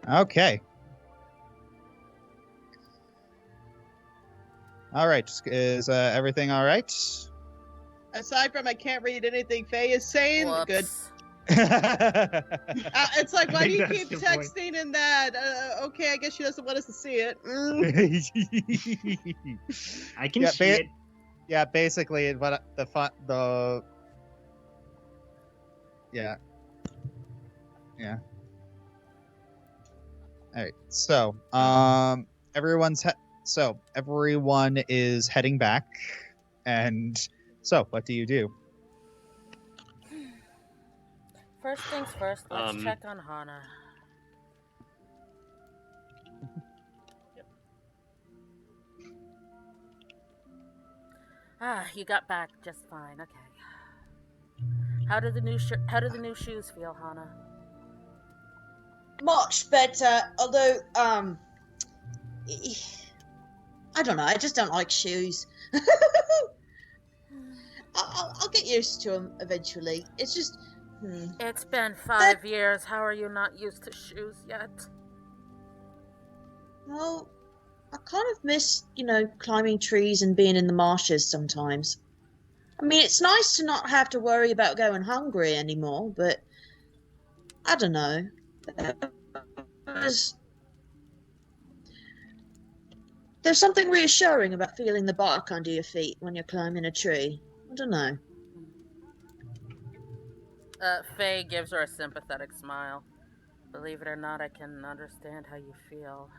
Okay. All right. Is everything all right? Aside from I can't read anything Faye is saying, Whoops. good. It's like, why do you keep texting in that? Okay, I guess she doesn't want us to see it. I can see it. Yeah, basically, what the yeah. All right. So, everyone is heading back, and so what do you do? First things first, let's check on Hana. You got back just fine. Okay. How did the new shoes feel, Hana? Much better, although I don't know. I just don't like shoes. I'll get used to them eventually. It's just. It's been 5 years. How are you not used to shoes yet? Well, I kind of miss, climbing trees and being in the marshes sometimes. I mean, it's nice to not have to worry about going hungry anymore, but I don't know. There's something reassuring about feeling the bark under your feet when you're climbing a tree. I don't know. Faye gives her a sympathetic smile. Believe it or not, I can understand how you feel.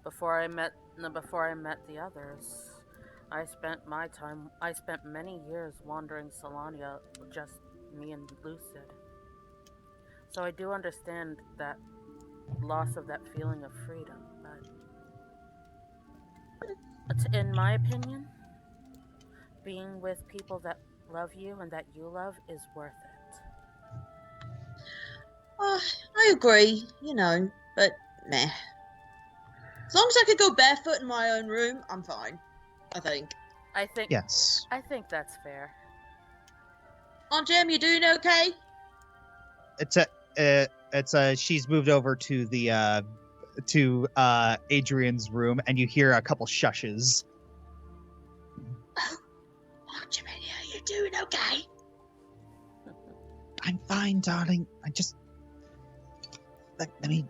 Before I met the others, I spent many years wandering Solania, just me and Lucid. So I do understand that loss of that feeling of freedom, but in my opinion, being with people that love you and that you love is worth it. I agree, but meh. As long as I could go barefoot in my own room, I'm fine. I think. Yes. I think that's fair. Aunt Jem, you doing okay? She's moved over to the Adrian's room, and you hear a couple shushes. Oh, Aunt Jem, are you doing okay? I'm fine, darling. I just let me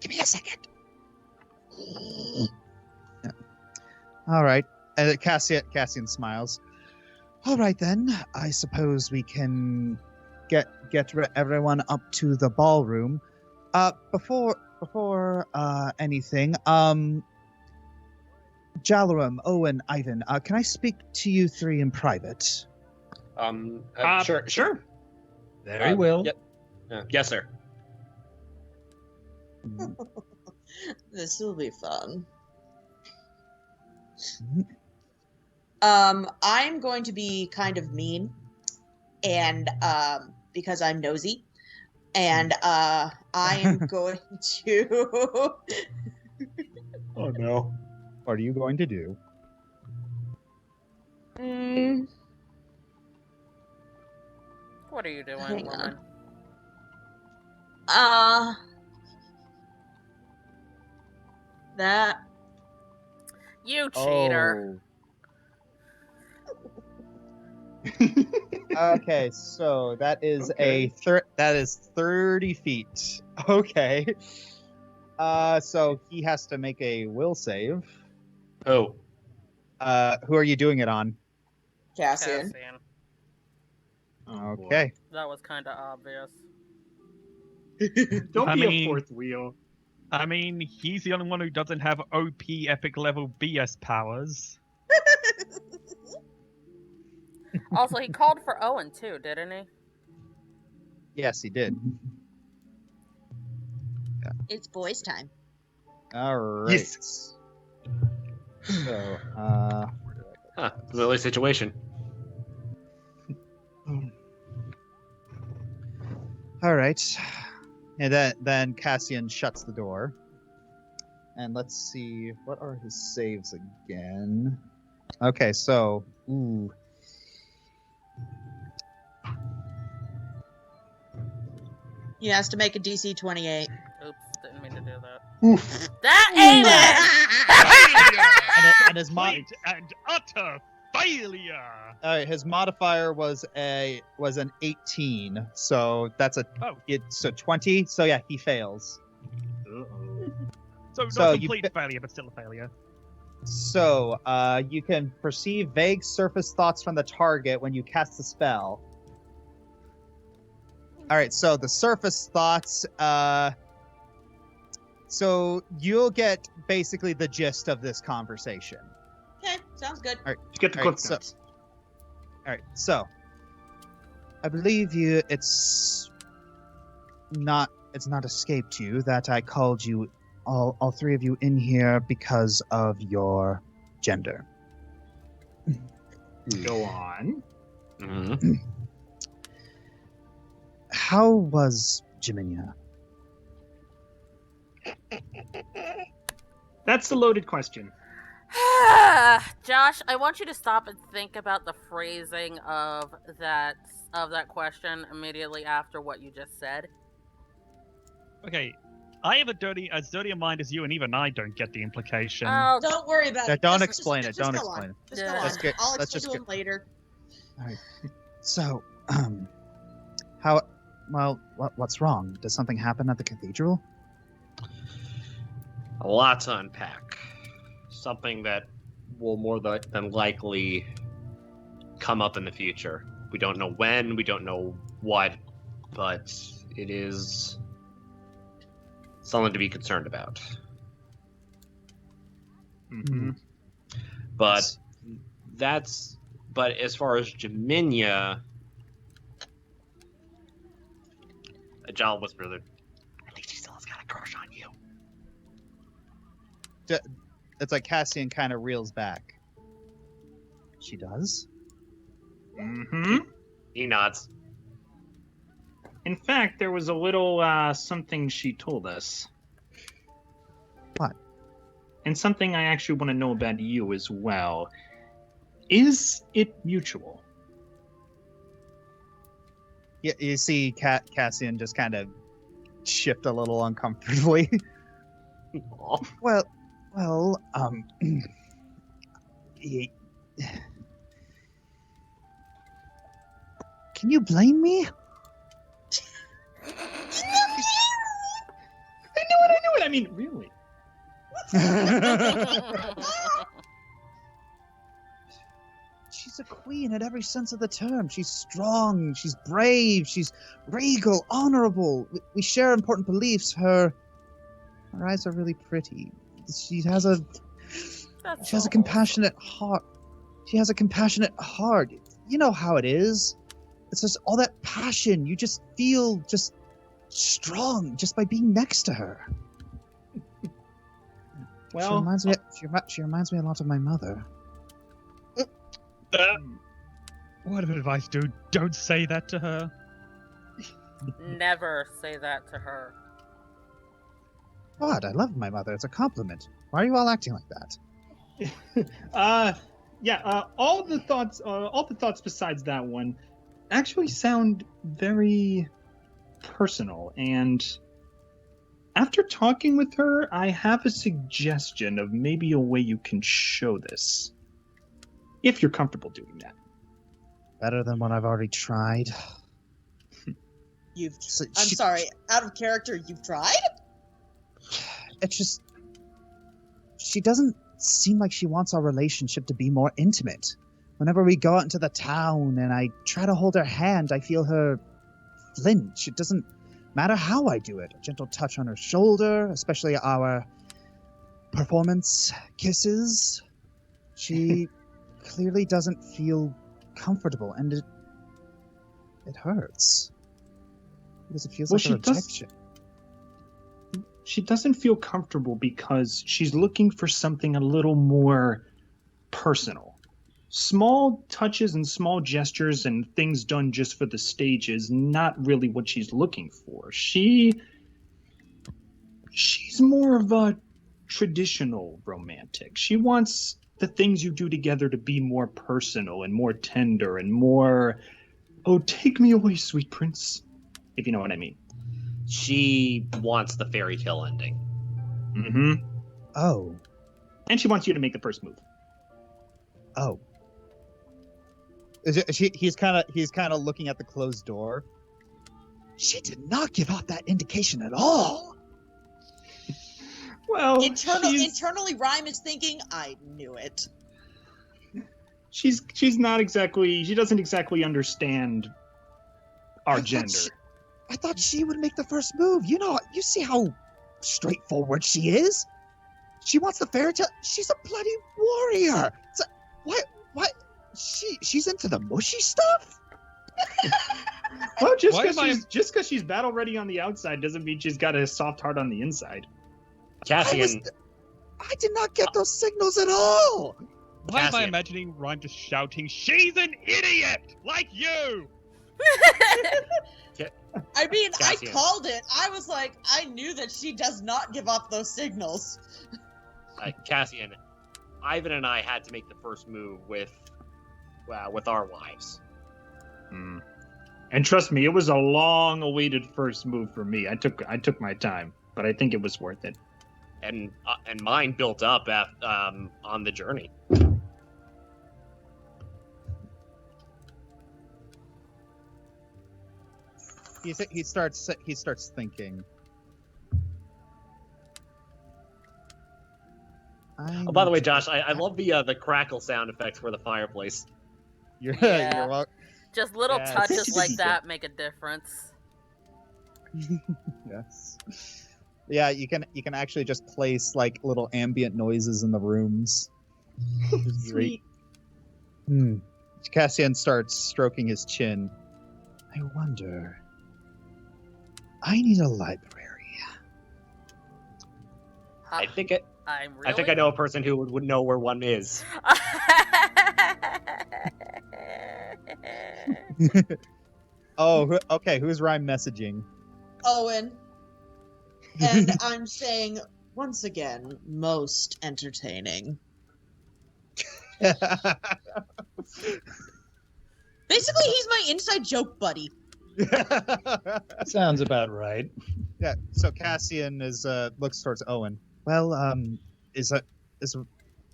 give me a second. Yeah. All right. Cassian smiles. All right then. I suppose we can get everyone up to the ballroom. Before anything, Jalaram, Owen, Ivan, can I speak to you three in private? Sure. Very well. Yep. Yes, sir. This will be fun. Mm-hmm. I'm going to be kind of mean, and because I'm nosy, and I am going to. Oh no! What are you going to do? What are you doing, Hang woman? on. That. You cheater. Oh. Okay, so that is that is 30 feet. Okay. So he has to make a will save. Oh. Who are you doing it on? Cassian. Okay. That was kind of obvious. Don't be a fourth wheel. I mean, he's the only one who doesn't have OP epic level BS powers. Also, he called for Owen too, didn't he? Yes, he did. Yeah. It's boys' time. All right. Yes. So, Lily situation. All right. And then Cassian shuts the door. And let's see, what are his saves again? Okay, so, He has to make a DC 28. Oops. Oof. That ain't it! and his Complete and utter failure. all right, his modifier was an 18, so that's so 20. So yeah, he fails. So not So you complete failure, but still a failure. So you can perceive vague surface thoughts from the target when you cast the spell. All right, so the surface thoughts. So you'll get basically the gist of this conversation. Okay, sounds good. All right. Just get the All right, clip notes. All right, so I believe it's not escaped you that I called you all three of you in here because of your gender. Go on. Mhm. How was Jiminia? That's the loaded question. Josh, I want you to stop and think about the phrasing of that question immediately after what you just said. Okay, I have as dirty a mind as you, and even I don't get the implication. Oh, Don't worry about it. Don't Just- explain just- it. Don't just go explain on. it. Just Yeah. go Let's on. get- I'll let's just explain to him later. All right. So, what's wrong? Does something happen at the cathedral? A lot to unpack. Something that will more than likely come up in the future. We don't know when, we don't know what, but it is something to be concerned about. Mm-hmm. But but as far as Jiminia, John whispered that I think she still has got a crush on you. It's like Cassian kind of reels back. She does? Mm-hmm. He nods. In fact, there was a little something she told us. What? And something I actually want to know about you as well. Is it mutual? Yeah, you see Cassian just kind of shift a little uncomfortably. Aw. Well, can you blame me? I knew it. I mean, really. She's a queen in every sense of the term. She's strong, she's brave, she's regal, honorable. We share important beliefs. Her eyes are really pretty. She has a compassionate heart. She has a compassionate heart. You know how it is. It's just all that passion. You just feel just strong just by being next to her. Well, she reminds me. She reminds me a lot of my mother. Word of advice, dude. Don't say that to her. Never say that to her. What? I love my mother. It's a compliment. Why are you all acting like that? All the thoughts besides that one actually sound very personal, and after talking with her, I have a suggestion of maybe a way you can show this. If you're comfortable doing that. Better than what I've already tried. I'm sorry, out of character, you've tried? It's just... She doesn't seem like she wants our relationship to be more intimate. Whenever we go out into the town and I try to hold her hand, I feel her flinch. It doesn't matter how I do it. A gentle touch on her shoulder, especially our performance kisses. She clearly doesn't feel comfortable, and it hurts. Because it feels like a rejection. She doesn't feel comfortable because she's looking for something a little more personal. Small touches and small gestures and things done just for the stage is not really what she's looking for. She's more of a traditional romantic. She wants the things you do together to be more personal and more tender and more, oh, take me away, sweet prince, if you know what I mean. She wants the fairy tale ending. Mm-hmm. Oh. And she wants you to make the first move. Oh. He's kind of looking at the closed door. She did not give off that indication at all. Well, internally, Rhyme is thinking, I knew it. She's not exactly. She doesn't exactly understand our gender. I thought she would make the first move. You see how straightforward she is. She wants the fairy tale. She's a bloody warrior. So, what? She's into the mushy stuff. Well, just because she's battle ready on the outside doesn't mean she's got a soft heart on the inside. Cassian, I did not get those signals at all. Why am I Cassian. imagining Rhyme just shouting, "She's an idiot, like you"? I mean, Cassian. I called it. I was like, I knew that she does not give off those signals. Cassian, Ivan and I had to make the first move with our wives. Mm. And trust me, it was a long-awaited first move for me. I took my time, but I think it was worth it. And mine built up on the journey. He starts thinking. Oh, by the way, Josh, I love the crackle sound effects for the fireplace. You're Yeah. welcome. Just little Yes. touches like that make a difference. Yes. Yeah, you can actually just place like little ambient noises in the rooms. Sweet. Cassian starts stroking his chin. I wonder. I need a library. I think I'm I think I know a person who would know where one is. Oh, okay. Who's Rhyme messaging? Owen. And I'm saying, once again, most entertaining. Basically, he's my inside joke buddy. Sounds about right. Yeah. So Cassian looks towards Owen. Well,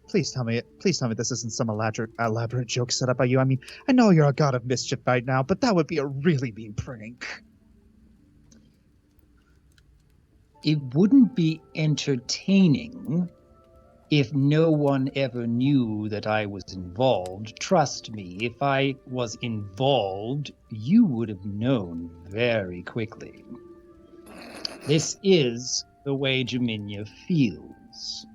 please tell me this isn't some elaborate joke set up by you. I mean, I know you're a god of mischief right now, but that would be a really mean prank. It wouldn't be entertaining if no one ever knew that I was involved. Trust me, if I was involved, you would have known very quickly. This is the way Jaminia feels.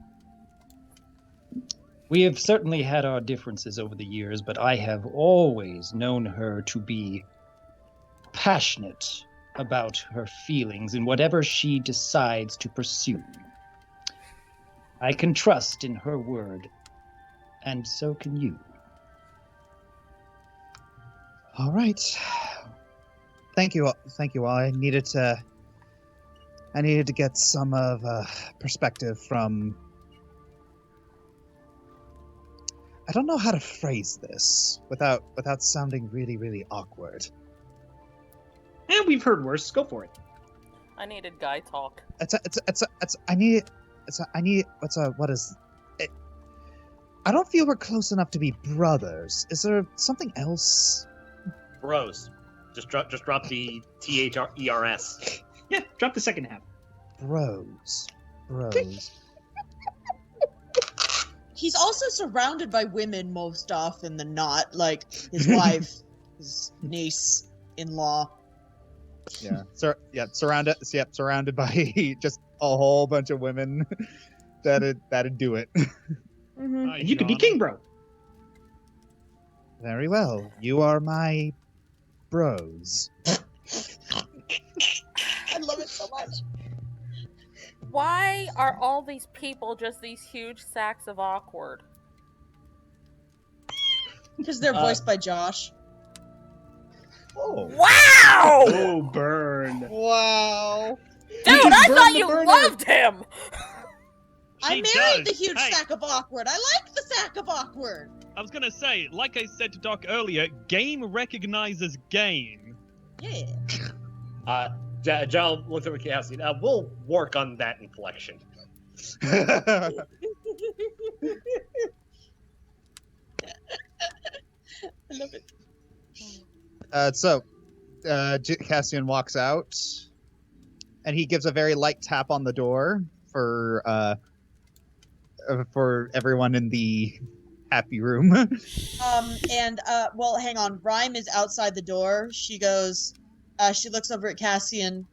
We have certainly had our differences over the years, but I have always known her to be passionate about her feelings in whatever she decides to pursue. I can trust in her word, and so can you. All right. Thank you all. I needed to get some of perspective from. I don't know how to phrase this without sounding really, really awkward. And we've heard worse. Go for it. I needed guy talk. I don't feel we're close enough to be brothers. Is there something else? Bros. Just drop the THERS. Yeah, drop the second half. Bros. He's also surrounded by women most often than not, like his wife, his niece-in-law. Yeah. Surrounded by just a whole bunch of women that'd do it. Mm-hmm. Hi, And you could be John. king, bro. Very well. You are my bros. I love it so much. Why are all these people just these huge sacks of awkward? Because they're voiced by Josh. Oh. Wow! Oh, burn. Wow. Dude, I thought you loved him! I She married does. the huge Hey. sack of awkward. I like the sack of awkward. I was gonna say, like I said to Doc earlier, game recognizes game. Yeah. Joe looks over Cassian. We'll work on that inflection. I love it. Cassian walks out, and he gives a very light tap on the door for everyone in the happy room. Well, hang on. Rhyme is outside the door. She goes, she looks over at Cassian.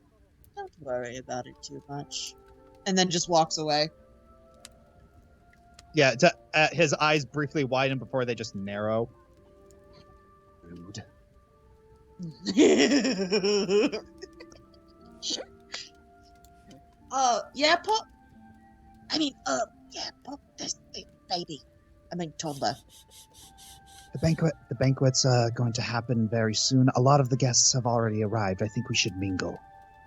Don't worry about it too much. And then just walks away. Yeah, his eyes briefly widen before they just narrow. Rude. Yeah, Pop? Yeah, Pop, this baby. I mean, toddler. The banquet's going to happen very soon. A lot of the guests have already arrived. I think we should mingle.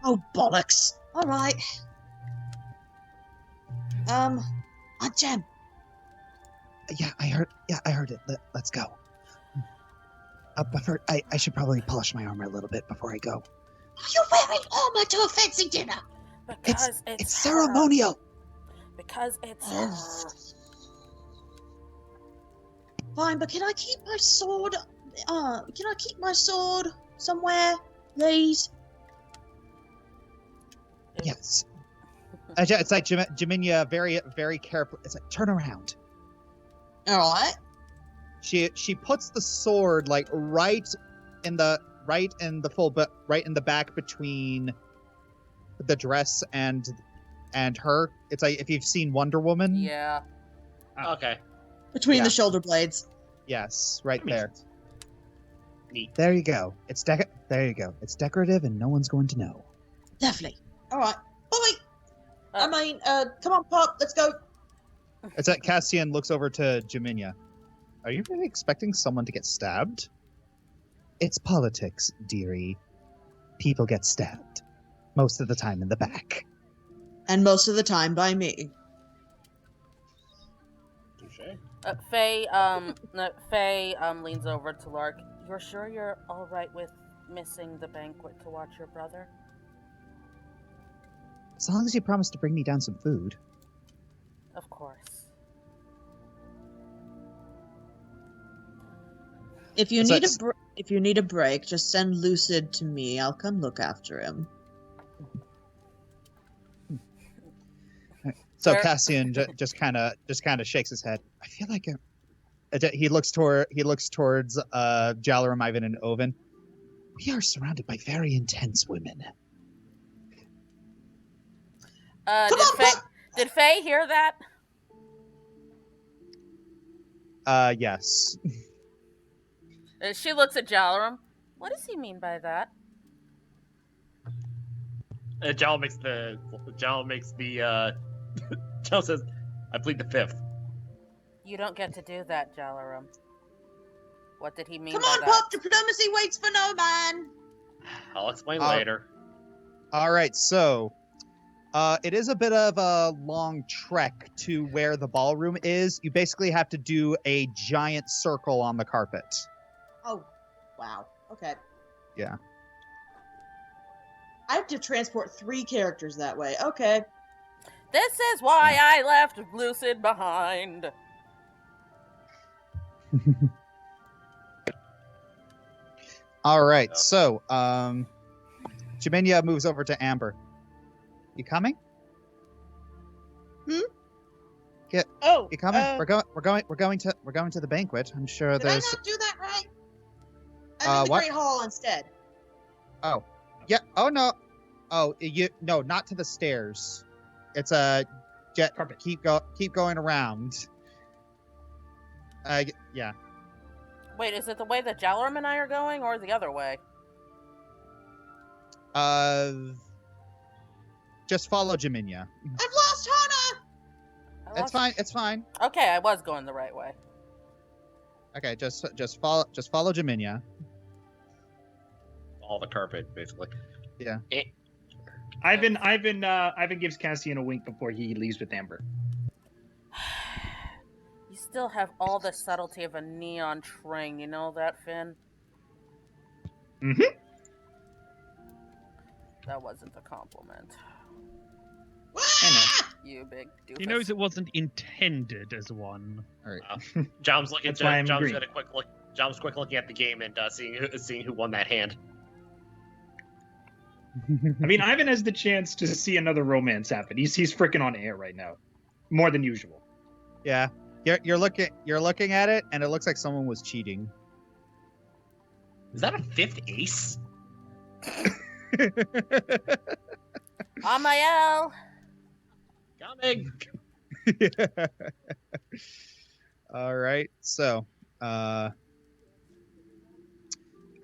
Oh, bollocks. All right. Aunt Jem. Yeah, I heard it. Let's go. But first, I should probably polish my armor a little bit before I go. Are you wearing armor to a fancy dinner? Because It's ceremonial. Because it's Fine, but can I keep my sword? Can I keep my sword somewhere, please? Yes. It's like Jaminia very, very carefully. It's like, turn around. All right. She puts the sword like right in the back between the dress and her. It's like if you've seen Wonder Woman. Yeah. Okay. Between Yeah. the shoulder blades. Yes, right That makes there. sense. Neat. There you go. There you go. It's decorative, and no one's going to know. Definitely. All right. Bye. Uh, Come on, Pop. Let's go. It's that Cassian looks over to Jaminia. Are you really expecting someone to get stabbed? It's politics, dearie. People get stabbed. Most of the time in the back. And most of the time by me. Touche. Faye leans over to Lark. You're sure you're all right with missing the banquet to watch your brother? As long as you promise to bring me down some food. Of course. If you It's need a break, just send Lucid to me. I'll come look after him. So Fair. Cassian just kind of shakes his head. I feel like he looks towards Jalaram, Ivan, and Oven. We are surrounded by very intense women. Did Faye hear that? Yes. She looks at Jalaram. What does he mean by that? Jal says, I plead the fifth. You don't get to do that, Jalaram. What did he mean Come by on, that? Pop. Diplomacy waits for no man. I'll explain later. All right, so it is a bit of a long trek to where the ballroom is. You basically have to do a giant circle on the carpet. Oh, wow. Okay. Yeah. I have to transport 3 characters that way. Okay. This is why I left Lucid behind. All right, so Jaminia moves over to Amber. You coming? Oh, You coming? We're going to the banquet. I'm sure Did I there's. not do that right? I'm in the what? Great Hall instead. Oh, yeah. Oh no. Oh, no, not to the stairs. It's a jet. Carpet. Keep going around. Yeah. Wait, is it the way that Jalaram and I are going, or the other way? Just follow Jaminia. I've lost Hana! It's fine. It's fine. Okay, I was going the right way. Okay, just follow Jaminia. All the carpet, basically. Yeah. Ivan gives Cassian a wink before he leaves with Amber. You still have all the subtlety of a neon train, you know that, Finn? Mm-hmm. That wasn't a compliment. I know. You big doofus. He knows it wasn't intended as one. All right. John's looking. That's why I'm John's green. got a quick look. John's quick looking at the game and seeing who won that hand. I mean, Ivan has the chance to see another romance happen. He's freaking on air right now, more than usual. Yeah. You're looking at it, and it looks like someone was cheating. Is that a fifth ace? On my L. Coming. All right. So, all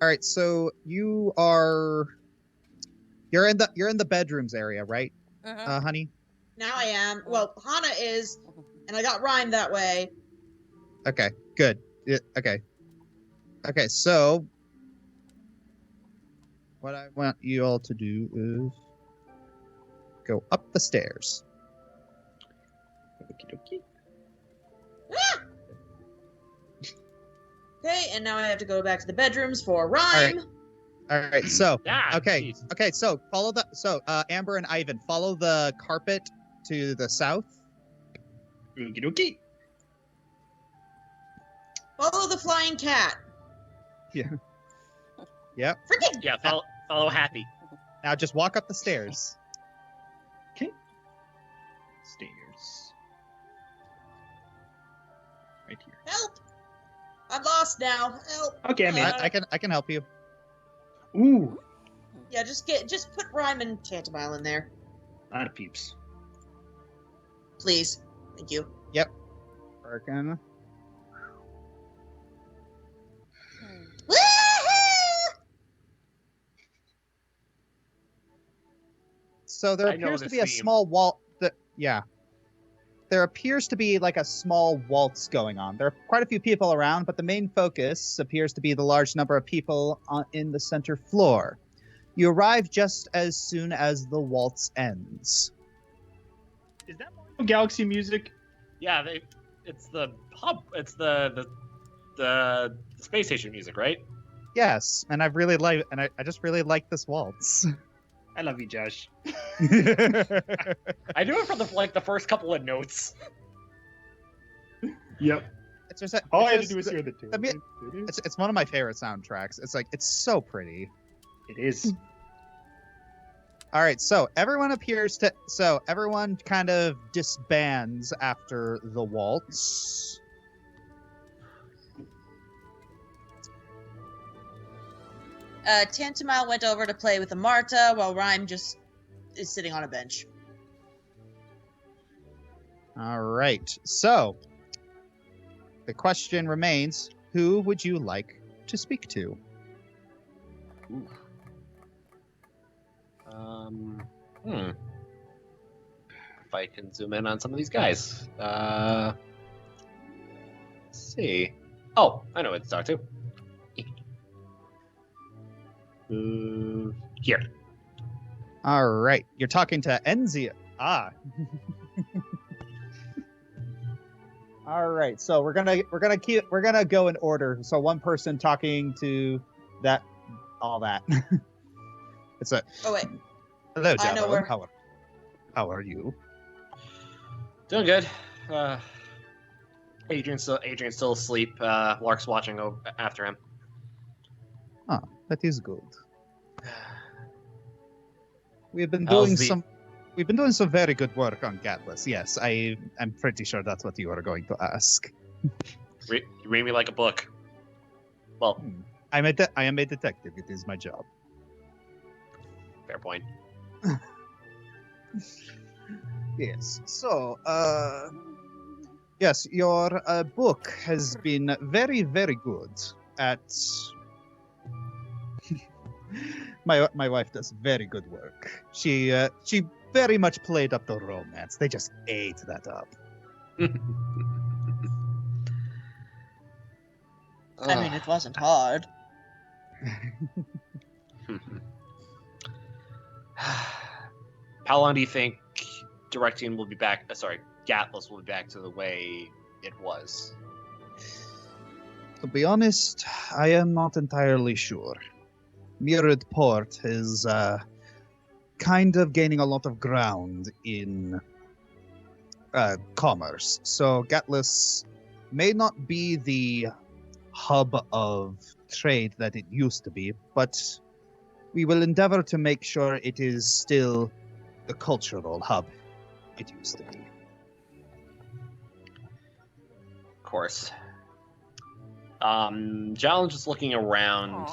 right. So you're in the bedrooms area, right, honey? Now I am. Well, Hana is, and I got Rhyme that way. Okay. Good. Okay. Okay. So, what I want you all to do is go up the stairs. Okie dokie. Okay, and now I have to go back to the bedrooms for Rhyme. All right. So, Ah, okay. jeez. Okay. So follow the. So Amber and Ivan, follow the carpet to the south. Okie dokie. Follow the flying cat. Yep. Freaking! Yeah, follow Happy. Now just walk up the stairs. Stairs. Right here. Help! I'm lost now. Help! Okay, I'm in. I can help you. Ooh, Yeah, just put Rhyme and Tantamile in there, a lot of peeps. please. Thank you. Working. Woohoo! So there I know appears to this be a theme. small wall. There appears to be like a small waltz going on. There are quite a few people around, but the main focus appears to be the large number of people in the center floor. You arrive just as soon as the waltz ends. Is that Mario Galaxy music? Yeah, it's the hub. It's the space station music, right? Yes, and I just really like this waltz. I love you, Josh. I do it for the first couple of notes. Yep. It's just All I had it's to do was just- hear the two. I mean, it's one of my favorite soundtracks. It's so pretty. It is. All right, so everyone kind of disbands after the waltz. Tantamile went over to play with the Marta, while Rhyme just is sitting on a bench. All right, so the question remains: who would you like to speak to? If I can zoom in on some of these guys. Let's see. Oh, I know what to talk to. Here. All right, you're talking to Enzia. Ah. All right, so we're gonna go in order. So one person talking to all that. It's a Oh wait, hello, I know Jabba. where- How are you? Doing good. Adrian's still asleep. Lark's watching after him. Oh, that is good. We've been How's doing the- some very good work on Gatless. Yes, I'm pretty sure that's what you are going to ask. You read me like a book. Well, I am a detective. It is my job. fair point. Yes. So, yes, your book has been very, very good at. My wife does very good work. She very much played up the romance. They just ate that up. I mean, it wasn't hard. How long do you think directing will be back? Gatless will be back to the way it was. To be honest, I am not entirely sure. Mirrored Port is kind of gaining a lot of ground in commerce. So Gatlas may not be the hub of trade that it used to be, but we will endeavor to make sure it is still the cultural hub it used to be. Of course. Jalen's just looking around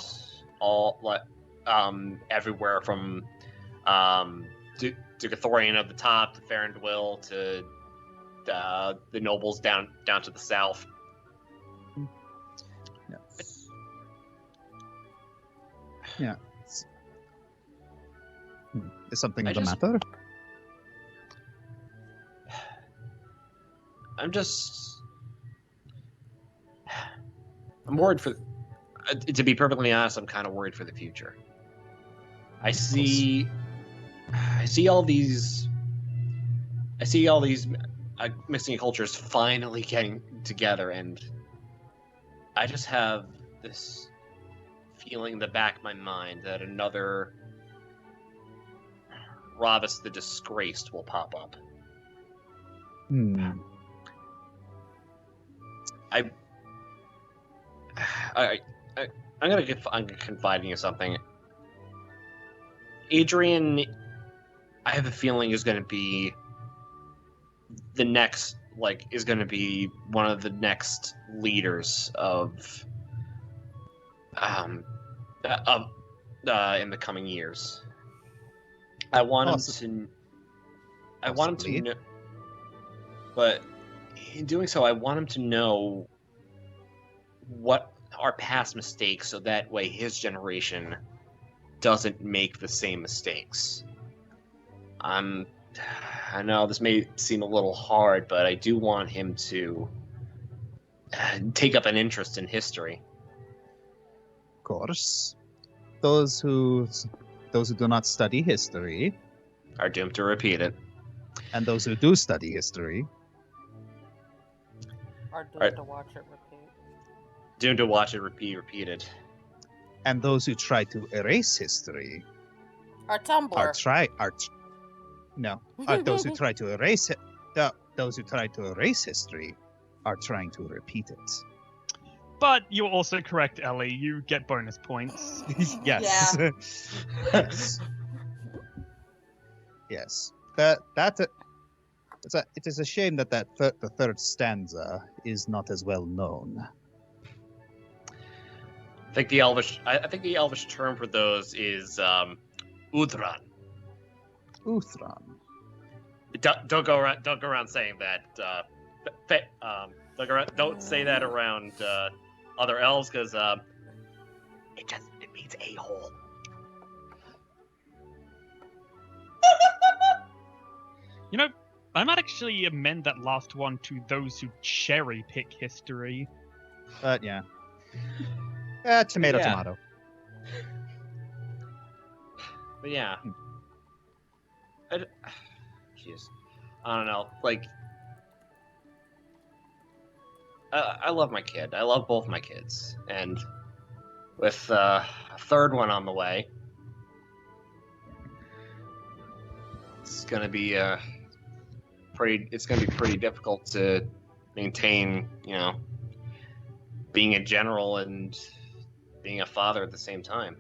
everywhere from Dugathorian at the top to Farandwill to the nobles down to the south. Yeah. Is something the just- matter? I'm worried for. To be perfectly honest, I'm kind of worried for the future. I see all these mixing cultures finally getting together, and I just have this feeling in the back of my mind that another Ravis the Disgraced will pop up. I'm gonna confide in you something. Adrian, I have a feeling is gonna be the next, is gonna be one of the next leaders of in the coming years. I want him to. I want him to know, but in doing so, I want him to know what our past mistakes, so that way his generation doesn't make the same mistakes. I know this may seem a little hard, but I do want him to take up an interest in history. Of course. Those who do not study history are doomed to repeat it. And those who do study history are doomed to watch it repeat. Doomed to watch it repeated. And those who try to erase history are Tumblr. Those who try to erase it. Those who try to erase history are trying to repeat it. But you're also correct, Ellie. You get bonus points. Yes. Yeah. Yes. It is a shame that the third stanza is not as well known. I think the Elvish term for those is Uthran. Uthran. Don't go around saying that. Don't say that around other elves, because it means a-hole. You know, I might actually amend that last one to those who cherry pick history. But yeah. Tomato. But yeah. Jeez. I don't know. I love my kid. I love both my kids. And with a third one on the way, it's gonna be pretty difficult to maintain, being a general and being a father at the same time.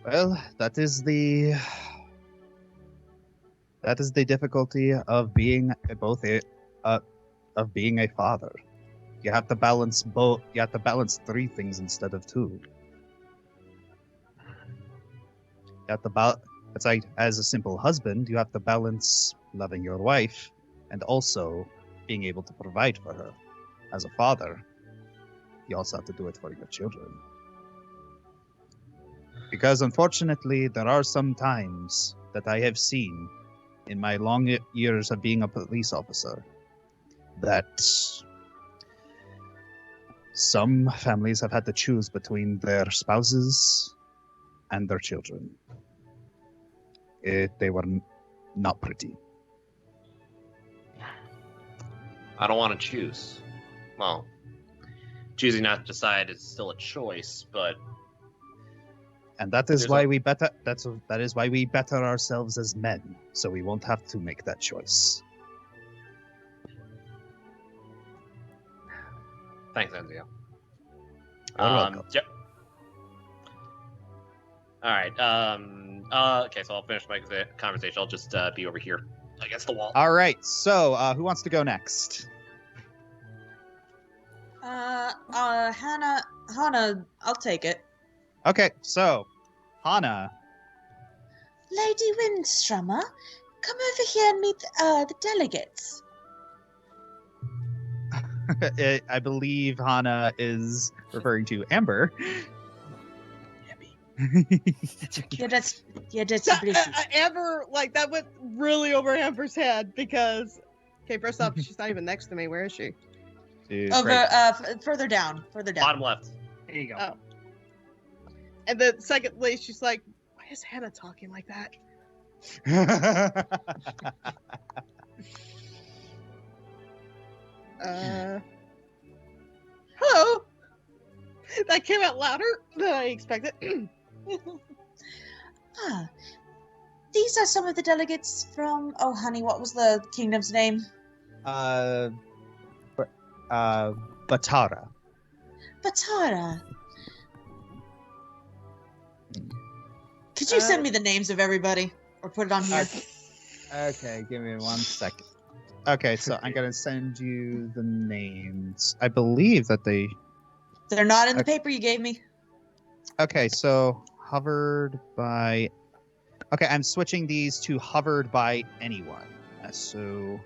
Well, that is the difficulty of being being a father. You have to balance both. You have to balance three things instead of two. You have to It's like, as a simple husband, you have to balance loving your wife and also being able to provide for her. As a father, you also have to do it for your children. Because unfortunately, there are some times that I have seen in my long years of being a police officer that some families have had to choose between their spouses and their children. They were not pretty. I don't want to choose. Well, choosing not to decide is still a choice, but And that is There's why a- we better. That is why we better ourselves as men, so we won't have to make that choice. Thanks, Enzio. You're welcome. Yep. All right. Okay, so I'll finish my conversation. I'll just be over here against the wall. All right. So, who wants to go next? Hannah, I'll take it. Okay. So, Hana. Lady Windstrummer, come over here and meet the delegates. I believe Hana is referring to Amber. Yeah, that's So, delicious. Amber, like, that went really over Amber's head because, okay, first off, she's not even next to me. Where is she? Dude, Over, right. further down. Bottom left. There you go. Oh. And then secondly, she's like, why is Hannah talking like that? Hello. That came out louder than I expected. These are some of the delegates from. Oh, honey, what was the kingdom's name? Batara. Batara. Could you send me the names of everybody, or put it on here? Okay, give me 1 second. Okay, so I'm gonna send you the names. I believe that they. They're not in the paper you gave me. Okay, so hovered by. Okay, I'm switching these to hovered by anyone. So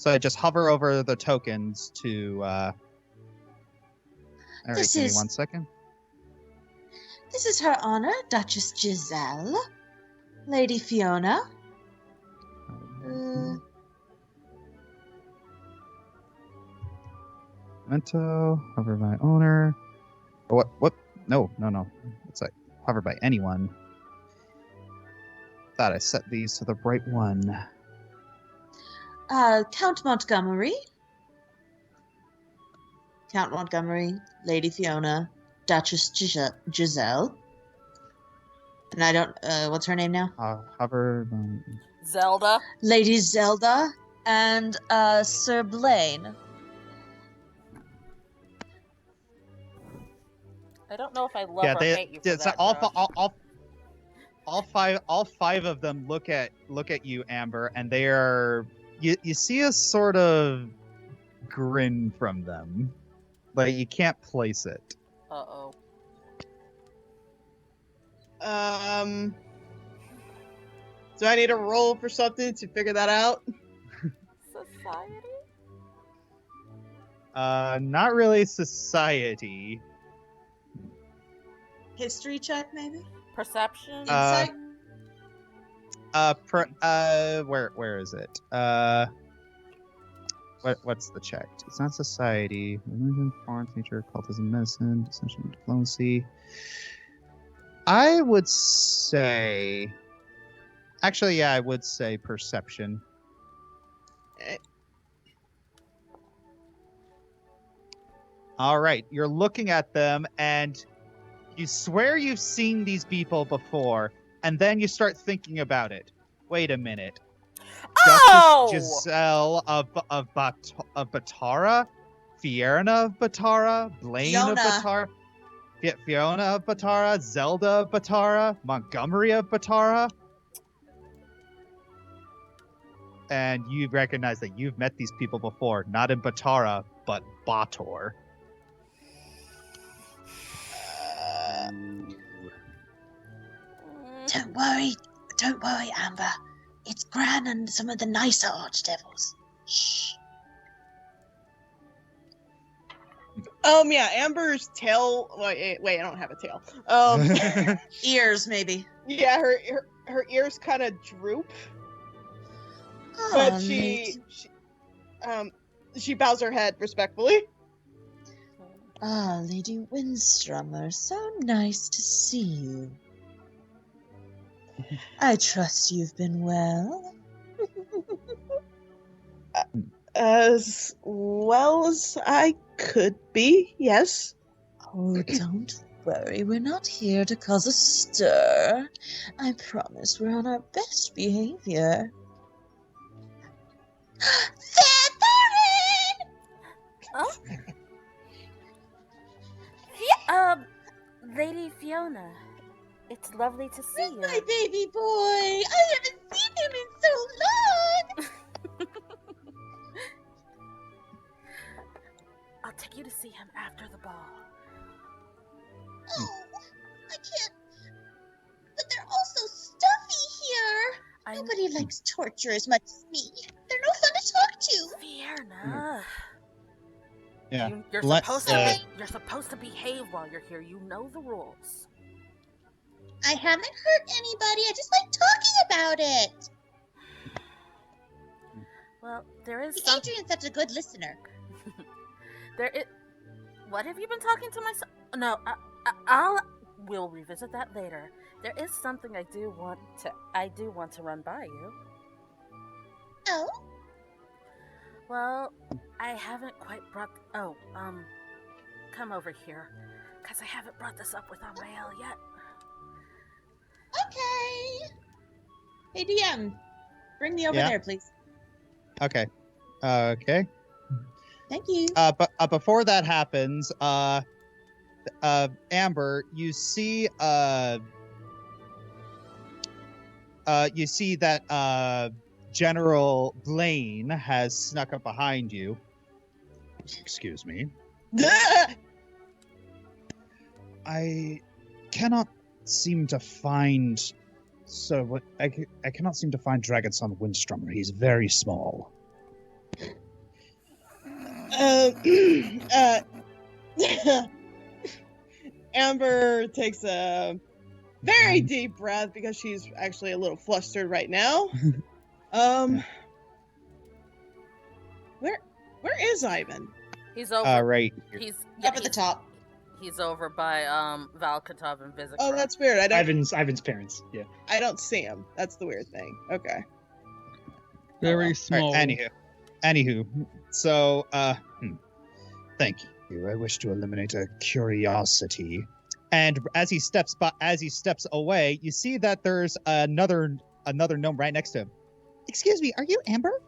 I just hover over the tokens to. All right, This give me is- 1 second. This is Her Honor, Duchess Giselle, Lady Fiona. Memento, hover by owner. Or what? No. It's like hover by anyone. Thought I set these to the right one. Count Montgomery. Count Montgomery, Lady Fiona, Duchess Giselle. And I don't, what's her name now? Hover by... Zelda. Lady Zelda and, Sir Blaine. I don't know if I love or hate you for so that, all Josh. five of them look at you, Amber, and they are you see a sort of grin from them, but you can't place it. Uh-oh. Do I need to roll for something to figure that out? Society? Not really society. History check, maybe? Perception? Insight? Where is it? What's the check? It's not society. Religion, foreign nature, cultism, medicine, dissension, diplomacy. I would say... Actually, yeah, I would say perception. All right, you're looking at them, and you swear you've seen these people before, and then you start thinking about it. Wait a minute. Oh! Duchess Giselle of Batara? Fiona of Batara? Blaine of Fiona. Batara? Fiona of Batara? Zelda of Batara? Montgomery of Batara? And you recognize that you've met these people before, not in Batara, but Bator. Don't worry, Amber. It's Gran and some of the nicer archdevils. Shh. Yeah, Amber's tail. Wait, I don't have a tail. Ears, maybe. Yeah, her ears kind of droop, Oh, but she bows her head respectfully. Lady Windstrummer, so nice to see you. I trust you've been well. As well as I could be, yes. Oh, don't worry. We're not here to cause a stir. I promise we're on our best behavior. Catherine! Oh? Lady Fiona, it's lovely to see Where's you. my baby boy? I haven't seen him in so long! I'll take you to see him after the ball. Oh, I can't. But they're all so stuffy here. Nobody likes torture as much as me. They're no fun to talk to. Fiona. Yeah. You're supposed to behave while you're here. You know the rules. I haven't hurt anybody. I just like talking about it. Well, there is Adrian's such a good listener. What have you been talking to myself? No, we'll revisit that later. There is something I do want to run by you. Oh? Well, I haven't quite brought. Come over here, cause I haven't brought this up with Amael yet. Okay. Hey, DM, bring me over there, please. Okay. Okay. Thank you. But before that happens, Amber, you see that General Blaine has snuck up behind you. Excuse me. I cannot seem to find. So what? I cannot seem to find Dragonson Windstrummer. He's very small. Amber takes a very deep breath because she's actually a little flustered right now. Where is Ivan? He's over. Right. He's Up at the top. He's over by Valkatov and Vizikra. Oh, that's weird. Ivan's parents. Yeah. I don't see him. That's the weird thing. Okay. Very small. Right, anywho. So, thank you. I wish to eliminate a curiosity. And as he steps away, you see that there's another gnome right next to him. Excuse me, are you Amber?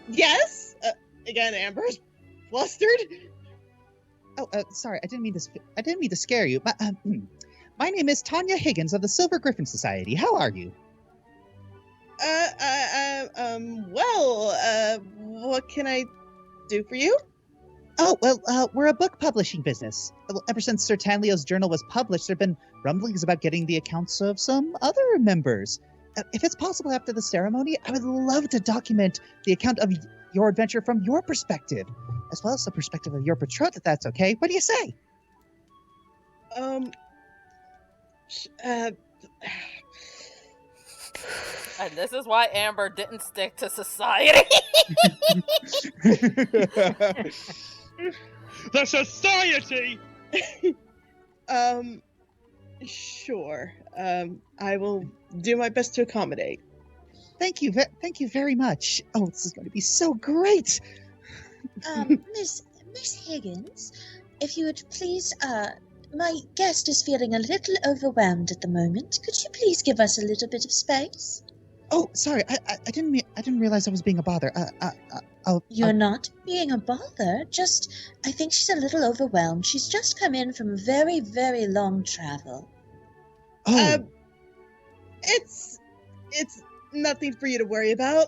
Yes. Again, Amber's flustered. Oh, sorry. I didn't mean to scare you. My name is Tanya Higgins of the Silver Griffin Society. How are you? What can I do for you? Oh, well, we're a book publishing business. Well, ever since Sir Tanlio's journal was published, there have been rumblings about getting the accounts of some other members. If it's possible after the ceremony, I would love to document the account of your adventure from your perspective, as well as the perspective of your betrothed, if that's okay. What do you say? And this is why Amber didn't stick to society. The society! Sure. I will do my best to accommodate. Thank you very much. Oh, this is going to be so great. Miss Higgins, if you would please, my guest is feeling a little overwhelmed at the moment. Could you please give us a little bit of space? Oh, sorry. I didn't realize I was being a bother. You're not being a bother. I think she's a little overwhelmed. She's just come in from a very, very long travel. Oh. It's nothing for you to worry about.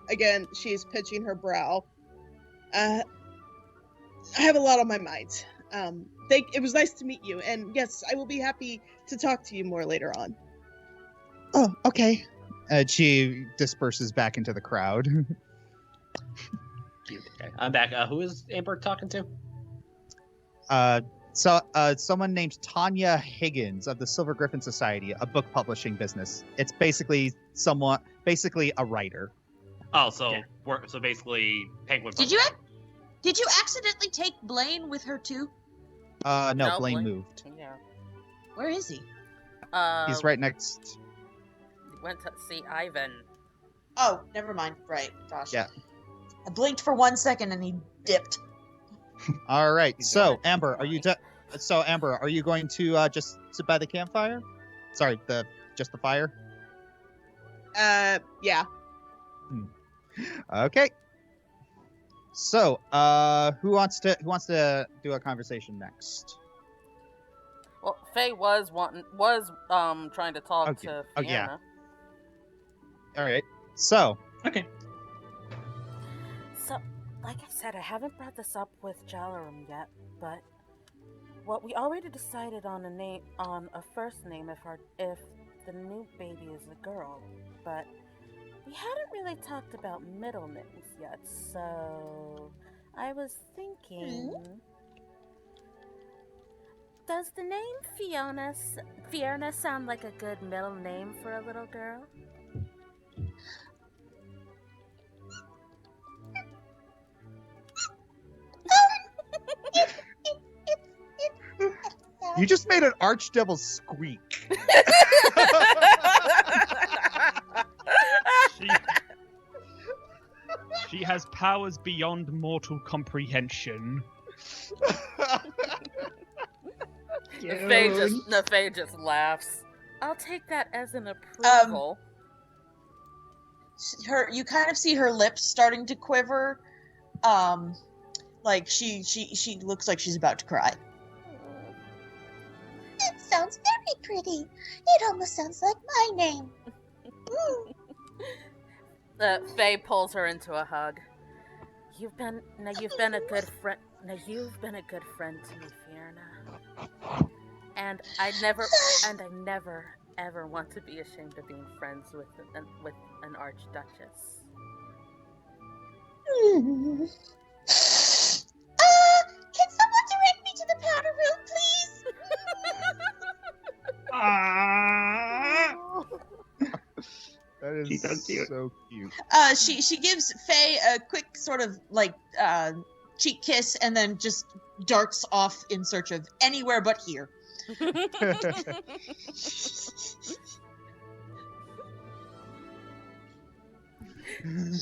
Again, she's pitching her brow. I have a lot on my mind. It was nice to meet you, and yes, I will be happy to talk to you more later on. Oh, okay. She disperses back into the crowd. Okay, I'm back. Who is Amber talking to? Someone named Tanya Higgins of the Silver Griffin Society, a book publishing business. It's basically a writer. Oh, so basically Penguin. Did you accidentally take Blaine with her too? No, Blaine moved. Yeah. Where is he? He's right next. Went to see Ivan. Oh, never mind. Right. Gosh. Yeah. I blinked for 1 second and he dipped. All right. He's So, already Amber, are you fine. So, Amber, are you going to just sit by the campfire? Sorry, just the fire. Yeah. Okay. So, who wants to do a conversation next? Well, Faye was trying to talk Okay. to Oh, yeah. Fiona. All right. So, Okay. So, like I said, I haven't brought this up with Jalarum yet, but we already decided on a first name if the new baby is a girl, but we hadn't really talked about middle names yet. So, I was thinking, does the name Fiona sound like a good middle name for a little girl? you just made an archdevil squeak. She has powers beyond mortal comprehension. Faye just laughs. I'll take that as an approval. You kind of see her lips starting to quiver. Like she looks like she's about to cry. That sounds very pretty. It almost sounds like my name. Faye pulls her into a hug. You've been a good friend. You've been a good friend to me, Fiona. And I never ever want to be ashamed of being friends with an archduchess. Can someone direct me to the powder room, please? That is She's so cute. so cute. She gives Faye a quick sort of like cheek kiss and then just darts off in search of anywhere but here.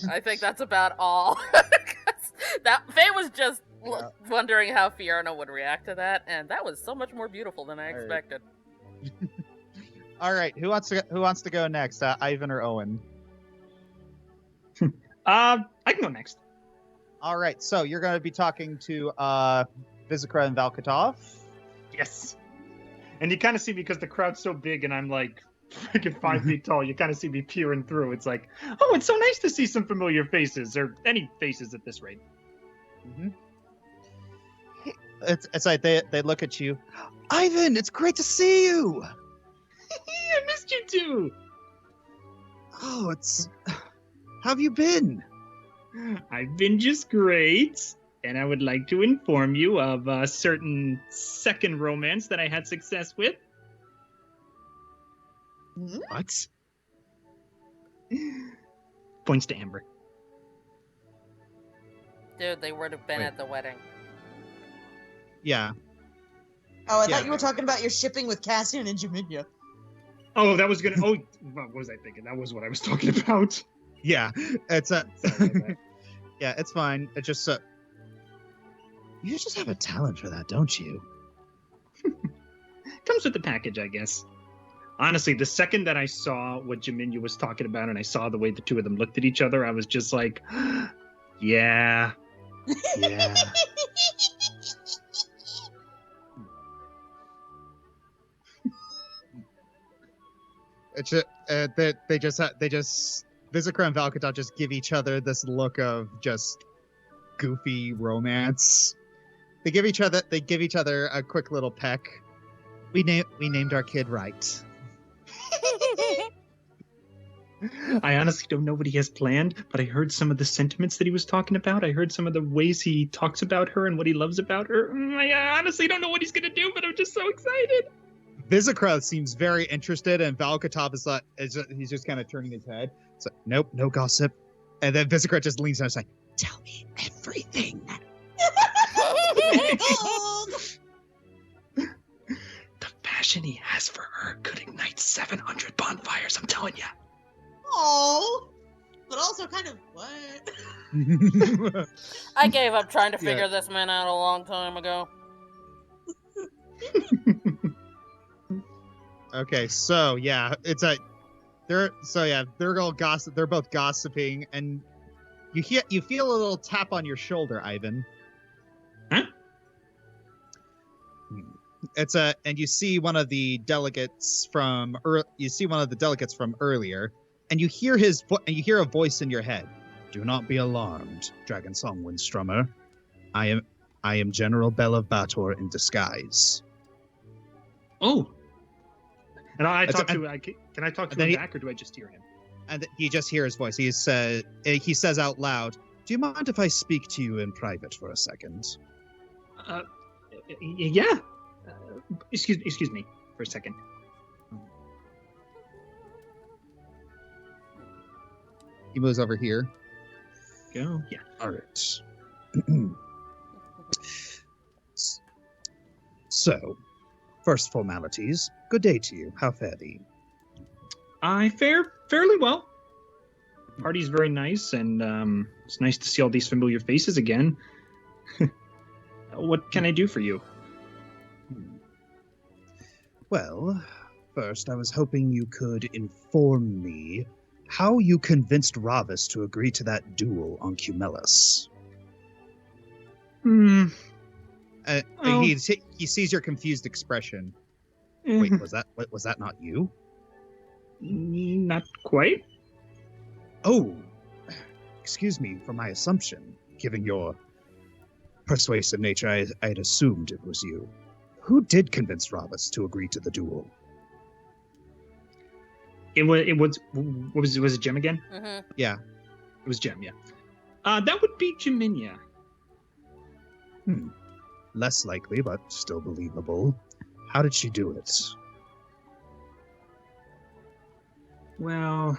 I think that's about all. That Faye was just wondering how Fiona would react to that, and that was so much more beautiful than I expected. All right, who wants to go next? Ivan or Owen? I can go next. All right, so you're going to be talking to Vizikra and Valkatov. Yes. And you kind of see me because the crowd's so big and I'm like freaking 5 feet tall. You kind of see me peering through. It's like, oh, it's so nice to see some familiar faces, or any faces at this rate. Mm-hmm. It's like they look at you. Ivan, it's great to see you. I missed you too. Oh, how have you been? I've been just great. And I would like to inform you of a certain second romance that I had success with. What? Points to Amber. Dude, they would have been at the wedding. Yeah. Oh, I Yeah. thought you were talking about your shipping with Cassian and Jaminia. Oh, that was gonna. Oh, what was I thinking? That was what I was talking about. Yeah. It's Sorry about that. Yeah, it's fine. It's just you just have a talent for that, don't you? Comes with the package, I guess. Honestly, the second that I saw what Jaminia was talking about and I saw the way the two of them looked at each other, I was just like, yeah. Yeah. It's they just Vizikra and Valkatov just give each other this look of just goofy romance. They give each other a quick little peck. We named our kid right. I honestly don't know what he has planned, but I heard some of the sentiments that he was talking about. I heard some of the ways he talks about her and what he loves about her. I honestly don't know what he's gonna do, but I'm just so excited. Vizikra seems very interested, and Valkatov he's just kind of turning his head. It's like, nope, no gossip. And then Vizikra just leans down and is like, tell me everything. The passion he has for her could ignite 700 bonfires, I'm telling you. Oh. but also kind of what? I gave up trying to figure this man out a long time ago. Okay, so yeah, they're all gossip. They're both gossiping, and you feel a little tap on your shoulder, Ivan. Huh? And you see one of the delegates from earlier, and you hear a voice in your head. Do not be alarmed, Dragon Song Windstrummer. I am General Bell of Bator in disguise. Oh. And can I talk to him back, or do I just hear him? And you just hear his voice. He says out loud, "Do you mind if I speak to you in private for a second?" Yeah. Excuse me for a second. He moves over here. Go. Yeah. All right. So, first formalities. Good day to you. How fare thee? I fare fairly well. The party's very nice, and it's nice to see all these familiar faces again. What can I do for you? Well, first I was hoping you could inform me how you convinced Ravis to agree to that duel on Cumellis. He sees your confused expression. Wait, was that not you? Not quite. Oh, excuse me for my assumption. Given your persuasive nature, I'd assumed it was you. Who did convince Ravis to agree to the duel? Was it Jim again? Mm-hmm. Yeah. It was Jim, yeah. That would be Jaminia. Less likely, but still believable. How did she do it? Well,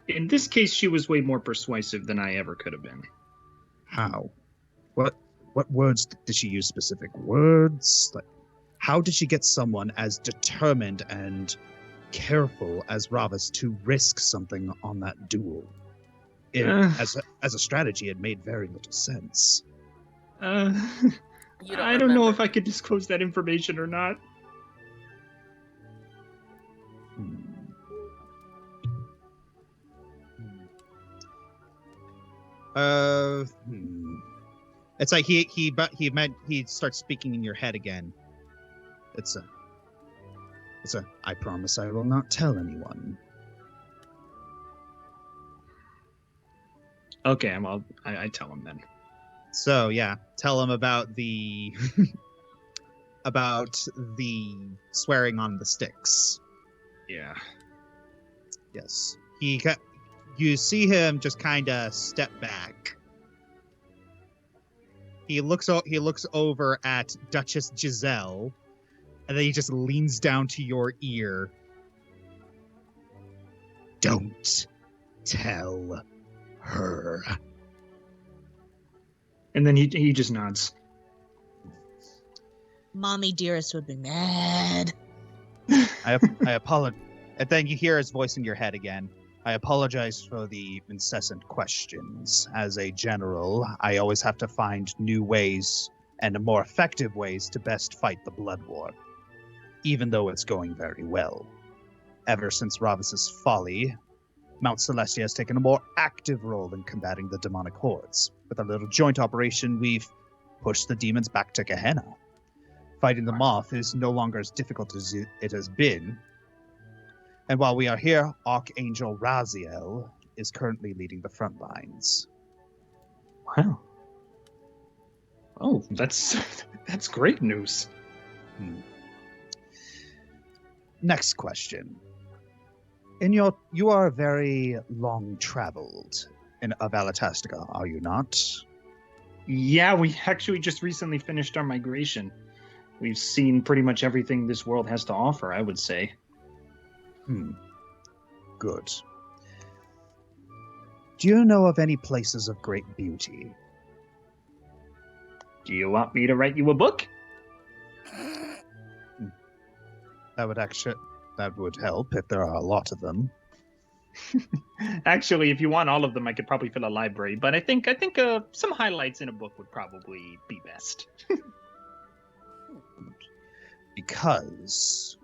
in this case, she was way more persuasive than I ever could have been. How? What words did she use? Specific words? Like, how did she get someone as determined and careful as Ravis to risk something on that duel? As a strategy, it made very little sense. I don't know if I could disclose that information or not. It's like he starts speaking in your head again. It's a I promise I will not tell anyone. Okay, I tell him then. So yeah, tell him about the swearing on the sticks. Yeah. Yes. You see him just kind of step back. He looks over at Duchess Giselle, and then he just leans down to your ear. Don't tell her. And then he just nods. Mommy Dearest would be mad. I apologize. And then you hear his voice in your head again. I apologize for the incessant questions. As a general, I always have to find new ways and more effective ways to best fight the Blood War, even though it's going very well. Ever since Ravis's folly, Mount Celestia has taken a more active role in combating the demonic hordes. With our little joint operation, we've pushed the demons back to Gehenna. Fighting them off is no longer as difficult as it has been. And while we are here, Archangel Raziel is currently leading the front lines. Wow. Oh, that's great news. Next question. You are very long-traveled of Alatastica, are you not? Yeah, we actually just recently finished our migration. We've seen pretty much everything this world has to offer, I would say. Good. Do you know of any places of great beauty? Do you want me to write you a book? That would help if there are a lot of them. Actually, if you want all of them, I could probably fill a library. But I think some highlights in a book would probably be best. Because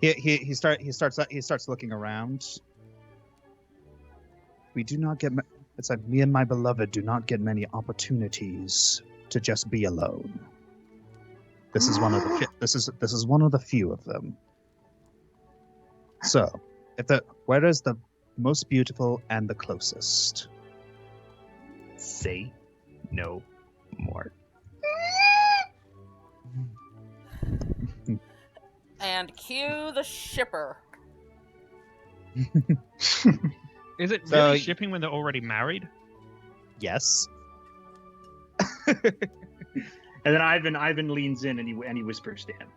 he starts looking around. We do not get. It's like me and my beloved do not get many opportunities to just be alone. This is one of the this is one of the few of them. So, where is the most beautiful and the closest? Say no more. And cue the shipper. Is it So- really shipping when they're already married? Yes. And then Ivan leans in and he whispers to him.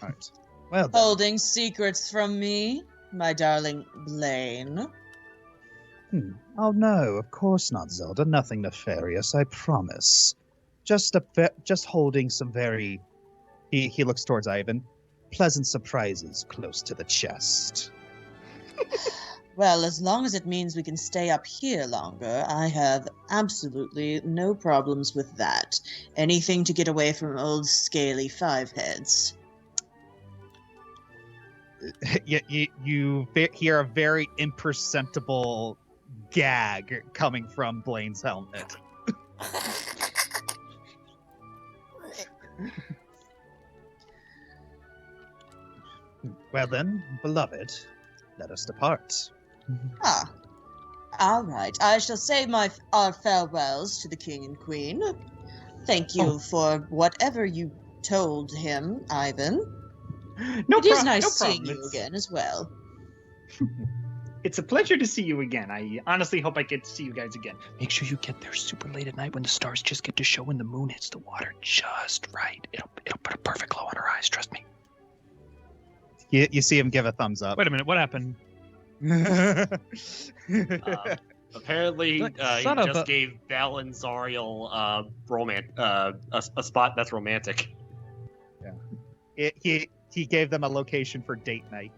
All right. Well, then. Holding secrets from me, my darling Blaine. Oh no, of course not, Zelda. Nothing nefarious, I promise. Just holding some very. He looks towards Ivan. Pleasant surprises close to the chest. Well, as long as it means we can stay up here longer, I have absolutely no problems with that. Anything to get away from old scaly five heads. You hear a very imperceptible gag coming from Blaine's helmet. Well then, beloved, let us depart. Ah, all right. I shall say our farewells to the king and queen. Thank you for whatever you told him, Ivan. It is nice seeing you again as well. It's a pleasure to see you again. I honestly hope I get to see you guys again. Make sure you get there super late at night when the stars just get to show and the moon hits the water just right. It'll put a perfect glow on her eyes, trust me. You see him give a thumbs up. Wait a minute, what happened? Apparently, he just gave Val and Zariel a spot that's romantic. Yeah. He gave them a location for date night.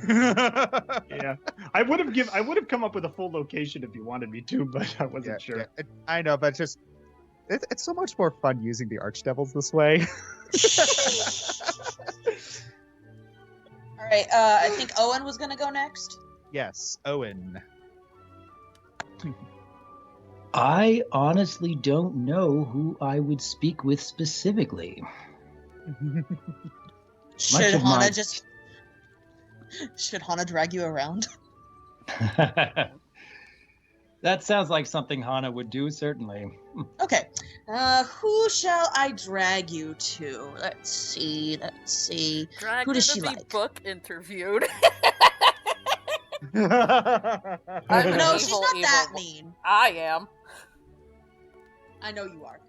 Yeah, I would have come up with a full location if you wanted me to, but I wasn't sure. Yeah. I know, but it's so much more fun using the archdevils this way. All right, I think Owen was gonna go next. Yes, Owen. I honestly don't know who I would speak with specifically. Should of my- Hana drag you around? That sounds like something Hana would do, certainly. Okay. Who shall I drag you to? Let's see. Drag Who does her she to be like? book interviewed. No, I'm she's evil, not that evil. mean. I am. I know you are.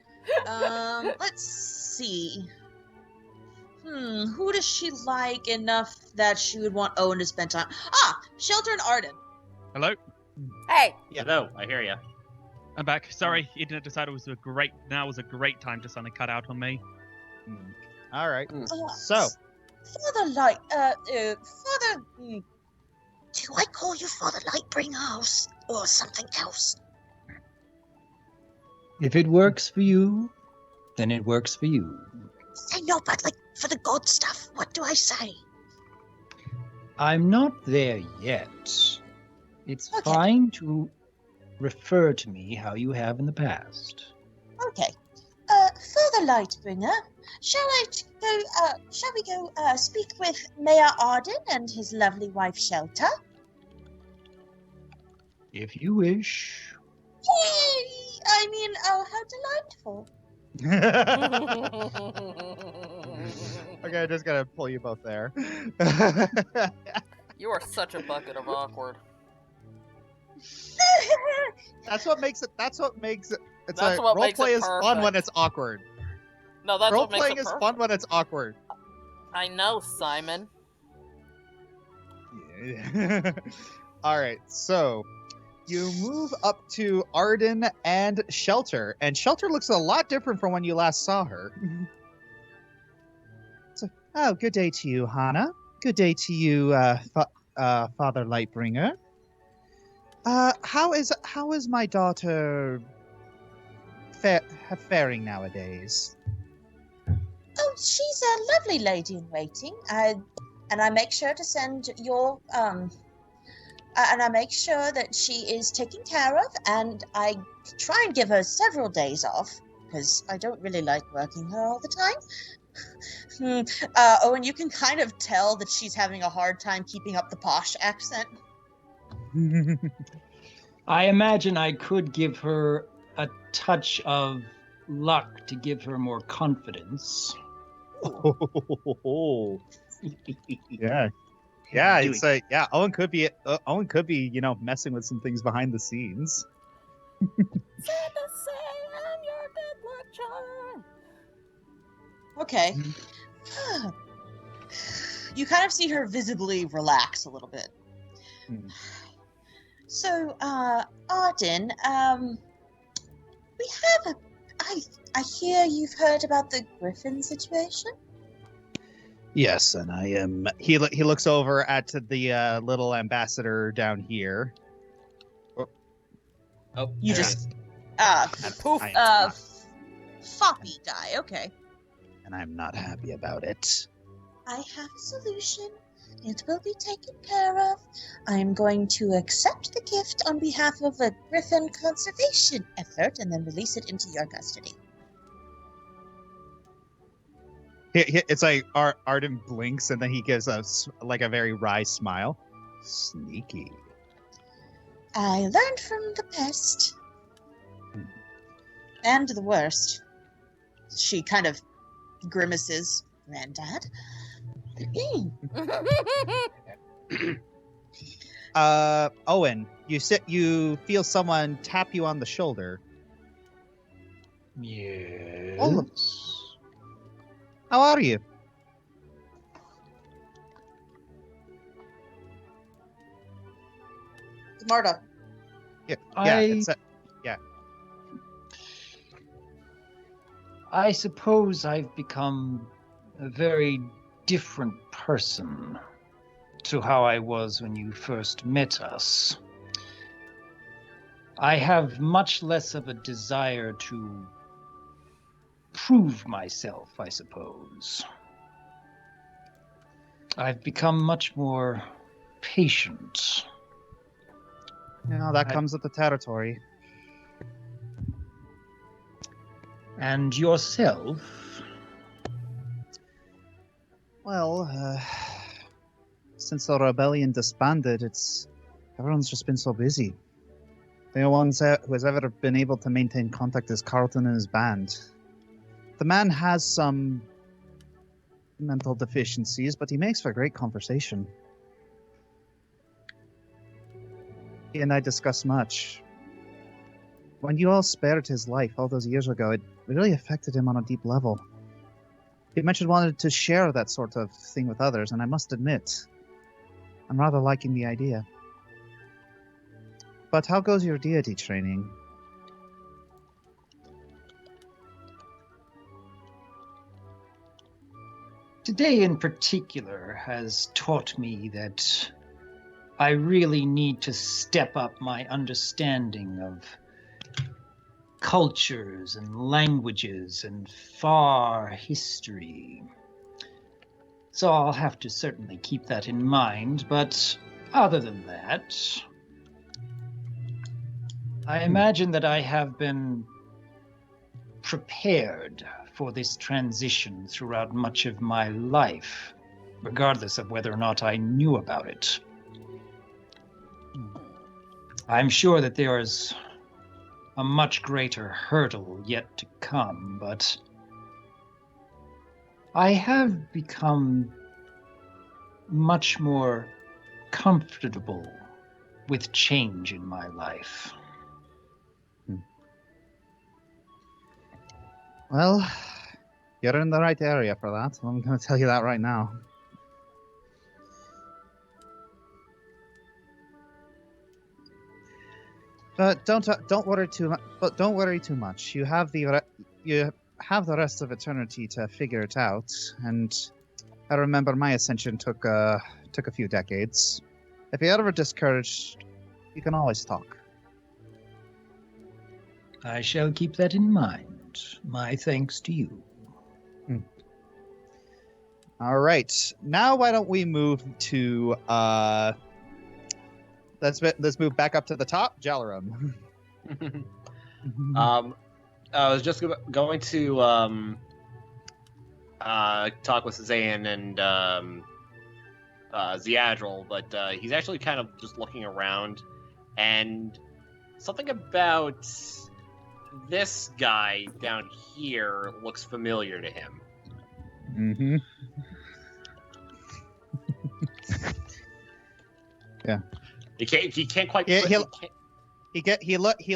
Let's see. Who does she like enough that she would want Owen to spend time? Ah, Shelter and Arden. Hello? Hey. Yeah, no, I hear you. I'm back. Sorry, Internet decided now was a great time to suddenly cut out on me. All right. So, Father Light, Father. Do I call you Father Lightbringer or something else? If it works for you, then it works for you. I know, but like for the god stuff, what do I say? I'm not there yet. It's fine to refer to me how you have in the past. Okay. Father Lightbringer, shall we go speak with Mayor Arden and his lovely wife Shelter? If you wish. Yay! I mean, oh, how delightful. Okay, I'm just gonna pull you both there. You are such a bucket of awkward. That's what makes it. It's That's like what makes roleplay it is fun when perfect. it's awkward. No, that's what makes Roleplaying it is perfect. fun when it's awkward. I know, Simon. All right, so You move up to Arden and Shelter, and Shelter looks a lot different from when you last saw her. So, oh, good day to you, Hana. Good day to you, Father Lightbringer. How is my daughter faring nowadays? Oh, she's a lovely lady in waiting. I make sure to send your and I make sure that she is taken care of, and I try and give her several days off because I don't really like working her all the time. And you can kind of tell that she's having a hard time keeping up the posh accent. I imagine I could give her a touch of luck to give her more confidence. Yeah. Yeah, it's like Owen could be messing with some things behind the scenes. Santa say I'm your good luck charm. Okay. You kind of see her visibly relax a little bit. So, Arden, we have I hear you've heard about the Griffin situation? Yes, and I am. He looks over at the little ambassador down here. Oh, You there it just is. floppy die. Okay. And I'm not happy about it. I have a solution. It will be taken care of. I am going to accept the gift on behalf of a Griffin conservation effort and then release it into your custody. It's like Arden blinks and then he gives us like a very wry smile. Sneaky. I learned from the best. And the worst. She kind of grimaces. Granddad? Owen, you feel someone tap you on the shoulder. Yes. Oh, how are you? It's Marta. Yeah, I suppose I've become a very different person to how I was when you first met us. I have much less of a desire to prove myself, I suppose. I've become much more patient. That comes with the territory. And yourself? Well, since the rebellion disbanded, everyone's just been so busy. The only one who has ever been able to maintain contact is Carlton and his band. The man has some mental deficiencies, but he makes for great conversation. He and I discuss much. When you all spared his life all those years ago, it really affected him on a deep level. He mentioned wanted to share that sort of thing with others, and I must admit, I'm rather liking the idea. But how goes your deity training? Today in particular has taught me that I really need to step up my understanding of cultures and languages and far history. So I'll have to certainly keep that in mind, but other than that, I imagine that I have been prepared for this transition throughout much of my life, regardless of whether or not I knew about it. I'm sure that there is a much greater hurdle yet to come, but I have become much more comfortable with change in my life. Well, you're in the right area for that. I'm going to tell you that right now. But don't worry too much. But don't worry too much. You have the rest of eternity to figure it out. And I remember my ascension took a few decades. If you're ever discouraged, you can always talk. I shall keep that in mind. My thanks to you. All right. Now why don't we move to let's move back up to the top, Jalarum. I was just going to talk with Zayn and Ziadril, but he's actually kind of just looking around, and something about this guy down here looks familiar to him. Mm-hmm. Yeah. He can't quite. Yeah, he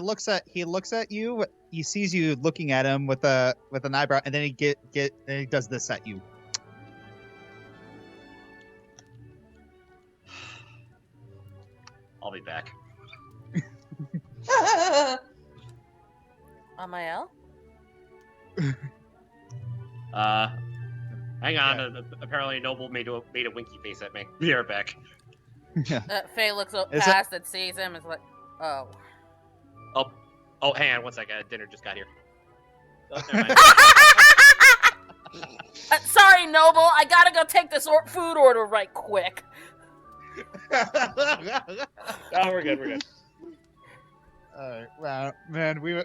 looks at you. He sees you looking at him with an eyebrow, and then he does this at you. I'll be back. Amael? Hang on. Apparently, Noble made a winky face at me. Be right back. Yeah. Faye looks past and sees him and is like, oh. Oh, hang on one second. Dinner just got here. Oh, never mind. Sorry, Noble. I gotta go take this food order right quick. Oh, we're good. Wow, man, we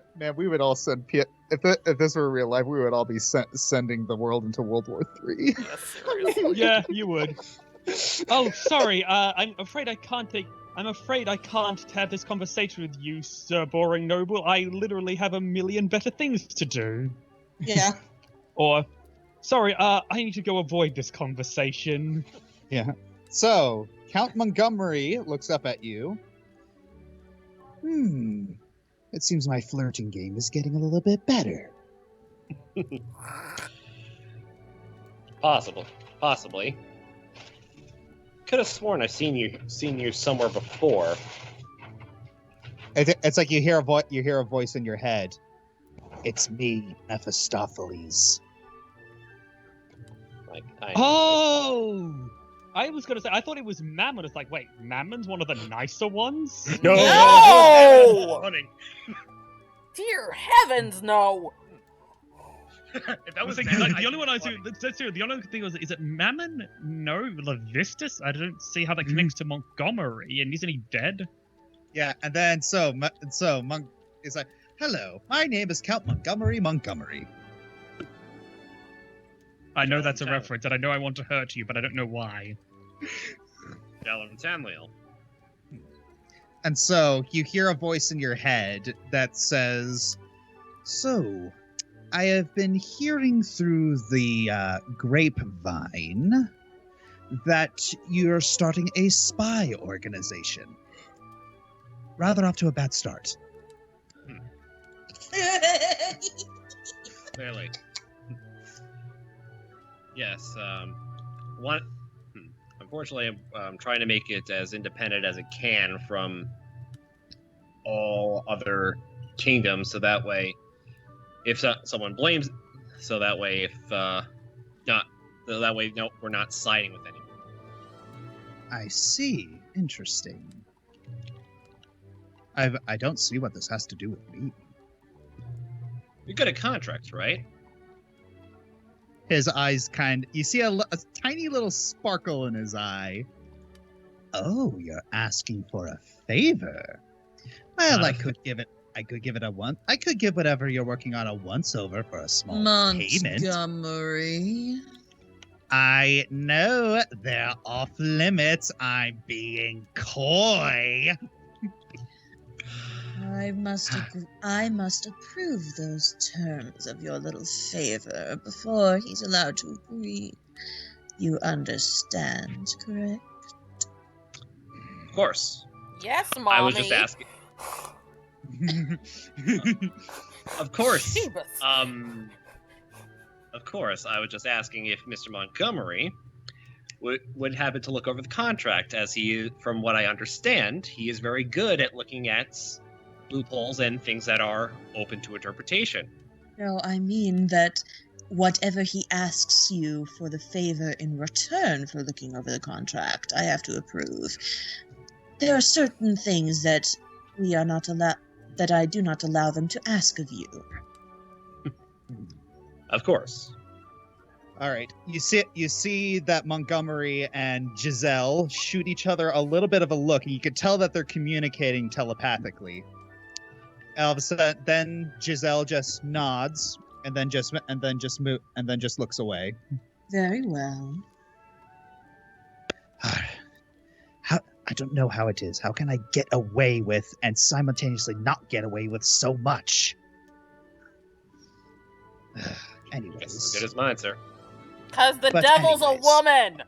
would all send if this were real life, we would all be sending the world into World War III. Yeah, seriously. Yeah, you would. Oh, sorry. I'm afraid I can't have this conversation with you, Sir Boring Noble. I literally have a million better things to do. Yeah. Or, sorry, I need to go avoid this conversation. Yeah. So, Count Montgomery looks up at you. It seems my flirting game is getting a little bit better. Possibly. Could have sworn I've seen you somewhere before. It's like you hear a voice in your head. It's me, Mephistopheles. Oh! I was gonna say, I thought it was Mammon. It's like, wait, Mammon's one of the nicer ones? No! Dear heavens, no! If that was the only one I do. The only thing was, is it Mammon? No, Levistus. I don't see how that connects to Montgomery. And isn't he dead? Yeah, and then Monk is like, "Hello, my name is Count Montgomery. I know that's a reference, and I know I want to hurt you, but I don't know why. Jalarum Tamliel. And so you hear a voice in your head that says, "So, I have been hearing through the grapevine that you're starting a spy organization. Rather off to a bad start." Clearly. Yes. Unfortunately, I'm trying to make it as independent as it can from all other kingdoms, so that way, if someone blames, so that way, we're not siding with anyone. I see. Interesting. I don't see what this has to do with me. You're good at contracts, right? His eyes you see a tiny little sparkle in his eye. Oh, you're asking for a favor. Well, I could give it a one. I could give whatever you're working on a once over for a small payment. Montgomery. I know they're off limits. I'm being coy. I must approve those terms of your little favor before he's allowed to agree. You understand, correct? Of course. Yes, Mommy. I was just asking. Of course. Jeebus. Of course, I was just asking if Mr. Montgomery would happen to look over the contract, as he, from what I understand, he is very good at looking at loopholes and things that are open to interpretation. No, I mean that whatever he asks you for the favor in return for looking over the contract, I have to approve. There are certain things that we are not allowed, that I do not allow them to ask of you. Of course. All right. You see that Montgomery and Giselle shoot each other a little bit of a look, and you could tell that they're communicating telepathically. All of a sudden, then Giselle just nods, and then just looks away. Very well. I don't know how it is. How can I get away with and simultaneously not get away with so much? Anyways. Guess as good as mine, sir. Because the devil's a woman!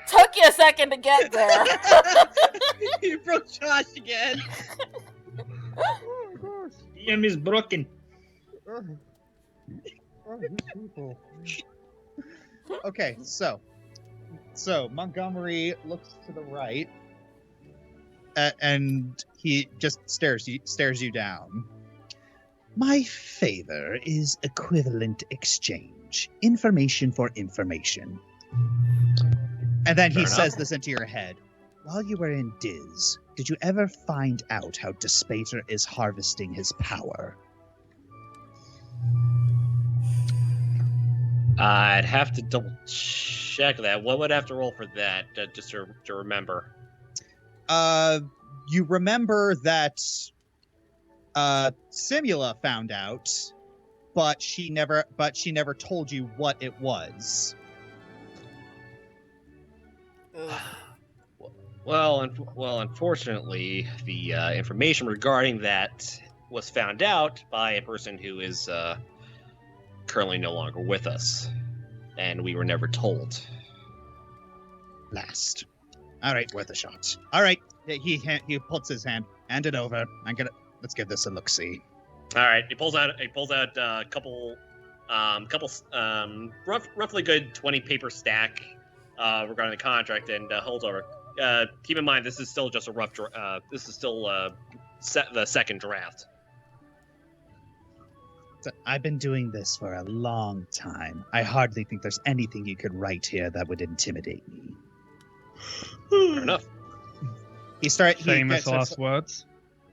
Took you a second to get there. You broke Josh again. DM is broken. Okay, so Montgomery looks to the right, and he just stares you down. My favor is equivalent exchange, information for information. And then he says this into your head. While you were in Diz, did you ever find out how Despater is harvesting his power? I'd have to double check that. What would I have to roll for that, just to remember? You remember that Simula found out, but she never told you what it was. Well, unfortunately, the information regarding that was found out by a person who is currently no longer with us, and we were never told. Last. All right, worth a shot. All right, he puts his hand it over. Let's give this a look. See. All right, he pulls out a couple, roughly good 20 paper stack regarding the contract, and holds over. Keep in mind, this is still just a rough. This is still the second draft. I've been doing this for a long time. I hardly think there's anything you could write here that would intimidate me. Fair enough. Famous last words.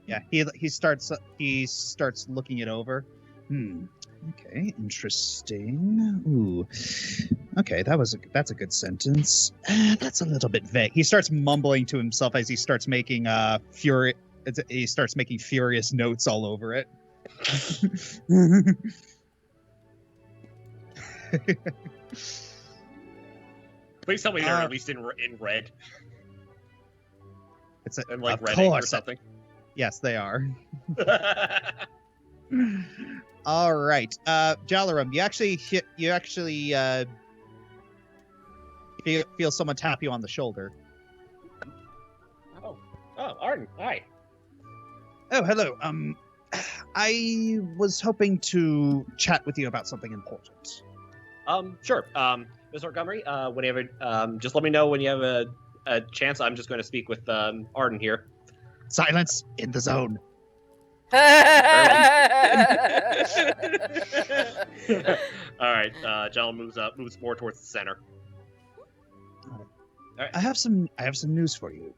Yeah, he starts looking it over. Okay, interesting. Ooh. Okay, that's a good sentence. That's a little bit vague. He starts mumbling to himself as he starts making furious notes all over it. Please tell me they're at least in red. It's and like red ink or something. Yes, they are. All right, Jalaram, you actually feel someone tap you on the shoulder. Oh, Arden, hi. Oh, hello. I was hoping to chat with you about something important. Sure. Mr. Montgomery, whenever, just let me know when you have a chance. I'm just going to speak with Arden here. Silence in the zone. All right. John moves more towards the center. All right. I have some news for you.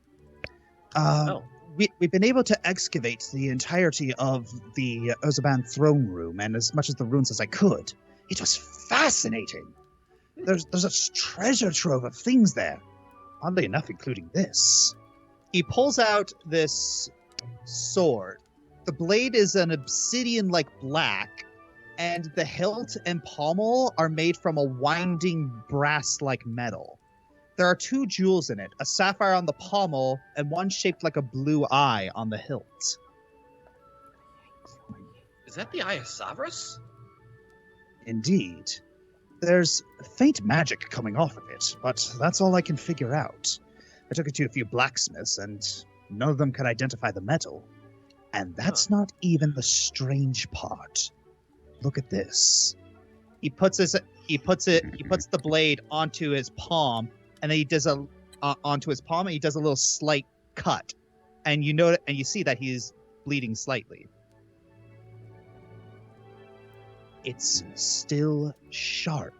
We've been able to excavate the entirety of the Ozaban throne room and as much of the ruins as I could. It was fascinating. There's a treasure trove of things there. Oddly enough, including this. He pulls out this sword. The blade is an obsidian-like black, and the hilt and pommel are made from a winding brass-like metal. There are 2 jewels in it, a sapphire on the pommel and one shaped like a blue eye on the hilt. Is that the Eye of Savras? Indeed. There's faint magic coming off of it, but that's all I can figure out. I took it to a few blacksmiths, and none of them could identify the metal. And that's not even the strange part. Look at this. He puts the blade onto his palm, and then he does onto his palm, and he does a little slight cut, and you know, and you see that he's bleeding slightly. It's still sharp.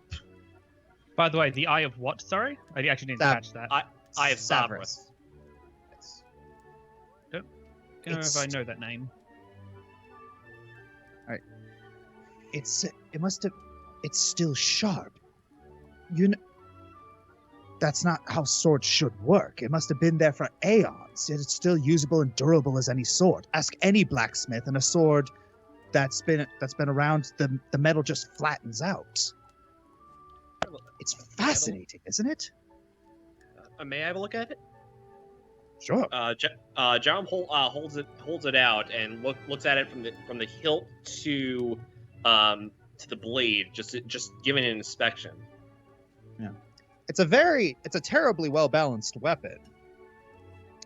By the way, the Eye of what? Sorry, I actually didn't catch that. Eye of Savras. Don't know if I know that name. All right. It's still sharp. That's not how swords should work. It must have been there for aeons, yet it's still usable and durable as any sword. Ask any blacksmith, and a sword that's been around, the metal just flattens out. It's fascinating, isn't it? May I have a look at it? Sure. Jerome holds it out and looks at it from the hilt to the blade, just giving it an inspection. Yeah. It's a terribly well balanced weapon.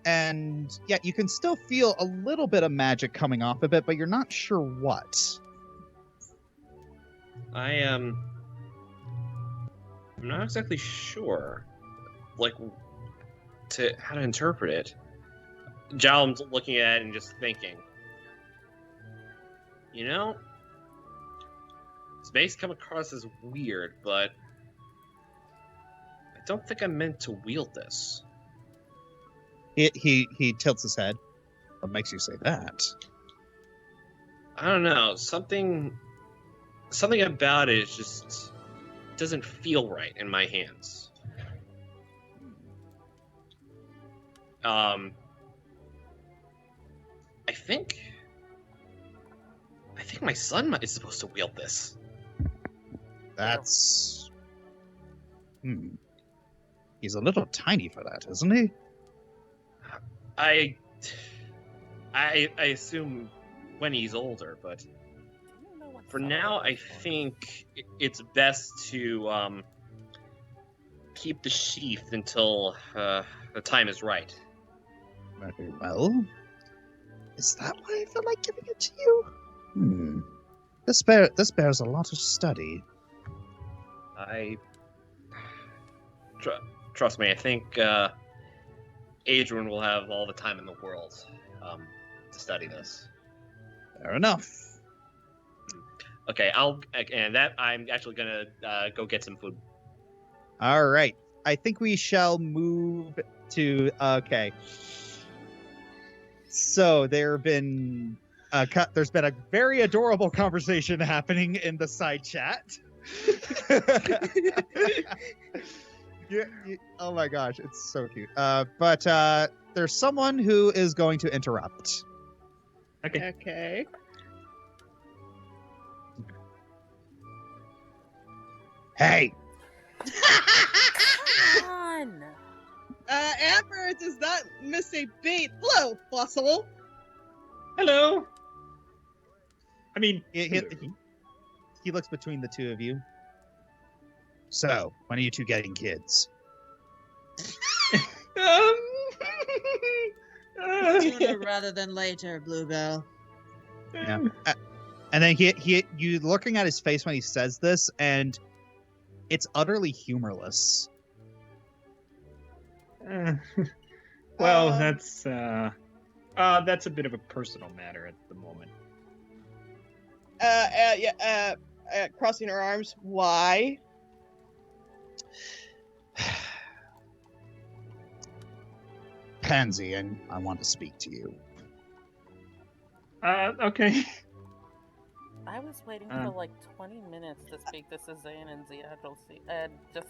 And yet you can still feel a little bit of magic coming off of it, but you're not sure what. I'm not exactly sure, like, how to interpret it. Jalum's looking at it and just thinking, this may come across as weird, but I don't think I'm meant to wield this. He tilts his head. What makes you say that? I don't know. Something about it just doesn't feel right in my hands. I think my son is supposed to wield this. That's... He's a little tiny for that, isn't he? I assume when he's older, but for now, I think it's best to keep the sheath until the time is right. Very well. Is that why I feel like giving it to you? This bears a lot of study. Trust me, I think Adrian will have all the time in the world to study this. Fair enough. Okay, I'm actually gonna go get some food. All right. I think we shall move to... Okay. So there's been a very adorable conversation happening in the side chat. Oh my gosh, it's so cute. But there's someone who is going to interrupt. Okay. Hey! Come on. Amber does not miss a beat. Hello, Bustle. Hello. I mean, He looks between the two of you. So, when are you two getting kids? Sooner rather than later, Bluebell. Yeah. And then you looking at his face when he says this, and it's utterly humorless. Well, that's a bit of a personal matter at the moment. Crossing her arms. Why? Pansy, and I want to speak to you. Okay. I was waiting for like 20 minutes to speak to Suzanne and Ziadril, and just...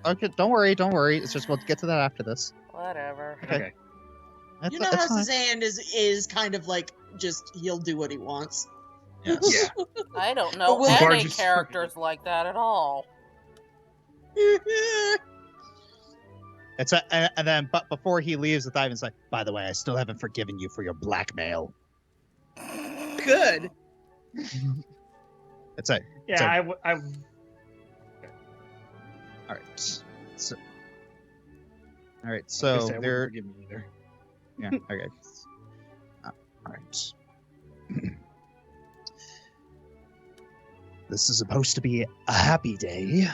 Okay, don't worry. It's just we'll get to that after this. Whatever. Okay. You know how Suzanne is kind of like, just, he'll do what he wants. Yes. Yeah. I don't know But we'll- any characters like that at all. And then, but before he leaves, the Ivan's like, by the way, I still haven't forgiven you for your blackmail. Good. That's it. Yeah, I All right. So I guess I wouldn't they're... forgive me either. Yeah, okay. All right. This is supposed to be a happy day.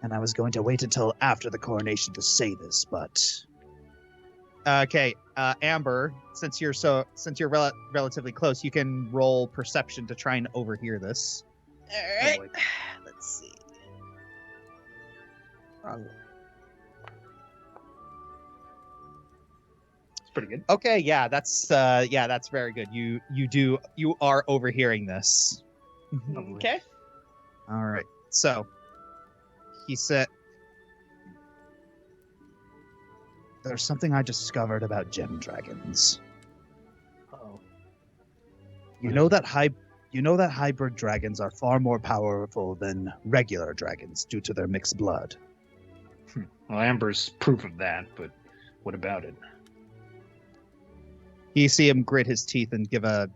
And I was going to wait until after the coronation to say this, but okay, Amber, since you're relatively close, you can roll perception to try and overhear this. All right. Let's see. It's pretty good. Okay, yeah, that's very good. You are overhearing this. Okay. All right. So he said, "There's something I discovered about gem dragons. Uh-oh. You know that hybrid dragons are far more powerful than regular dragons due to their mixed blood. Well, Amber's proof of that, but what about it? You see him grit his teeth and give a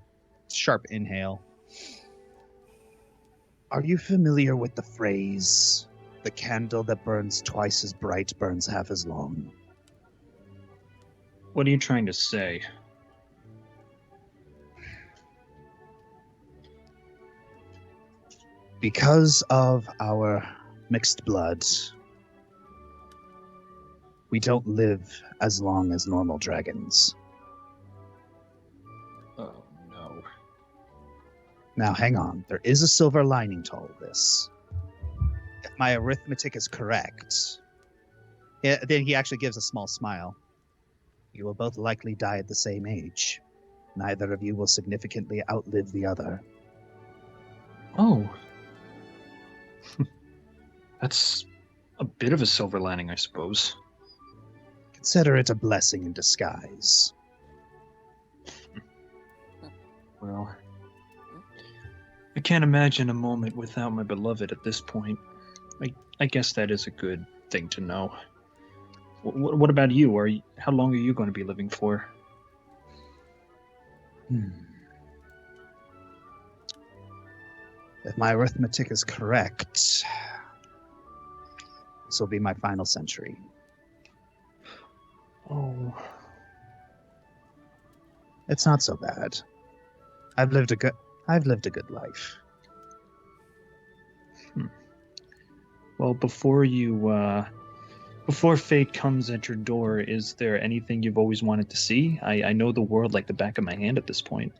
sharp inhale. Are you familiar with the phrase, "The candle that burns twice as bright burns half as long"? What are you trying to say? Because of our mixed blood, we don't live as long as normal dragons. Oh, no. Now, hang on. There is a silver lining to all this. If my arithmetic is correct, then he actually gives a small smile. You will both likely die at the same age. Neither of you will significantly outlive the other. Oh. That's a bit of a silver lining, I suppose. Consider it a blessing in disguise. Well, I can't imagine a moment without my beloved at this point. I guess that is a good thing to know. What about you? How long are you going to be living for? If my arithmetic is correct, this will be my final century. Oh. It's not so bad. I've lived a good life. Well, before fate comes at your door, is there anything you've always wanted to see? I know the world like the back of my hand at this point.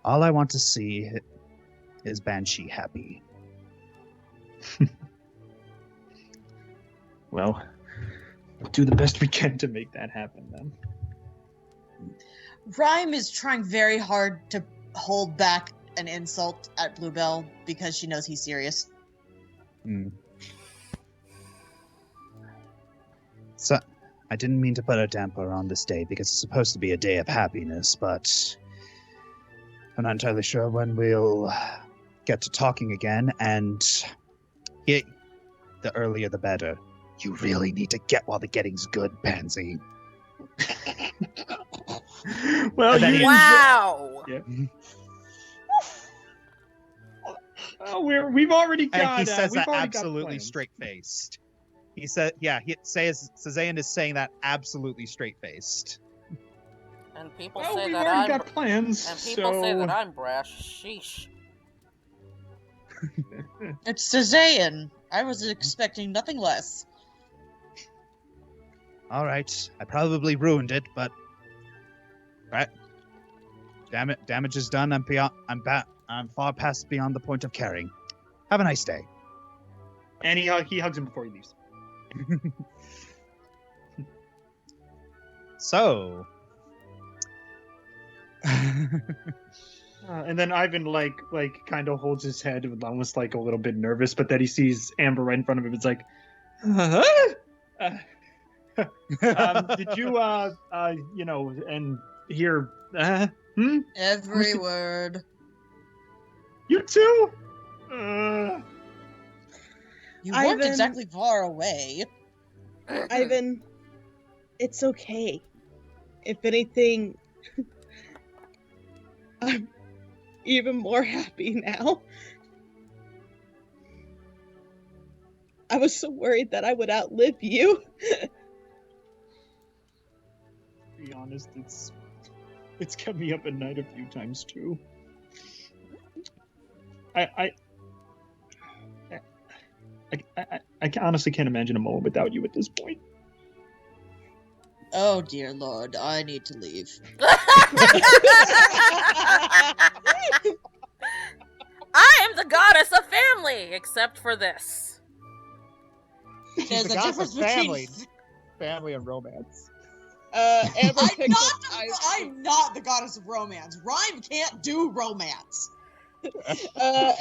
All I want to see is Banshee happy. Well, we'll do the best we can to make that happen then. Rhyme is trying very hard to hold back an insult at Bluebell because she knows he's serious. So, I didn't mean to put a damper on this day because it's supposed to be a day of happiness, but I'm not entirely sure when we'll get to talking again, and the earlier the better. You really need to get while the getting's good, Pansy. Well, wow. Yeah. We've already got. And he says we've that already got absolutely plans. straight-faced. He said, "Yeah." Sazayan is saying that absolutely straight-faced. And people Well, say we've that already I'm got plans. and people say so... that I'm brash. Sheesh. It's Sazayan. I was expecting nothing less. All right, I probably ruined it, but right. Damage is done. I'm far past beyond the point of caring. Have a nice day. And he hugs him before he leaves. So. And then Ivan like kind of holds his head, almost like a little bit nervous, but then he sees Amber right in front of him. It's like, did you and hear Every word. You too? You weren't Ivan- exactly far away. Ivan, it's okay. If anything, I'm even more happy now. I was so worried that I would outlive you. To be honest, it's kept me up at night a few times too. I honestly can't imagine a moment without you at this point. Oh dear lord, I need to leave. I am the goddess of family, except for this. There's the a goddess difference of between family and romance. Amber picks up I'm not the goddess of romance. Rhyme can't do romance.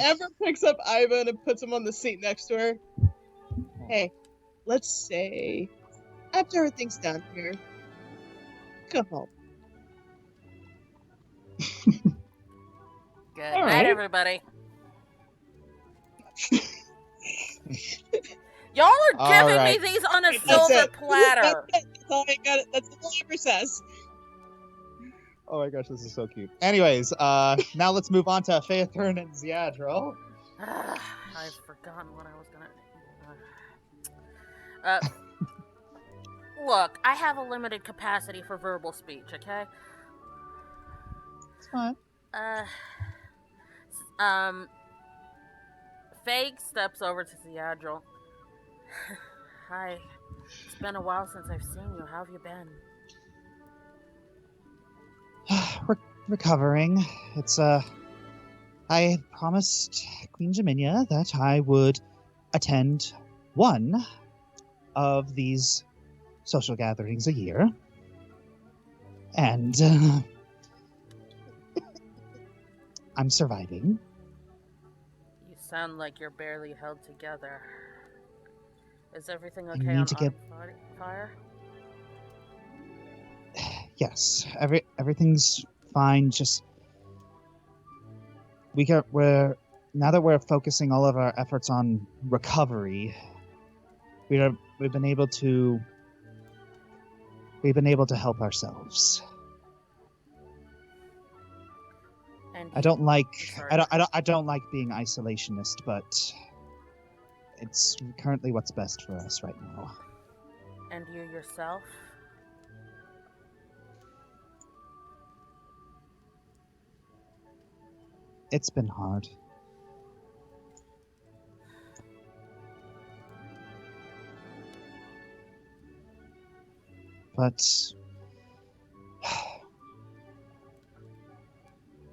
Amber picks up Ivan and puts him on the seat next to her. Hey, let's say after everything's done here, come home. Good All night, right. everybody. Y'all are All giving right. me these on a That's silver it. platter. That's all I got. That's all Amber says. Oh my gosh, this is so cute. Anyways, now let's move on to Phaethon and Ziadril. I've forgotten what I was gonna. Look, I have a limited capacity for verbal speech. Okay. It's fine. Fake steps over to Ziadril. Hi. It's been a while since I've seen you. How have you been? Recovering. It's I promised Queen Jaminia that I would attend one of these social gatherings a year. And I'm surviving. You sound like you're barely held together. Is everything I okay need on to get- fire? Yes, everything's fine. Just we're now that we're focusing all of our efforts on recovery, we've been able to help ourselves. And I don't like I'm sorry. I don't like being isolationist, but it's currently what's best for us right now. And you yourself? It's been hard. But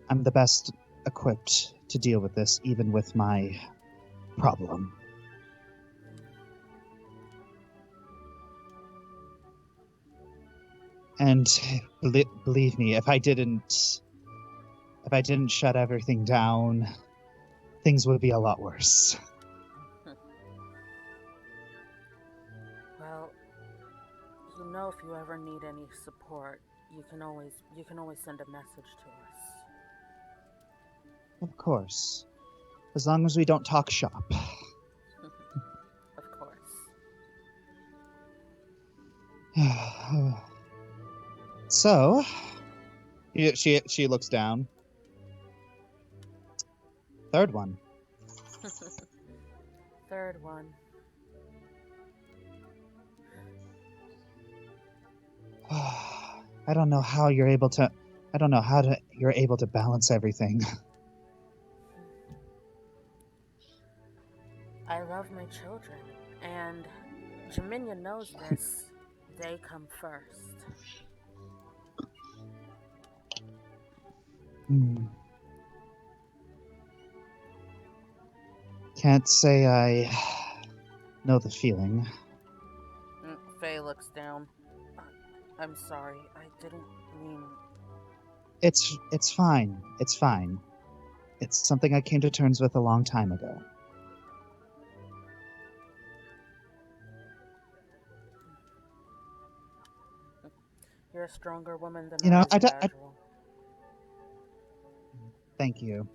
I'm the best equipped to deal with this, even with my problem. And believe me, if I didn't shut everything down, things would be a lot worse. Well, you know, if you ever need any support, you can always send a message to us. Of course. As long as we don't talk shop. Of course. So, she looks down. Third one. Third one. I don't know how you're able to balance everything. I love my children, and Jaminia knows this. They come first. Can't say I know the feeling. Faye looks down. I'm sorry. I didn't mean... It's fine. It's fine. It's something I came to terms with a long time ago. You're a stronger woman than Thank you.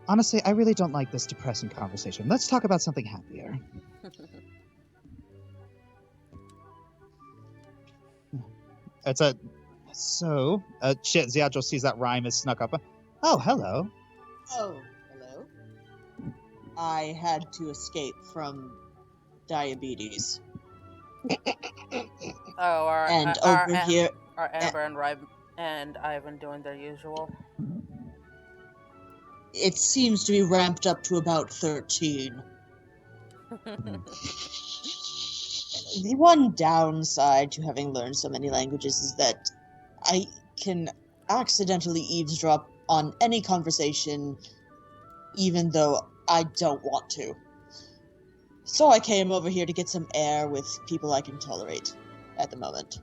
Honestly, I really don't like this depressing conversation. Let's talk about something happier. Ziadril sees that Rhyme has snuck up. Oh, hello. Oh, hello. I had to escape from diabetes. Oh, are here are Amber and Ivan doing their usual? It seems to be ramped up to about 13. The one downside to having learned so many languages is that I can accidentally eavesdrop on any conversation, even though I don't want to. So I came over here to get some air with people I can tolerate at the moment.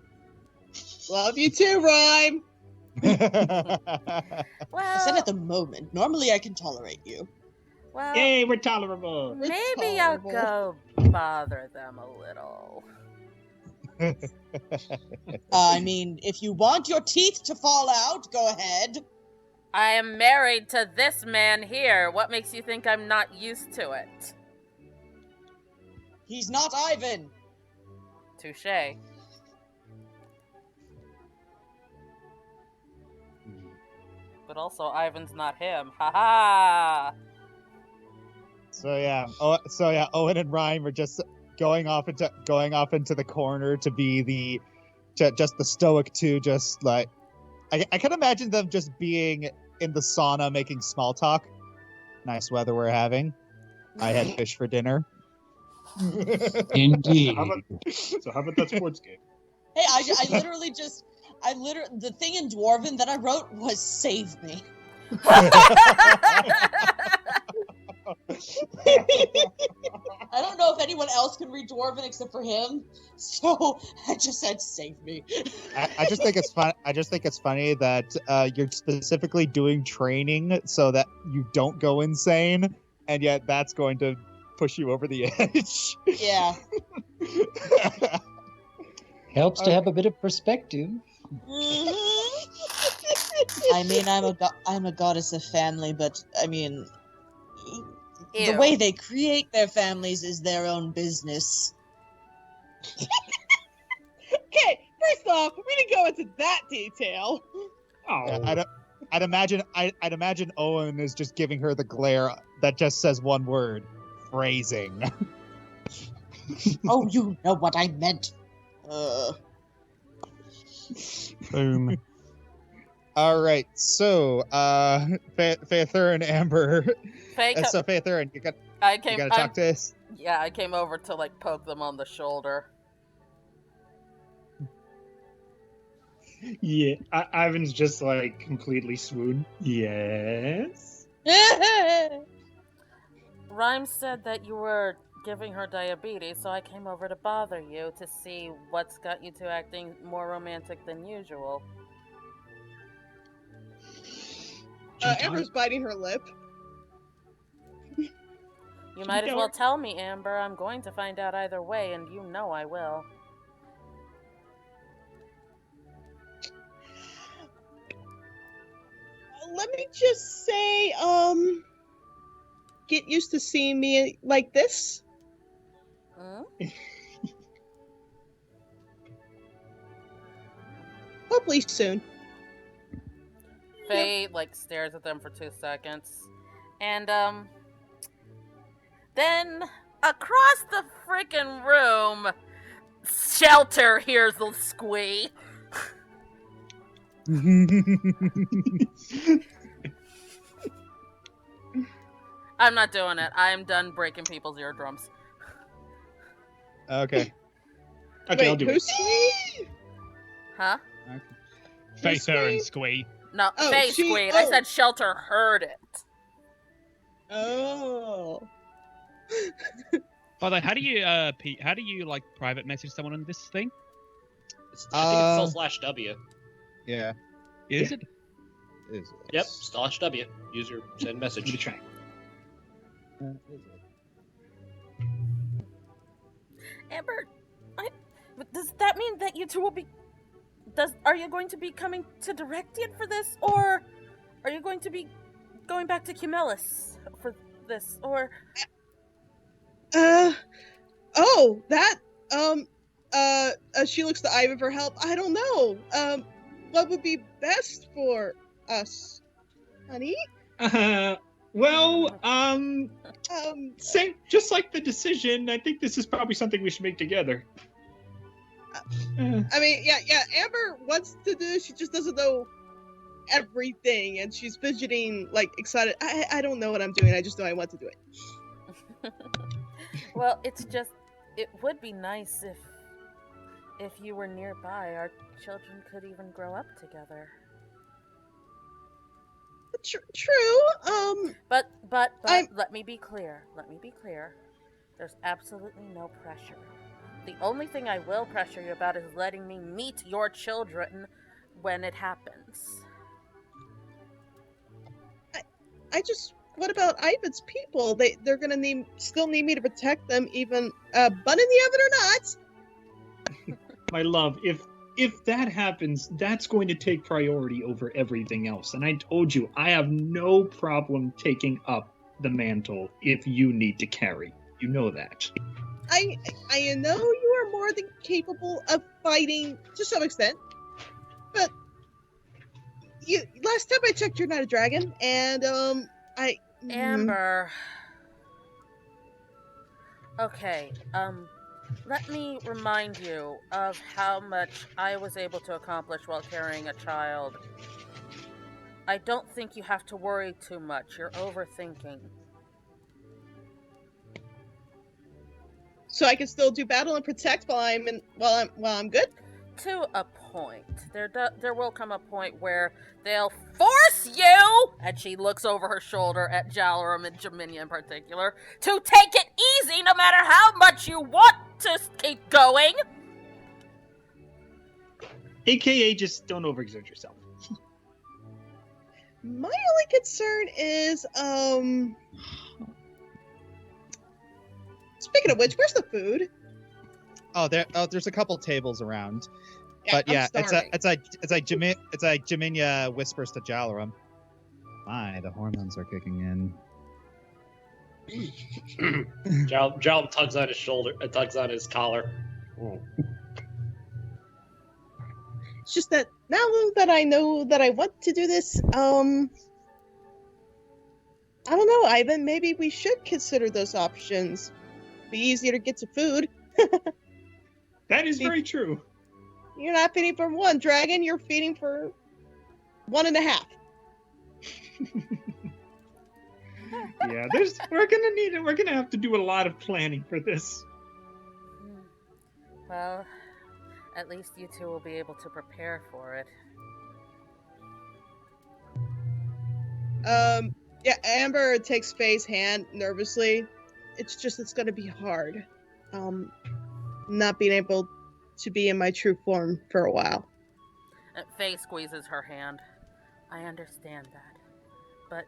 Love you too, Rhyme. I said Well, at the moment. Normally I can tolerate you. well, Yay, we're tolerable. maybe I'll tolerable. go bother them a little. I mean, if you want your teeth to fall out, go ahead. I am married to this man here. What makes you think I'm not used to it? He's not Ivan. Touché. But also, Ivan's not him. Ha ha! So yeah, Owen and Rhyme are just going off into the corner to be just the stoic two. Just like I can imagine them just being in the sauna making small talk. Nice weather we're having. I had fish for dinner. Indeed. So how about that sports game? Hey, I literally the thing in Dwarven that I wrote was "save me." I don't know if anyone else can read Dwarven except for him, so I just said "save me." I just think it's fun. I just think it's funny that you're specifically doing training so that you don't go insane, and yet that's going to push you over the edge. Yeah. Helps to have a bit of perspective. I mean, I'm a goddess of family, but I mean, Ew. the way they create their families is their own business. Okay, first off, we didn't go into that detail. Oh, I'd imagine Owen is just giving her the glare that just says one word: phrasing. Oh, you know what I meant. Boom. All right, so Faether and Amber. Faye co- So Faether, you I gotta talk to us. Yeah, I came over to like poke them on the shoulder. yeah. Ivan's just like completely swooned. Yes. Rhyme said that you were giving her diabetes, so I came over to bother you to see what's got you two acting more romantic than usual. Amber's biting her lip. You might as well tell me, Amber. I'm going to find out either way, and you know I will. Let me just say, get used to seeing me like this. Hopefully soon. Faye like stares at them for 2 seconds, and then across the freaking room, Shelter hears the squee. I'm not doing it. I'm done breaking people's eardrums. Okay. Okay, I'll Wait, do who's it. squee? Huh? Faether and Squee. No, Oh, Faye she- squeed. I oh. said Shelter heard it. Oh. By the way, how do you like private message someone on this thing? I think it's /W. Yeah. Is it? Yep, /W. User send message. Give it a try. Amber, does that mean that you two will be... Are you going to be coming to Directian for this, or are you going to be going back to Cumelis for this, or... Oh, that, she looks to Ivan for help. I don't know. What would be best for us, honey? Same, just like the decision, I think this is probably something we should make together. I mean, yeah, Amber wants to do, she just doesn't know everything, and she's fidgeting, like, excited. I don't know what I'm doing, I just know I want to do it. Well, it's just, it would be nice if you were nearby. Our children could even grow up together. True. But I'm- let me be clear. Let me be clear. There's absolutely no pressure. The only thing I will pressure you about is letting me meet your children when it happens. What about Ivan's people? They're gonna still need me to protect them, even bun in the oven or not. My love, if that happens, that's going to take priority over everything else. And I told you, I have no problem taking up the mantle if you need to carry. You know that. I know you are more than capable of fighting to some extent, but last time I checked, you're not a dragon, and Amber. Okay, let me remind you of how much I was able to accomplish while carrying a child. I don't think you have to worry too much. You're overthinking. So I can still do battle and protect while I'm good? To a point. There will come a point where they'll force you, and she looks over her shoulder at Jalarum and Jaminia in particular, to take it easy no matter how much you want to keep going. AKA, just don't overexert yourself. My only concern is, speaking of which, where's the food? There's a couple tables around. Yeah, But yeah, I'm starving. it's like Jaminia whispers to Jalarum. My, the hormones are kicking in. Jal tugs on his shoulder, tugs on his collar. It's just that now that I know that I want to do this, I don't know, Ivan, maybe we should consider those options. Be easier to get to food. That is very true. You're not feeding for one dragon, you're feeding for 1.5. Yeah, we're gonna have to do a lot of planning for this. Well, at least you two will be able to prepare for it. Yeah, Amber takes Faye's hand nervously. It's gonna be hard. Not being able to be in my true form for a while. Faye squeezes her hand. I understand that. But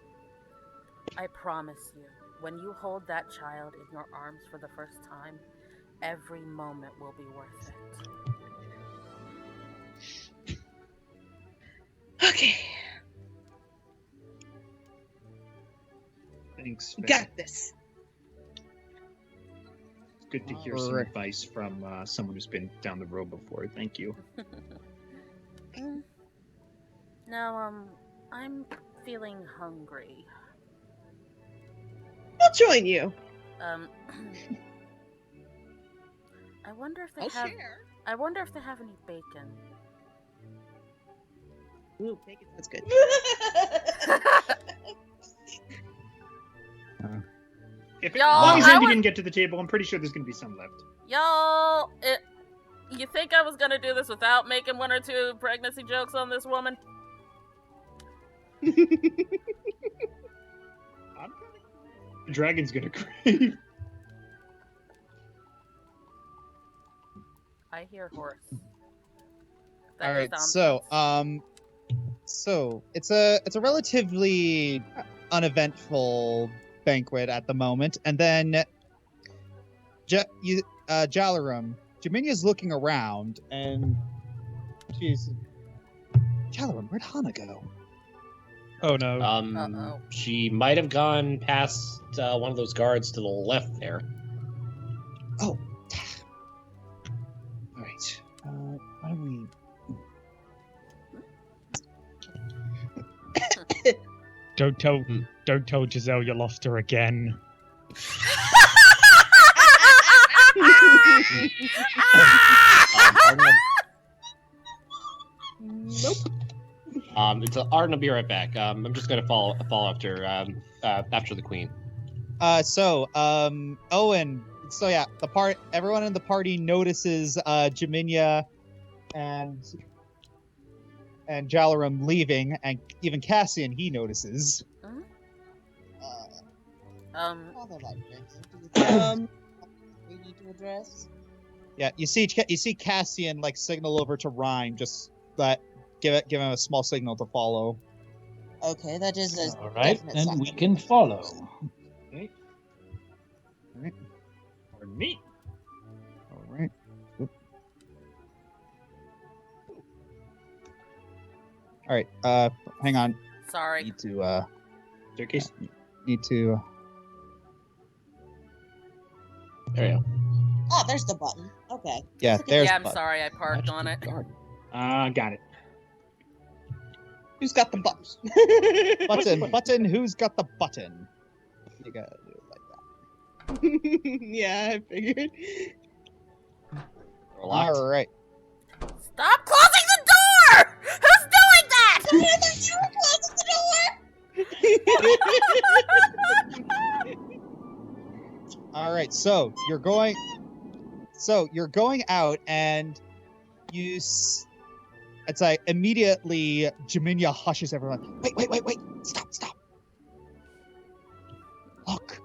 I promise you, when you hold that child in your arms for the first time, every moment will be worth it. Okay. Thanks. Got this. It's good to hear some advice from someone who's been down the road before. Thank you. Now, I'm feeling hungry. I'll join you. I wonder if they I'll have. share. I wonder if they have any bacon. Ooh, bacon sounds good. As Y'all, long as Andy didn't get to the table, I'm pretty sure there's going to be some left. Y'all, you think I was gonna do this without making one or two pregnancy jokes on this woman? The dragon's going to crave. I hear horse. All right, so it's a relatively uneventful banquet at the moment, and then Jalarum, Jaminia's looking around, and she's Jalarum, where'd Hana go? Oh no. She might have gone past one of those guards to the left there. Oh. All right. Why don't we? Don't tell Giselle you lost her again. Nope. Arden will be right back. I'm just gonna follow after the queen. Owen, So yeah, everyone in the party notices Jaminia and Jalaram leaving, and even Cassian he notices. We need to address. Yeah, you see Cassian like signal over to Rhyme, just give him a small signal to follow. Okay, that is a All right, definite then sign. we can follow. Okay. All right. Pardon me. All right. Oop. All right. Hang on. Sorry. Need to Staircase. Need to. There you go. Oh, there's the button. Okay. Yeah, there's. Yeah, the I'm button. sorry I parked on it. Got it. Who's got the buttons? Button. Who's got the button? You gotta do it like that. Yeah, I figured. All right. Stop closing the door! Who's doing that? You were closing the door. All right. So you're going out, and you. It's like immediately Jaminia hushes everyone. Wait. Stop. Look.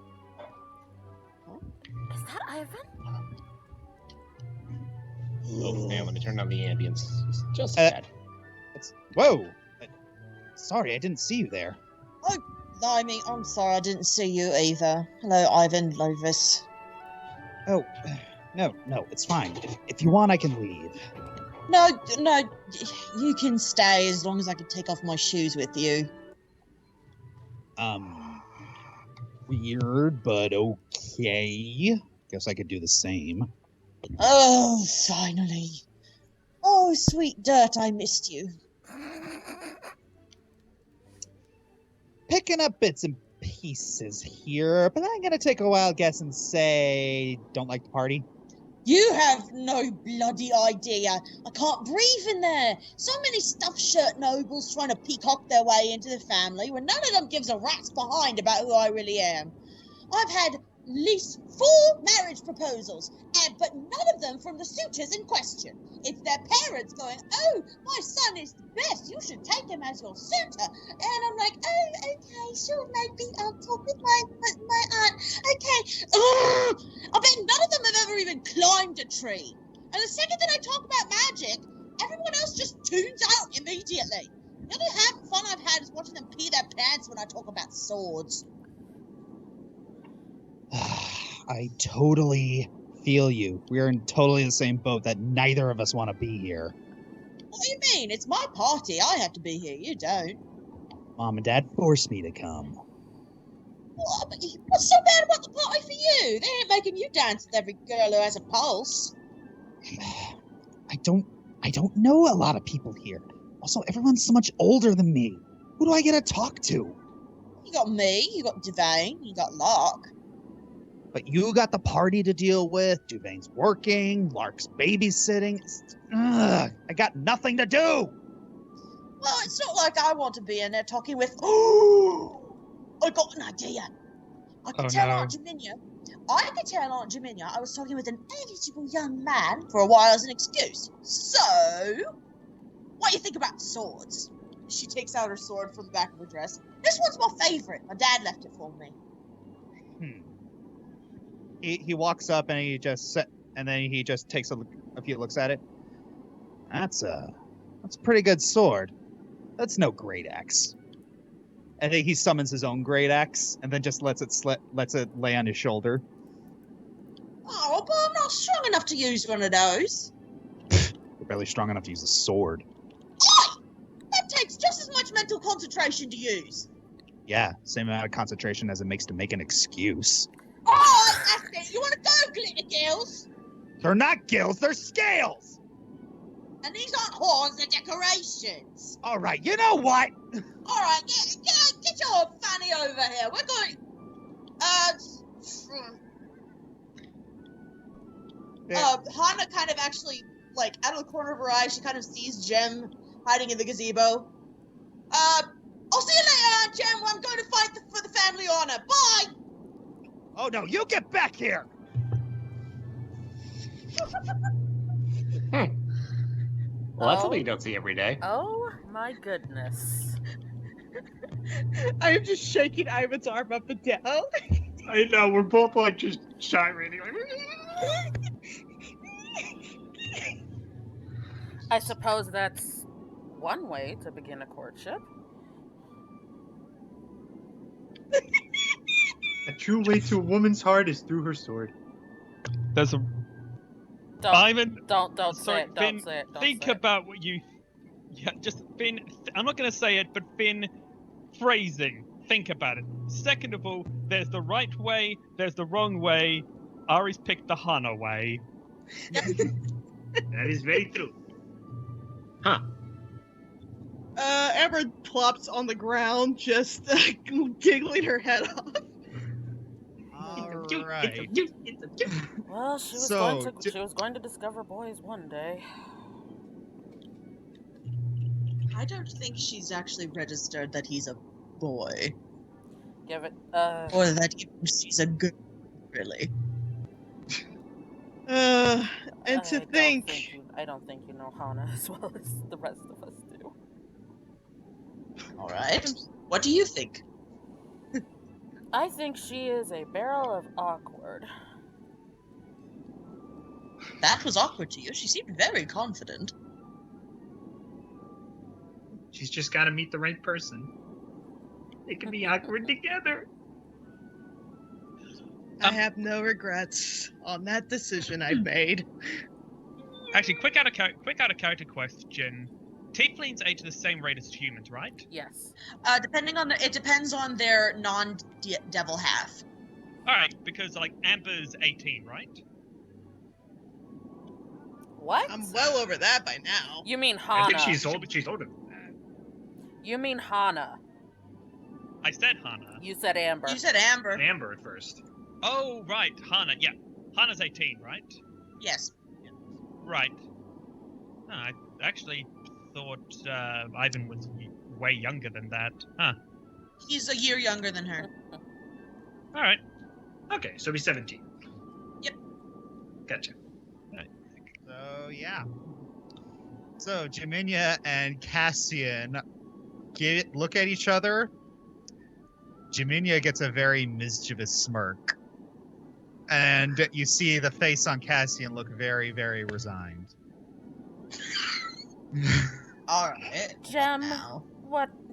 Is that Ivan? Oh, man, let me turn down the ambience. It's just a tad. Whoa. Sorry, I didn't see you there. Oh, blimey, I'm sorry I didn't see you either. Hello, Ivan Lovis. Oh, no, it's fine. If you want, I can leave. No, you can stay as long as I can take off my shoes with you. Weird, but okay. Guess I could do the same. Oh, finally. Oh, sweet dirt, I missed you. Picking up bits and pieces here, but I'm gonna take a wild guess and say don't like the party. You have no bloody idea. I can't breathe in there. So many stuffed shirt nobles trying to peacock their way into the family when none of them gives a rat's behind about who I really am. I've had at least 4 marriage proposals, but none of them from the suitors in question. It's their parents going, "Oh, my son is the best. You should take him as your suitor." And I'm like, "Oh, okay, sure, maybe I'll talk with my aunt. Okay." Ugh! I bet none of them have ever even climbed a tree. And the second that I talk about magic, everyone else just tunes out immediately. The only half fun I've had is watching them pee their pants when I talk about swords. I totally feel you. We are in totally the same boat that neither of us want to be here. What do you mean? It's my party. I have to be here. You don't. Mom and Dad forced me to come. What? What's so bad about the party for you? They ain't making you dance with every girl who has a pulse. I don't know a lot of people here. Also, everyone's so much older than me. Who do I get to talk to? You got me, you got Devane, you got Lark. But you got the party to deal with. Duvane's working. Lark's babysitting. Ugh, I got nothing to do. Well, it's not like I want to be in there talking with. Oh, I got an idea. I could tell Aunt Jaminia. I was talking with an eligible young man for a while as an excuse. So, what do you think about swords? She takes out her sword from the back of her dress. This one's my favorite. My dad left it for me. He walks up and he just takes a few looks at it. That's a pretty good sword. That's no great axe. I think he summons his own great axe and then just lets it lay on his shoulder. Oh, but I'm not strong enough to use one of those. You're barely strong enough to use a sword. That takes just as much mental concentration to use. Yeah, same amount of concentration as it makes to make an excuse. Oh, that's it. You want to go, glitter gills? They're not gills, they're scales! And these aren't horns, they're decorations. All right, you know what? All right, get your fanny over here. We're going. Hana kind of actually, like, out of the corner of her eye, she kind of sees Jem hiding in the gazebo. I'll see you later, Jem. I'm going to fight for the family honor. Bye. Oh no, you get back here! Well, that's something you don't see every day. Oh my goodness. I am just shaking Ivan's arm up and down. I know, we're both like just gyrating. I suppose that's one way to begin a courtship. A true way to a woman's heart is through her sword. There's a Don't, Ivan. don't Sorry, say it. Finn, Don't say it. Don't think say it. about what you. Yeah, just Finn. I'm not going to say it, but Finn, phrasing. Think about it. Second of all, there's the right way. There's the wrong way. Ari's picked the Hana way. That is very true. Huh. Amber plops on the ground, just giggling her head off. All right. Well, she was So, she was going to discover boys one day. I don't think she's actually registered that he's a boy. Give it. Or that she's a good, really. And I to don't think. I don't think you know Hana as well as the rest of us do. Alright. What do you think? I think she is a barrel of awkward. That was awkward to you. She seemed very confident. She's just got to meet the right person. They can be awkward together. I have no regrets on that decision I made. Actually, quick out of character question. Tieflings age at the same rate as humans, right? Yes. It depends on their non-devil half. All right, because like Amber's 18, right? What? I'm well over that by now. You mean I Hana? think she's older than that. You mean Hana? I said Hana. You said Amber. You said Amber. Amber at first. Oh, right, Hana. Yeah, Hana's 18, right? Yes. Right. No, I actually thought Ivan was way younger than that. Huh. He's a year younger than her. All right. Okay, so he's 17. Yep. Gotcha. So yeah. So Jaminia and Cassian look at each other. Jaminia gets a very mischievous smirk. And you see the face on Cassian look very, very resigned. Alright. Jem,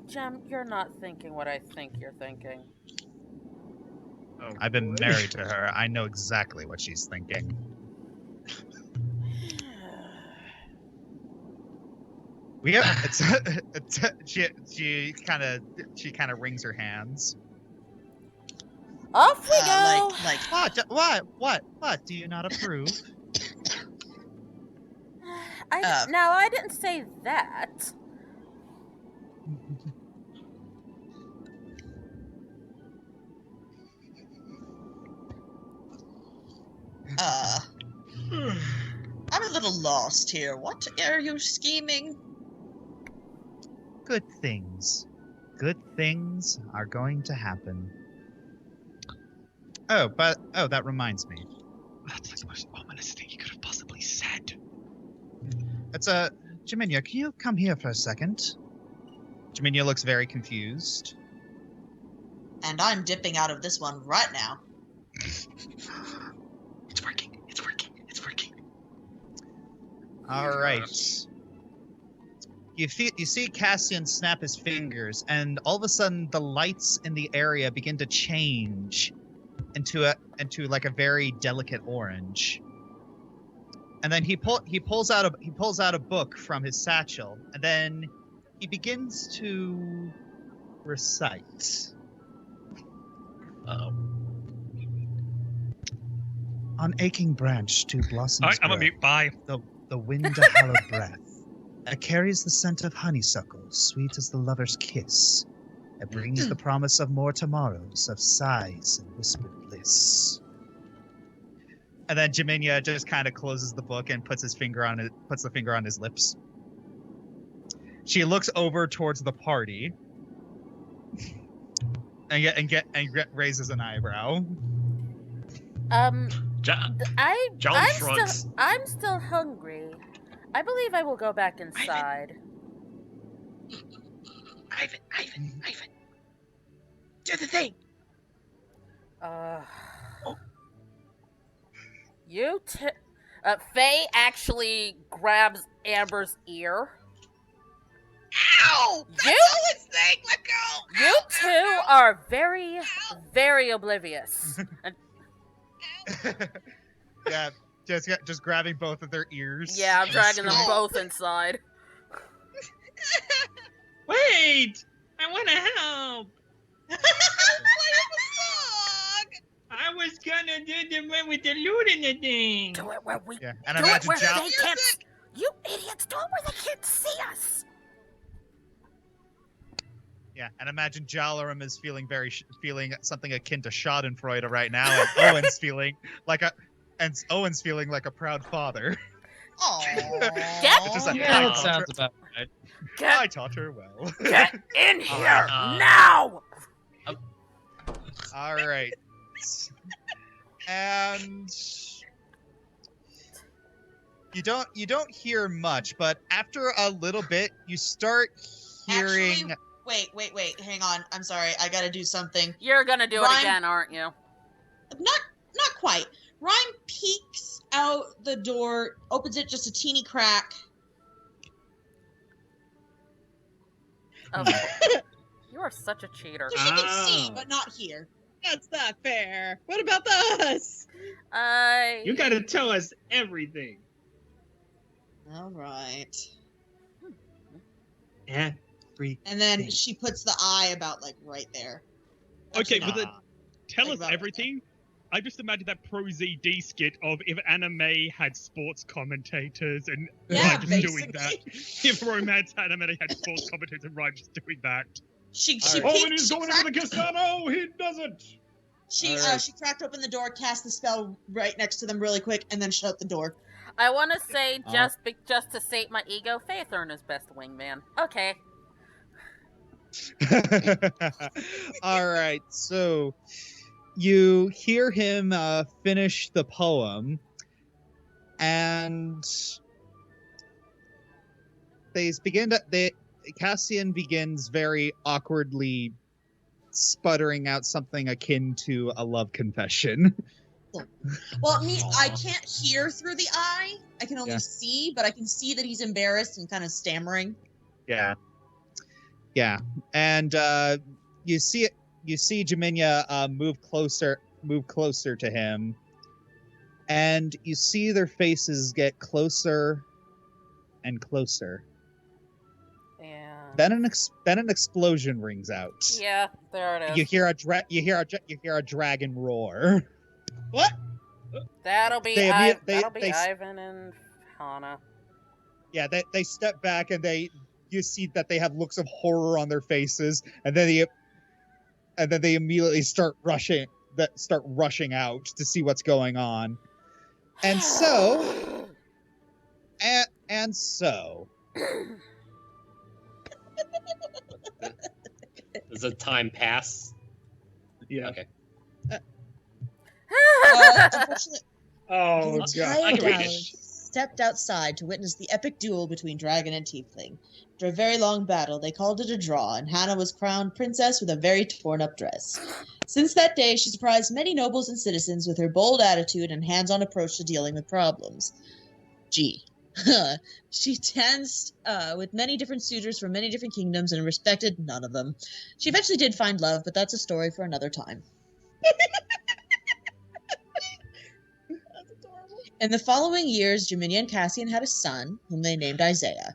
Jem, you're not thinking what I think you're thinking. Oh, I've been boy. married to her. I know exactly what she's thinking. We have she kind of wrings her hands. Off we go. What? Do you not approve? I didn't say that. I'm a little lost here. What are you scheming? Good things. Good things are going to happen. That reminds me. That's like the most ominous thing you could have possibly said. It's Jaminia, can you come here for a second? Jaminia looks very confused. And I'm dipping out of this one right now. It's working. It's working. It's working. All right. You see Cassian snap his fingers, and all of a sudden the lights in the area begin to change into like a very delicate orange. And then he pulls out a book from his satchel, and then he begins to recite. On aching branch two blossoms All right, I'm grow. a mute. Bye. The wind a hallowed breath. It carries the scent of honeysuckle, sweet as the lover's kiss. It brings the promise of more tomorrows, of sighs and whispered bliss. And then Jaminia just kind of closes the book and puts the finger on his lips. She looks over towards the party and raises an eyebrow. John shrugs. I'm still hungry. I believe I will go back inside. Ivan, do the thing. You Faye actually grabs Amber's ear. Ow! That's Owen's thing! Let go! You two are very, very oblivious. Yeah, just grabbing both of their ears. Yeah, I'm dragging them both inside. Wait! I want to help! I was gonna do the one with the loot in the thing! Do it where we... Yeah, and do it imagine where they can't... You idiots, do it where they can't see us! Yeah, and imagine Jalaram is feeling something akin to Schadenfreude right now, and Owen's feeling like a proud father. That sounds about right. I taught her well. Get in here now! All right, and you don't hear much, but after a little bit, you start hearing. Actually, wait, hang on. I'm sorry, I gotta do something. You're gonna do it again, aren't you? Not quite. Ryan peeks out the door, opens it just a teeny crack. Oh, you are such a cheater. So she can see, but not hear. That's not fair. What about us? You gotta tell us everything. All right. Yeah. And then she puts the eye about like right there. Okay, but then tell us everything. I just imagine that Pro ZD skit of if anime had sports commentators and Ryan just doing that. If romance anime had sports commentators and Ryan just doing that. She when he's going into the Castano, he doesn't. She cracked open the door, cast the spell right next to them really quick, and then shut the door. I want to say just to sate my ego, Faethorn is best wingman. Okay. All right, so you hear him finish the poem, and Cassian begins very awkwardly sputtering out something akin to a love confession. Well, I can't hear through the eye. I can only see, but I can see that he's embarrassed and kind of stammering. Yeah. And you see Jaminia move closer to him, and you see their faces get closer and closer. Yeah. Then an explosion rings out. Yeah, there it is. You hear a dragon roar. What? That'll be Ivan and Hana. Yeah, they step back and you see that they have looks of horror on their faces, and then they immediately start rushing out to see what's going on. And so Does the time pass? Yeah. Okay. Unfortunately, Oh, the God. entire I can read gathering it. stepped outside to witness the epic duel between dragon and tiefling. After a very long battle, they called it a draw, and Hannah was crowned princess with a very torn-up dress. Since that day, she surprised many nobles and citizens with her bold attitude and hands-on approach to dealing with problems. Gee. She danced with many different suitors from many different kingdoms and respected none of them. She eventually did find love, but that's a story for another time. In the following years, Jaminia and Cassian had a son, whom they named Isaiah.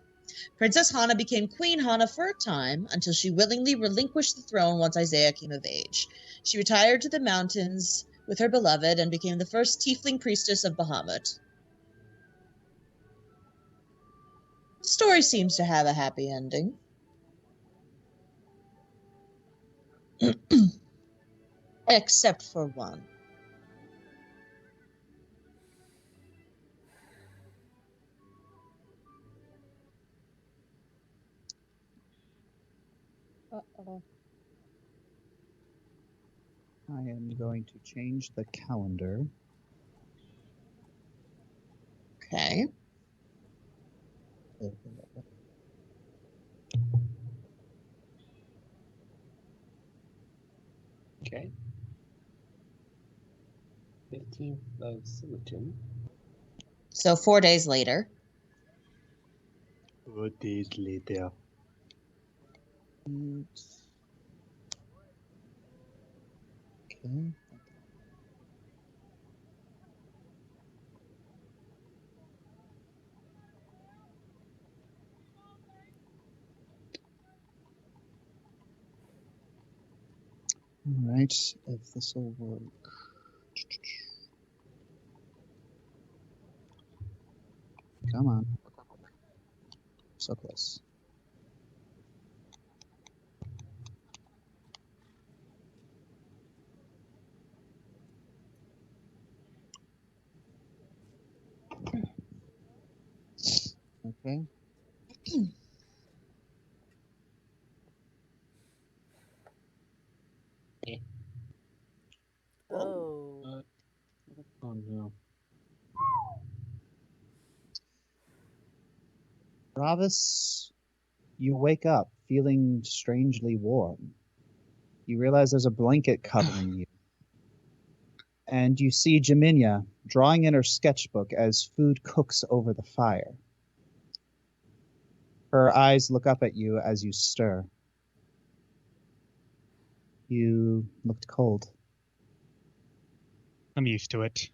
Princess Hana became Queen Hana for a time, until she willingly relinquished the throne once Isaiah came of age. She retired to the mountains with her beloved and became the first tiefling priestess of Bahamut. The story seems to have a happy ending. Except for one. I am going to change the calendar Okay. Okay. 15th of Silverton. So 4 days later. 4 days later. Okay. All right, if this will work. Come on. So close. Okay. Oh. Oh no. Ravis, you wake up feeling strangely warm. You realize there's a blanket covering you. And you see Jaminia drawing in her sketchbook as food cooks over the fire. Her eyes look up at you as you stir. You looked cold. I'm used to it.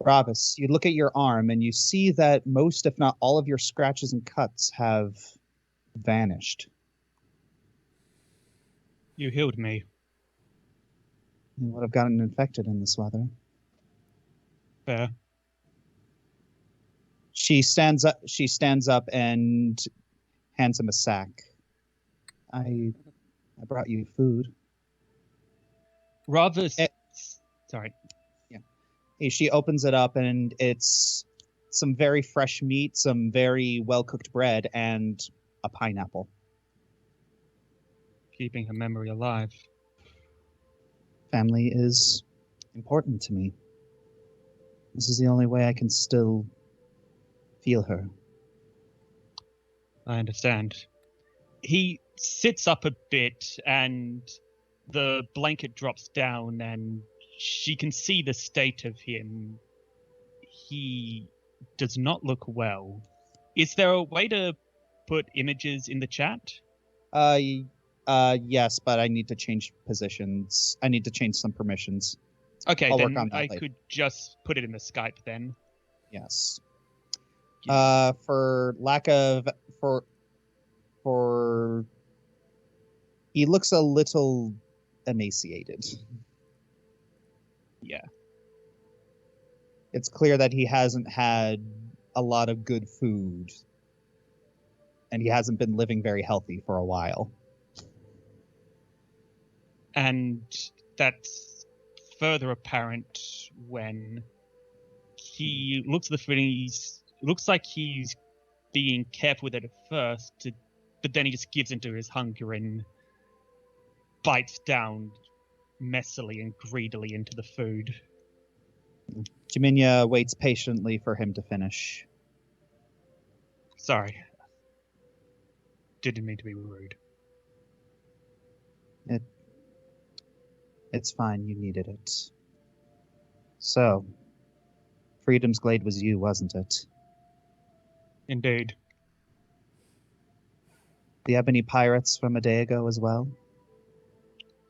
Ravis, you look at your arm and you see that most, if not all, of your scratches and cuts have vanished. You healed me. You would have gotten infected in this weather. Fair. She stands up. She stands up and hands him a sack. I brought you food. Rather. Sorry. She opens it up and it's some very fresh meat, some very well-cooked bread, and a pineapple. Keeping her memory alive. Family is important to me. This is the only way I can still feel her. I understand. He sits up a bit and the blanket drops down and she can see the state of him. He does not look well. Is there a way to put images in the chat? Yes, but I need to change positions. I need to change some permissions. Okay, I'll then work on that I later. could just put it in the Skype then. Yes. Yeah. For he looks a little emaciated. Yeah. It's clear that he hasn't had a lot of good food, and he hasn't been living very healthy for a while. And that's further apparent when he looks at the food and he's looks like he's being careful with it at first, but then he just gives into his hunger and bites down messily and greedily into the food. Jaminia waits patiently for him to finish. Sorry. Didn't mean to be rude. It's fine, you needed it. So, Freedom's Glade was you, wasn't it? Indeed. The Ebony Pirates from a day ago as well?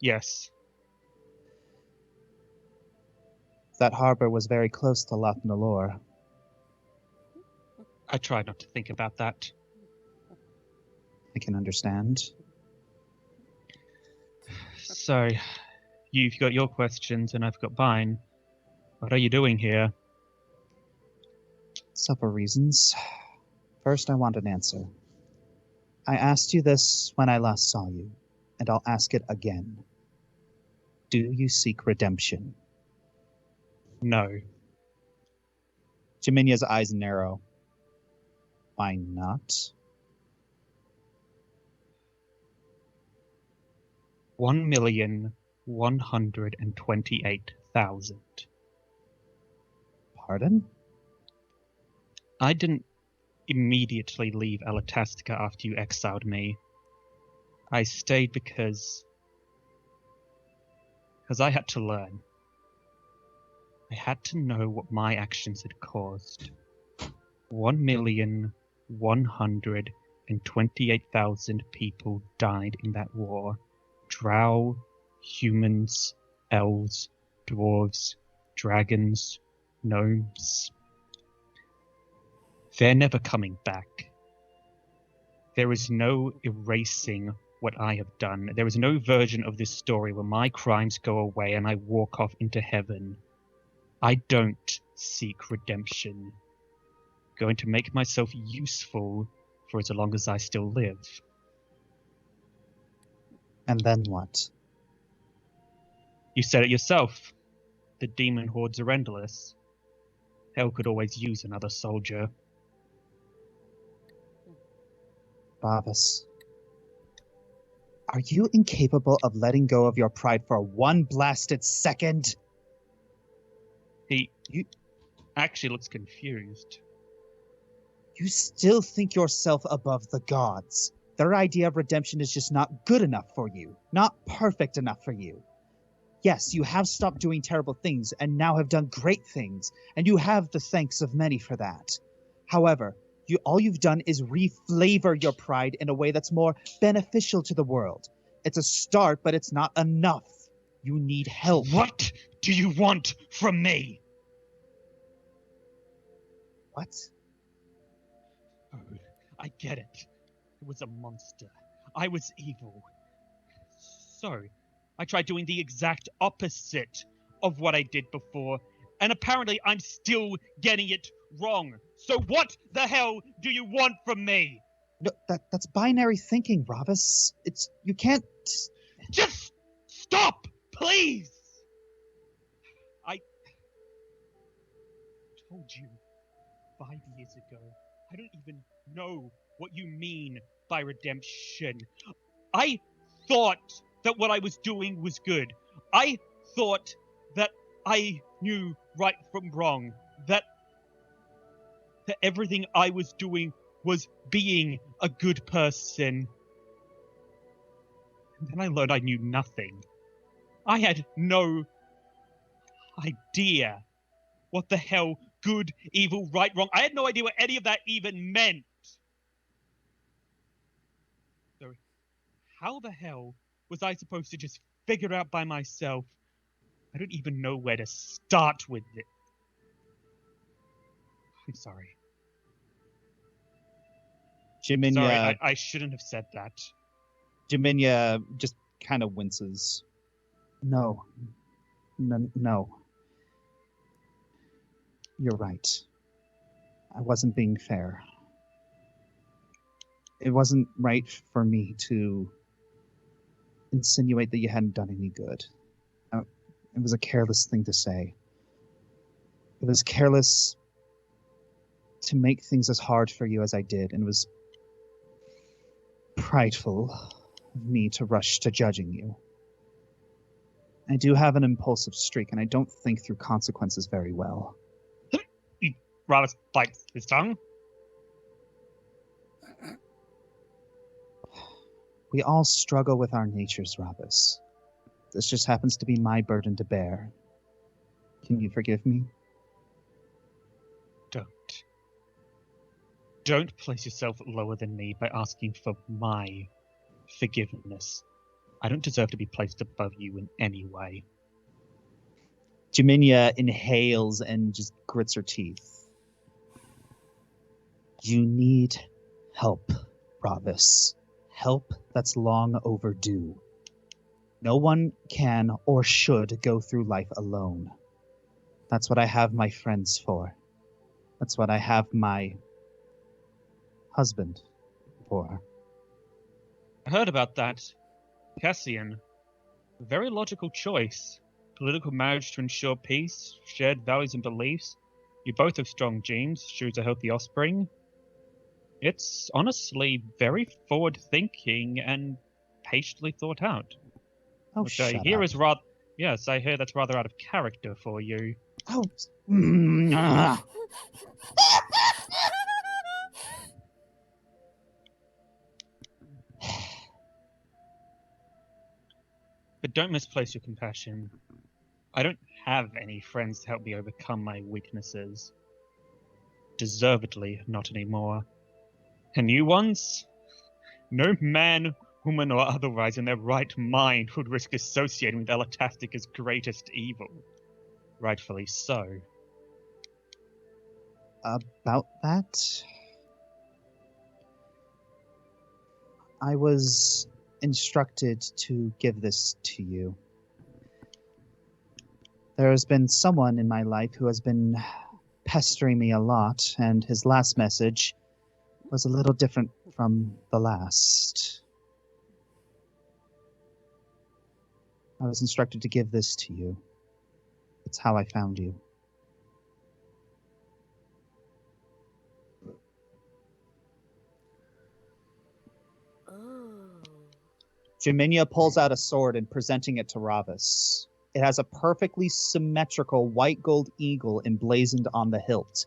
Yes. That harbor was very close to Loch Nalor. I tried not to think about that. I can understand. So, you've got your questions and I've got mine. What are you doing here? Several reasons. First, I want an answer. I asked you this when I last saw you, and I'll ask it again. Do you seek redemption? No. Jaminia's eyes narrow. Why not? 1,100,000 128,000. Pardon? I didn't immediately leave Elatastica after you exiled me. I stayed because I had to learn. I had to know what my actions had caused. 1,128,000 people died in that war. Drow, humans, elves, dwarves, dragons, gnomes. They're never coming back. There is no erasing what I have done. There is no version of this story where my crimes go away and I walk off into heaven. I don't seek redemption. Going to make myself useful for as long as I still live. And then what? You said it yourself. The demon hordes are endless. Hell could always use another soldier. Bavis, are you incapable of letting go of your pride for one blasted second? He actually looks confused. You still think yourself above the gods. Their idea of redemption is just not good enough for you, not perfect enough for you. Yes, you have stopped doing terrible things and now have done great things, and you have the thanks of many for that. However, all you've done is reflavor your pride in a way that's more beneficial to the world. It's a start, but it's not enough. You need help. What do you want from me? What? Oh, I get it. It was a monster. I was evil. So, I tried doing the exact opposite of what I did before, and apparently I'm still getting it wrong. So what the hell do you want from me? No, that's binary thinking, Ravis. You can't... Just stop, please! I told you 5 years ago. I don't even know what you mean by redemption. I thought that what I was doing was good. I thought that I knew right from wrong. That everything I was doing was being a good person. And then I learned I knew nothing. I had no idea what the hell good, evil, right, wrong. I had no idea what any of that even meant. So, how the hell was I supposed to just figure it out by myself? I don't even know where to start with it. I'm sorry. Jiminya, Sorry, I shouldn't have said that. Jiminya just kind of winces. No. You're right. I wasn't being fair. It wasn't right for me to insinuate that you hadn't done any good. It was a careless thing to say. It was careless to make things as hard for you as I did, and it was prideful of me to rush to judging you. I do have an impulsive streak, and I don't think through consequences very well. Ravis bites his tongue. We all struggle with our natures, Ravis. This just happens to be my burden to bear. Can you forgive me? Don't place yourself lower than me by asking for my forgiveness. I don't deserve to be placed above you in any way. Jiminya inhales and just grits her teeth. You need help, Ravis. Help that's long overdue. No one can or should go through life alone. That's what I have my friends for. That's what I have my husband for. I heard about that. Cassian. Very logical choice. Political marriage to ensure peace, shared values and beliefs. You both have strong genes, choose a healthy offspring. It's honestly very forward-thinking and patiently thought out. Oh, Which I shut hear up. is rather. Yes, I hear that's rather out of character for you. Oh. But don't misplace your compassion. I don't have any friends to help me overcome my weaknesses. Deservedly, not anymore. And new ones? No man, woman, or otherwise in their right mind would risk associating with Elastastica's greatest evil. Rightfully so. About that? I was instructed to give this to you. There has been someone in my life who has been pestering me a lot, and his last message was a little different from the last. I was instructed to give this to you. It's how I found you. Oh. Jaminia pulls out a sword and presenting it to Ravis. It has a perfectly symmetrical white gold eagle emblazoned on the hilt.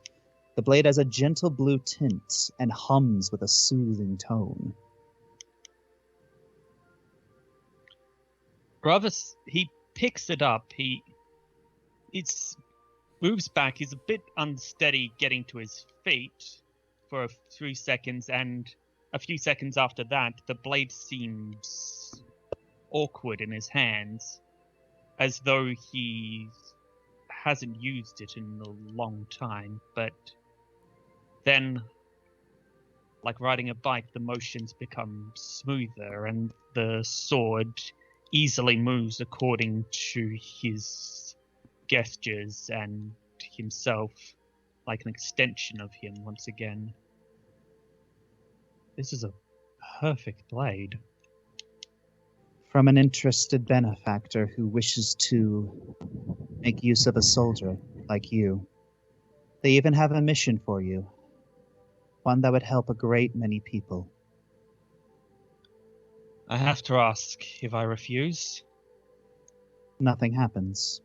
The blade has a gentle blue tint and hums with a soothing tone. Ravis, he picks it up. Moves back. He's a bit unsteady getting to his feet for a few seconds, and a few seconds after that, the blade seems awkward in his hands, as though he hasn't used it in a long time. But then, like riding a bike, the motions become smoother, and the sword easily moves according to his gestures and himself, like an extension of him once again. This is a perfect blade. From an interested benefactor who wishes to make use of a soldier like you. They even have a mission for you. One that would help a great many people. I have to ask, if I refuse? Nothing happens.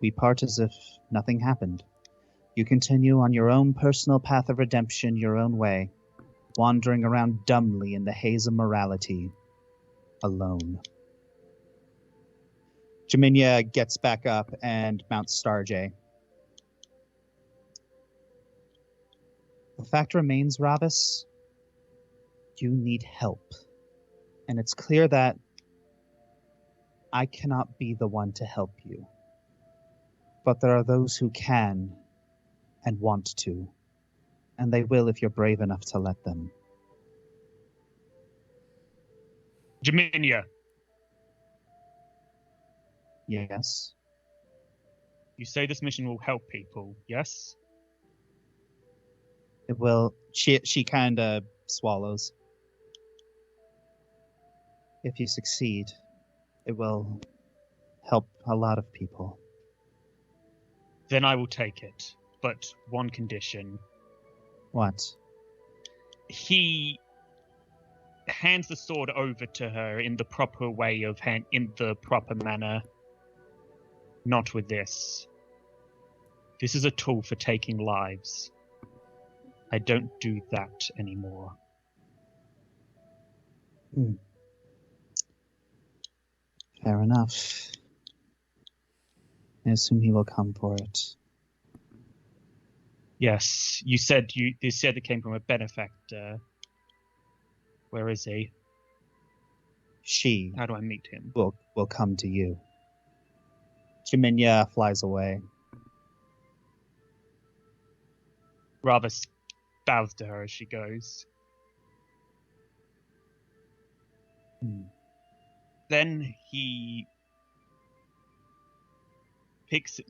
We part as if nothing happened. You continue on your own personal path of redemption your own way, wandering around dumbly in the haze of morality, alone. Jaminia gets back up and mounts Starjay. The fact remains, Ravis, you need help. And it's clear that I cannot be the one to help you. But there are those who can and want to, and they will if you're brave enough to let them. Jaminia, Yes? you say this mission will help people, yes? It will. She kind of swallows. If you succeed, it will help a lot of people. Then I will take it, but one condition. What? He hands the sword over to her in the proper way in the proper manner. Not with this. This is a tool for taking lives. I don't do that anymore. Fair enough. I assume he will come for it. Yes, you said it came from a benefactor. Where is he? She How do I meet him? will come to you. Jaminia flies away. Ravis bows to her as she goes. Then he picks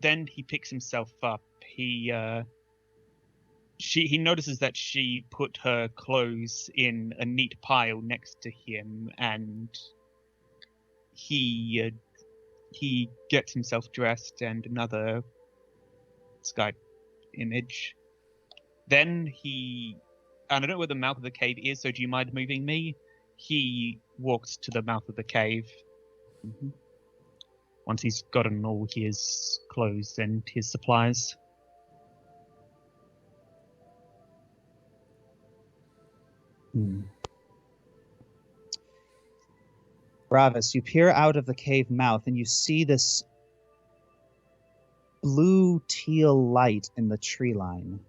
himself up. He notices that she put her clothes in a neat pile next to him, and he gets himself dressed, and another Skype image. Then I don't know where the mouth of the cave is, so do you mind moving me? He walks to the mouth of the cave. Mm-hmm. once he's gotten all his clothes and his supplies. Bravis, you peer out of the cave mouth and you see this blue teal light in the tree line.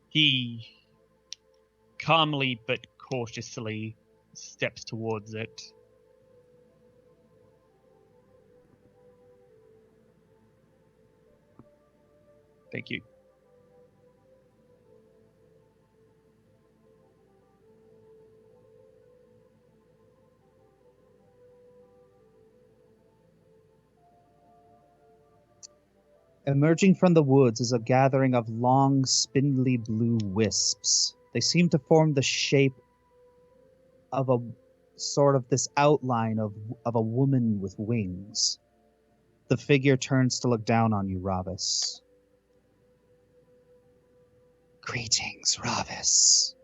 He calmly but cautiously steps towards it. Thank you. Emerging from the woods is a gathering of long, spindly blue wisps. They seem to form the shape of a sort of this outline of a woman with wings. The figure turns to look down on you, Ravis. Greetings, Ravis.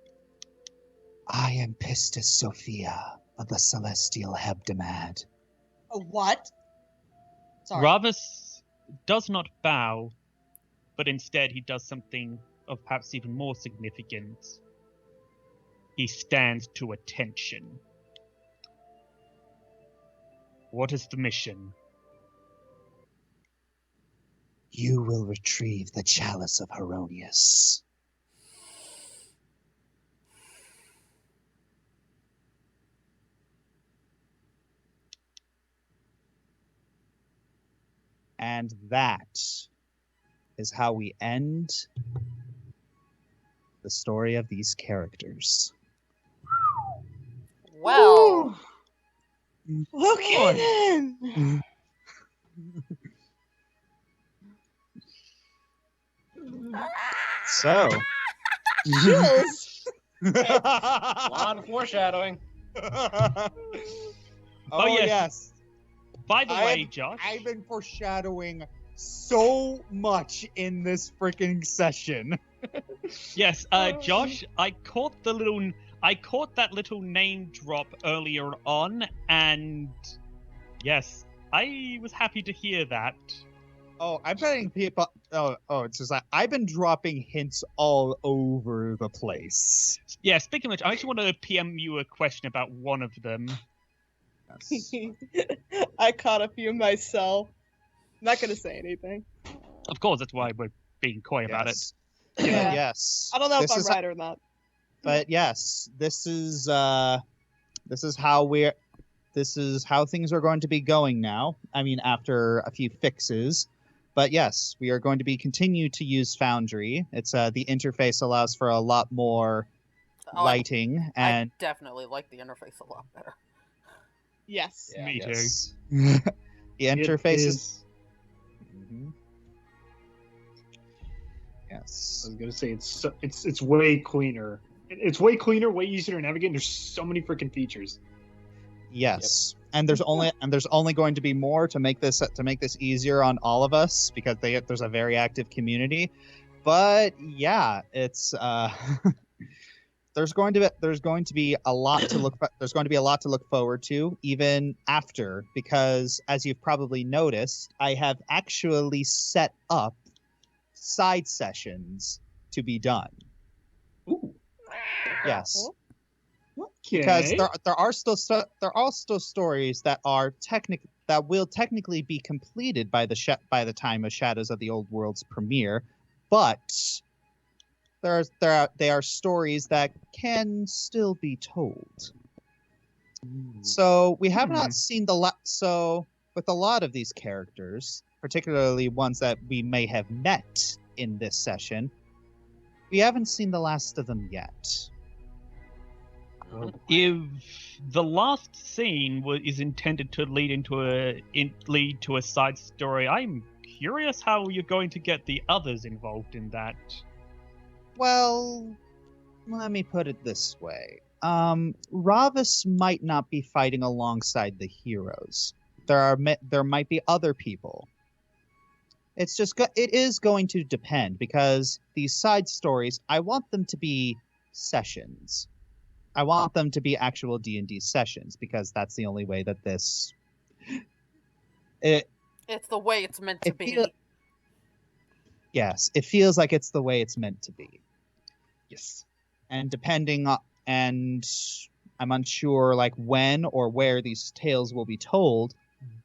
I am Pistis Sophia of the Celestial Hebdomad. A what? Sorry. Ravis does not bow, but instead he does something of perhaps even more significance. He stands to attention. What is the mission? You will retrieve the chalice of Heronius. And that is how we end the story of these characters. Well, Okay then. So. Chills. A lot of foreshadowing. Oh, yes. Yes. By the way, Josh, I've been foreshadowing so much in this freaking session. yes, Josh, I caught that little name drop earlier on, and yes, I was happy to hear that. Oh, I'm telling people. Oh, it's just like I've been dropping hints all over the place. Yeah, speaking of which, I actually want to PM you a question about one of them. Yes. I caught a few myself. Not gonna say anything. Of course, that's why we're being coy about it. Yeah. Yes. I don't know This if I'm is right or not. But yes, this is how things are going to be going now. I mean, after a few fixes. But yes, we are going to be continue to use Foundry. It's the interface allows for a lot more lighting, and I definitely like the interface a lot better. Yes. Yeah. Me yes. too. The interface is. Mhm. Yes. I was gonna say it's way cleaner. It's way cleaner, way easier to navigate. And there's so many freaking features. Yes, and there's only going to be more to make this easier on all of us because there's a very active community. But yeah, it's there's going to be a lot to look forward to even after, because as you've probably noticed, I have actually set up side sessions to be done. Ooh. Yes. Okay. Because there are still stories that will technically be completed by the time of Shadows of the Old World's premiere, but they are stories that can still be told. So we have not seen so with a lot of these characters, particularly ones that we may have met in this session, we haven't seen the last of them yet. If the last scene is intended to lead to a side story, I'm curious how you're going to get the others involved in that. Well, let me put it this way. Ravis might not be fighting alongside the heroes. There might be other people. It is going to depend, because these side stories, I want them to be sessions. I want them to be actual D&D sessions because that's the only way that this. It's the way it's meant to be. Yes, it feels like it's the way it's meant to be. Yes. And and I'm unsure like when or where these tales will be told,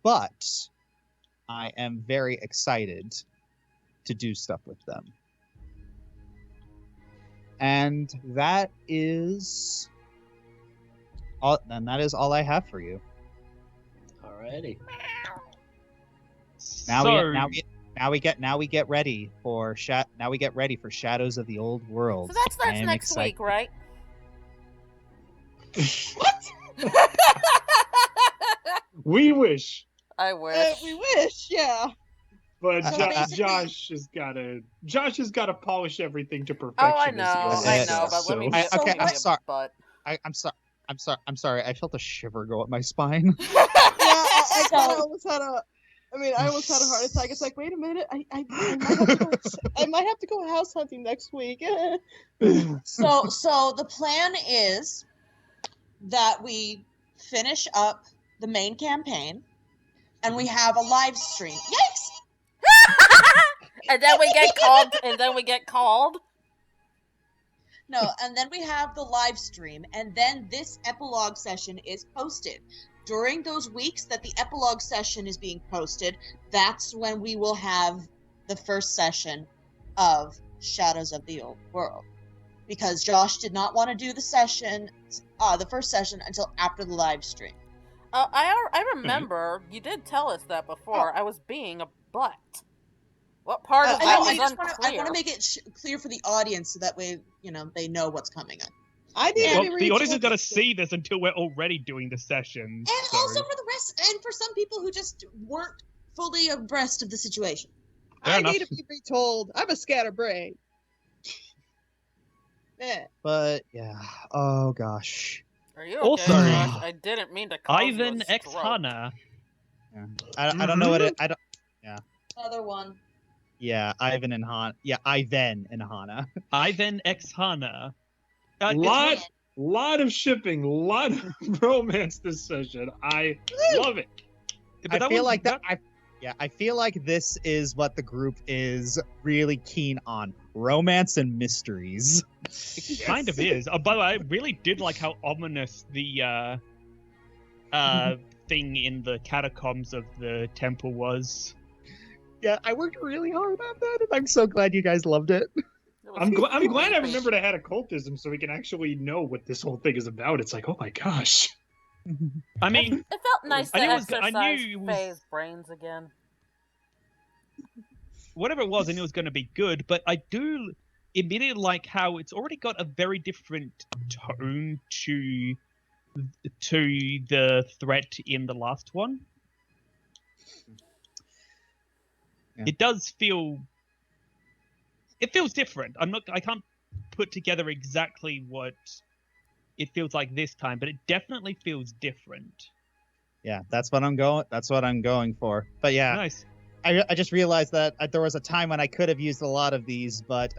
but I am very excited to do stuff with them. And that is all. And that is all I have for you. Alrighty. Now we get ready for Shadows of the Old World. So that starts next week, right? What? We wish. I wish. We wish, yeah. But So basically- Josh has gotta polish everything to perfection. Oh, I know, but let me. So okay, I'm what- sorry. But I'm sorry. I felt a shiver go up my spine. I almost had a heart attack. It's like, wait a minute, I might have to go house hunting next week. So the plan is that we finish up the main campaign, and we have a live stream. Yikes! and then we get called. No, and then we have the live stream, and then this epilogue session is posted. During those weeks that the epilogue session is being posted, that's when we will have the first session of Shadows of the Old World. Because Josh did not want to do the first session until after the live stream. I remember you did tell us that before. I was being a butt. What part of that was unclear? I want to make it clear for the audience so that way, they know what's coming up. I need to the audience is going to see this until we're already doing the session. And so. also for the rest, and for some people who just weren't fully abreast of the situation. I need to be retold. I'm a scatterbrain. Yeah. But yeah. Oh gosh. Are you okay, Also, Josh? I didn't mean to cause Ivan you a X stroke. Hana. Yeah. I don't know what it. I don't. Yeah. Another one. Yeah. Ivan and Hana. Yeah. Ivan and Hana. Ivan X Hana. Lot of shipping, lot of romance this session. I love it. But I feel like that. I feel like this is what the group is really keen on: romance and mysteries. It kind of is. By the way, I really did like how ominous the thing in the catacombs of the temple was. Yeah, I worked really hard on that, and I'm so glad you guys loved it. I'm glad I remembered I had occultism, so we can actually know what this whole thing is about. It's like, oh my gosh. I mean, it felt nice to exercise I knew Faye's brains again. Whatever it was, I knew it was going to be good, but I do immediately like how it's already got a very different tone to the threat in the last one. Yeah. It does feel. It feels different. I can't put together exactly what it feels like this time, but it definitely feels different. Yeah, that's what I'm going for. But yeah, Nice. I just realized that there was a time when I could have used a lot of these, but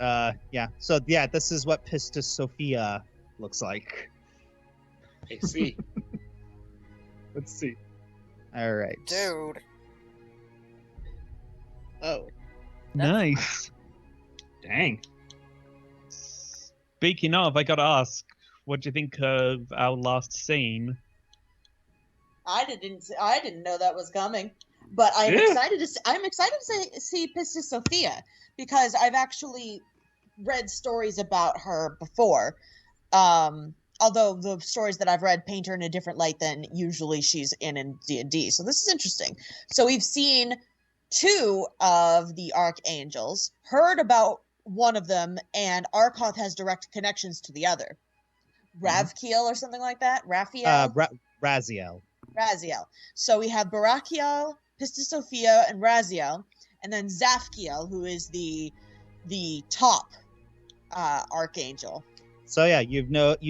yeah. So yeah, this is what Pistis Sophia looks like. I see. Let's see. All right, Dude. Oh. Nice. Dang. Speaking of, I gotta ask, what do you think of our last scene? I didn't know that was coming, but I'm excited to see Pistis Sophia because I've actually read stories about her before. Although the stories that I've read paint her in a different light than usually she's in D&D. So this is interesting. So we've seen 2 of the archangels, heard about one of them, and Arkoth has direct connections to the other. Ravkiel or something like that? Raphael? Raziel. Raziel. So we have Barakiel, Pistis Sophia, and Raziel, and then Zafkiel, who is the top archangel. So yeah, you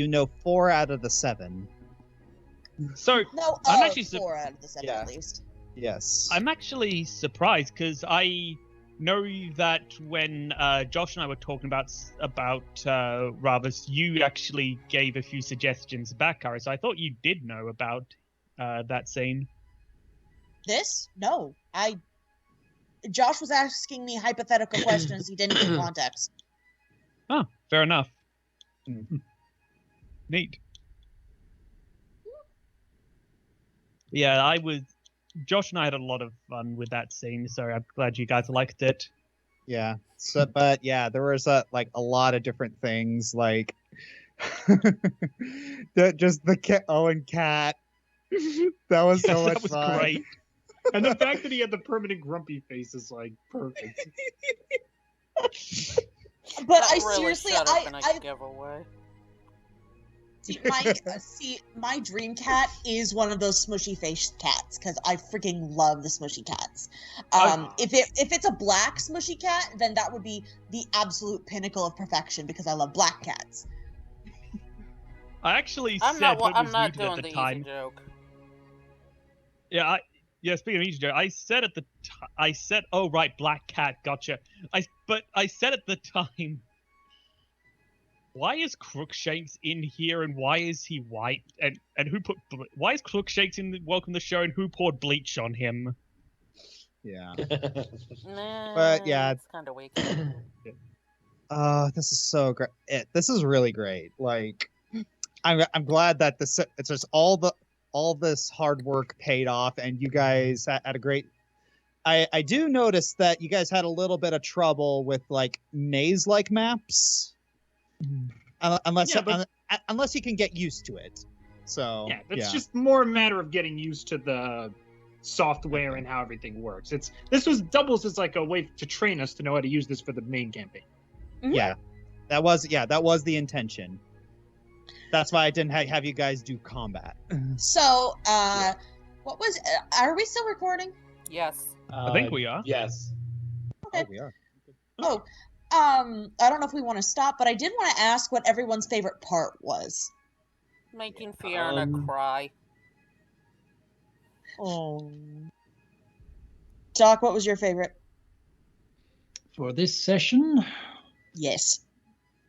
know 4 out of the 7. So No, I'm actually 4 out of the 7 yeah. at least. Yes. I'm actually surprised because I know that when Josh and I were talking about Ravus, you actually gave a few suggestions back, Ari. So I thought you did know about that scene. This? No. Josh was asking me hypothetical questions. He didn't give context. Oh, fair enough. Neat. Yeah, Josh and I had a lot of fun with that scene, so I'm glad you guys liked it. Yeah. So, but yeah, there was a lot of different things, like the Owen cat. That was so much that was fun. great. And the fact that he had the permanent grumpy face is like perfect. But That I really seriously, should have been a giveaway. my dream cat is one of those smushy face cats because I freaking love the smushy cats. If it's a black smushy cat, then that would be the absolute pinnacle of perfection because I love black cats. I actually I'm said not what was doing muted at the the time. easy joke. Yeah, speaking of easy joke, I said at the oh right, black cat, gotcha. But I said at the time, why is Crookshanks in here and why is he white? And why is Crookshanks in Welcome to the Show and who poured bleach on him? Yeah. Nah, But yeah, it's kind of weak. This is so great. This is really great. Like, I'm glad that it's just all this hard work paid off, and you guys had a great. I do notice that you guys had a little bit of trouble with like maze-like maps, unless you can get used to it. So yeah, it's just more a matter of getting used to the software and how everything works. This doubles as like a way to train us to know how to use this for the main campaign. Mm-hmm. Yeah, that was the intention. That's why I didn't have you guys do combat. So, what was? Are we still recording? Yes. I think we are. Yes. Okay. Oh, we are. Oh, I don't know if we want to stop, but I did want to ask what everyone's favorite part was. Making Fiona cry. Oh. Doc, what was your favorite? For this session, Yes.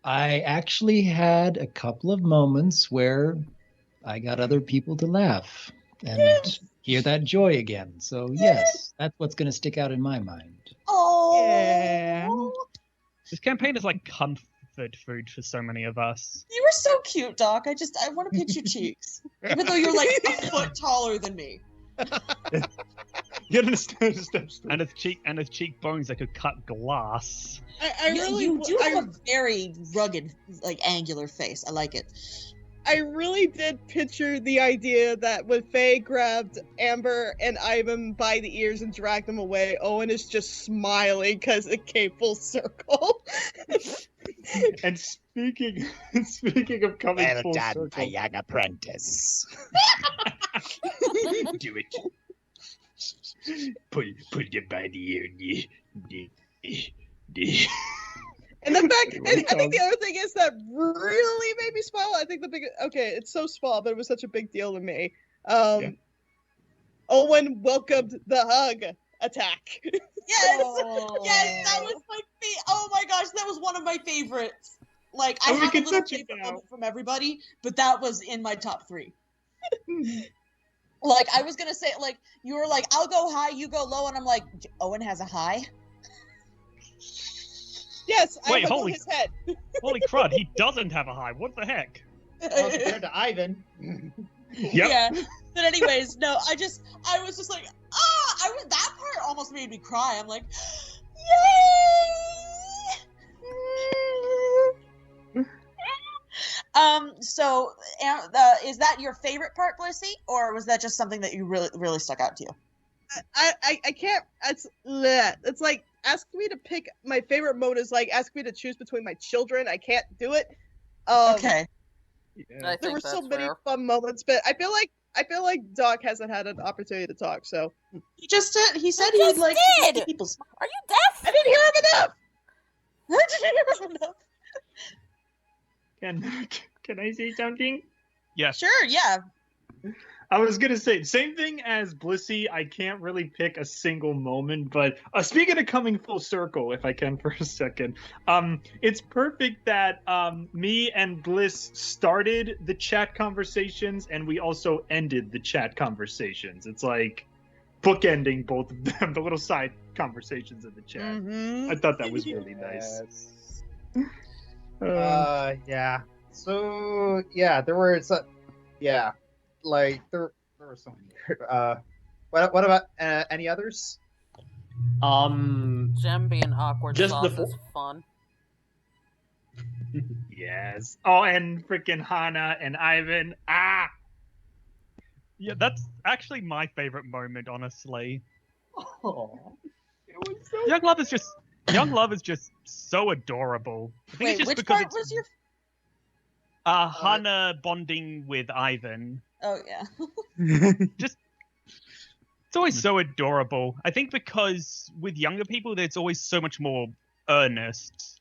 I actually had a couple of moments where I got other people to laugh and hear that joy again. So yes, that's what's going to stick out in my mind. Oh. Yeah. This campaign is like comfort food for so many of us. You were so cute, Doc. I want to pinch your cheeks, even though you're like a foot taller than me. Get in a step stool. And his cheekbones that could cut glass. You do have a very rugged, like angular face. I like it. I really did picture the idea that when Faye grabbed Amber and Ivan by the ears and dragged them away, Owen is just smiling because it came full circle. And speaking of coming full circle, my young apprentice. Do it. Pull you by the ear. And the fact, and I think the other thing is that really made me smile. I think it's so small, but it was such a big deal to me. Owen welcomed the hug attack. Yes, yes, that was my oh my gosh, that was one of my favorites. Like, I have a little favorite moment from everybody, but that was in my top 3. Like, I was gonna say, like, you were like, I'll go high, you go low, and I'm like, Owen has a high? Yes, Wait, I hug his head. Holy crud, he doesn't have a high. What the heck? Well, compared to Ivan. Yep. Yeah. But anyways, no, I was just like, that part almost made me cry. I'm like, yay! So, is that your favorite part, Blissy, or was that just something that you really stuck out to you? I can't. It's like asking me to pick my favorite mode is like asking me to choose between my children. I can't do it. Okay. Yeah. There were so many fun moments, but I feel like Doc hasn't had an opportunity to talk. So he said he would like to make people smile. Are you deaf? I didn't hear him enough. Can I say something? Yes. Sure. Yeah. I was gonna say same thing as Blissey. I can't really pick a single moment, but speaking of coming full circle, if I can for a second, it's perfect that me and Bliss started the chat conversations, and we also ended the chat conversations. It's like bookending both of them, the little side conversations in the chat. I thought that was really nice. Yeah. So yeah, there were like there were so many. What about any others? Jem being awkward Just sauce the is fun. Yes. Oh, and freaking Hana and Ivan. Ah. Yeah, that's actually my favorite moment, honestly. Oh, it was so. Young Love is just so adorable. I think Wait, it's just which because part it's was your? Hana bonding with Ivan. Oh yeah. It's always so adorable. I think because with younger people, there's always so much more earnest.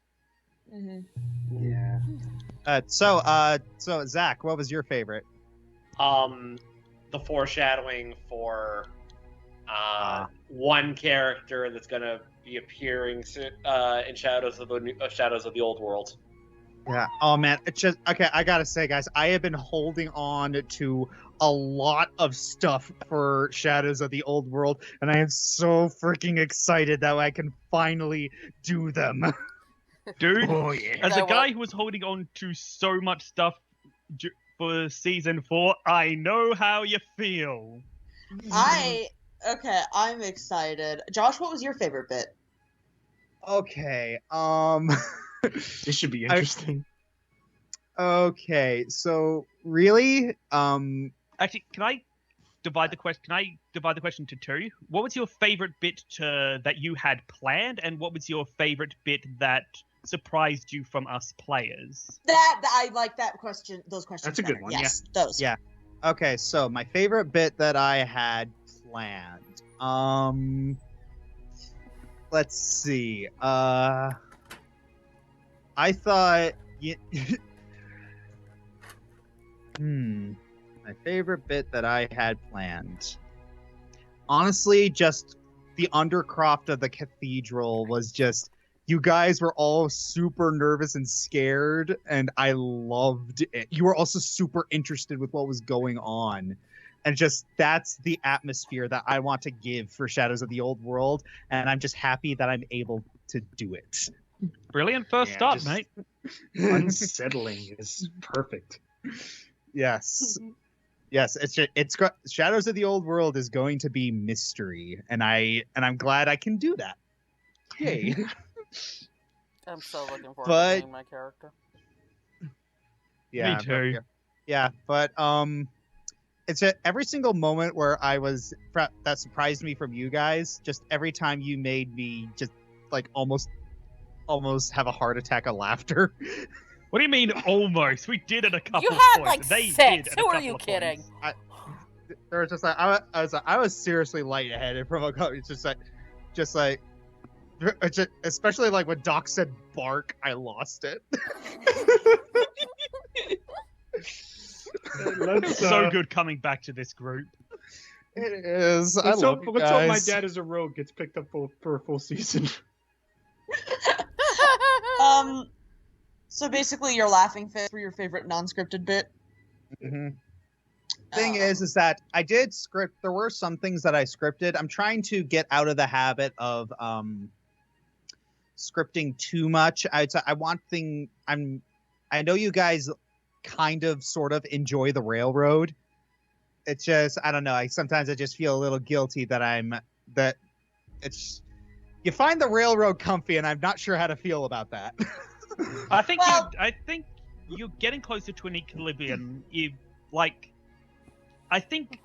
Yeah. So Zach, what was your favorite? The foreshadowing for one character that's gonna be appearing in Shadows of the Old World. Yeah. Oh man, it's just okay. I gotta say, guys, I have been holding on to a lot of stuff for Shadows of the Old World, and I am so freaking excited that I can finally do them. Dude, as a That guy who was holding on to so much stuff for season 4, I know how you feel. I'm excited. Josh, what was your favorite bit? Okay. This should be interesting. Okay. So really, Actually, can I divide the question? Can I divide the question to two? What was your favorite bit that you had planned, and what was your favorite bit that surprised you from us players? That I like that question. Those questions. That's a good better. one, Yes, those. Yeah. Okay. So my favorite bit that I had planned. Let's see. I thought. My favorite bit that I had planned. Honestly, just the undercroft of the cathedral was just. You guys were all super nervous and scared, and I loved it. You were also super interested with what was going on. And just that's the atmosphere that I want to give for Shadows of the Old World, and I'm just happy that I'm able to do it. Brilliant first start, mate. Unsettling is perfect. Yes. Yes, it's Shadows of the Old World is going to be mystery, and I'm glad I can do that. Yay. I'm so looking forward to playing my character. Yeah, me too. Yeah, but it's every single moment where that surprised me from you guys. Just every time you made me just like almost have a heart attack of laughter. What do you mean almost? We did it a couple. You had points. like 6. Who are you kidding? There was just like I was seriously lightheaded from a couple. It's just like. Especially like when Doc said bark, I lost it. It's so good coming back to this group. It is. Let's hope My guys. Dad is a Rogue gets picked up for a full season. So basically, your laughing fit for your favorite non-scripted bit. Mm-hmm. Thing is that I did script. There were some things that I scripted. I'm trying to get out of the habit of scripting too much. I know you guys kind of sort of enjoy the railroad. It's just I don't know. Sometimes I just feel a little guilty that you find the railroad comfy, and I'm not sure how to feel about that. I think you're getting closer to an equilibrium. I think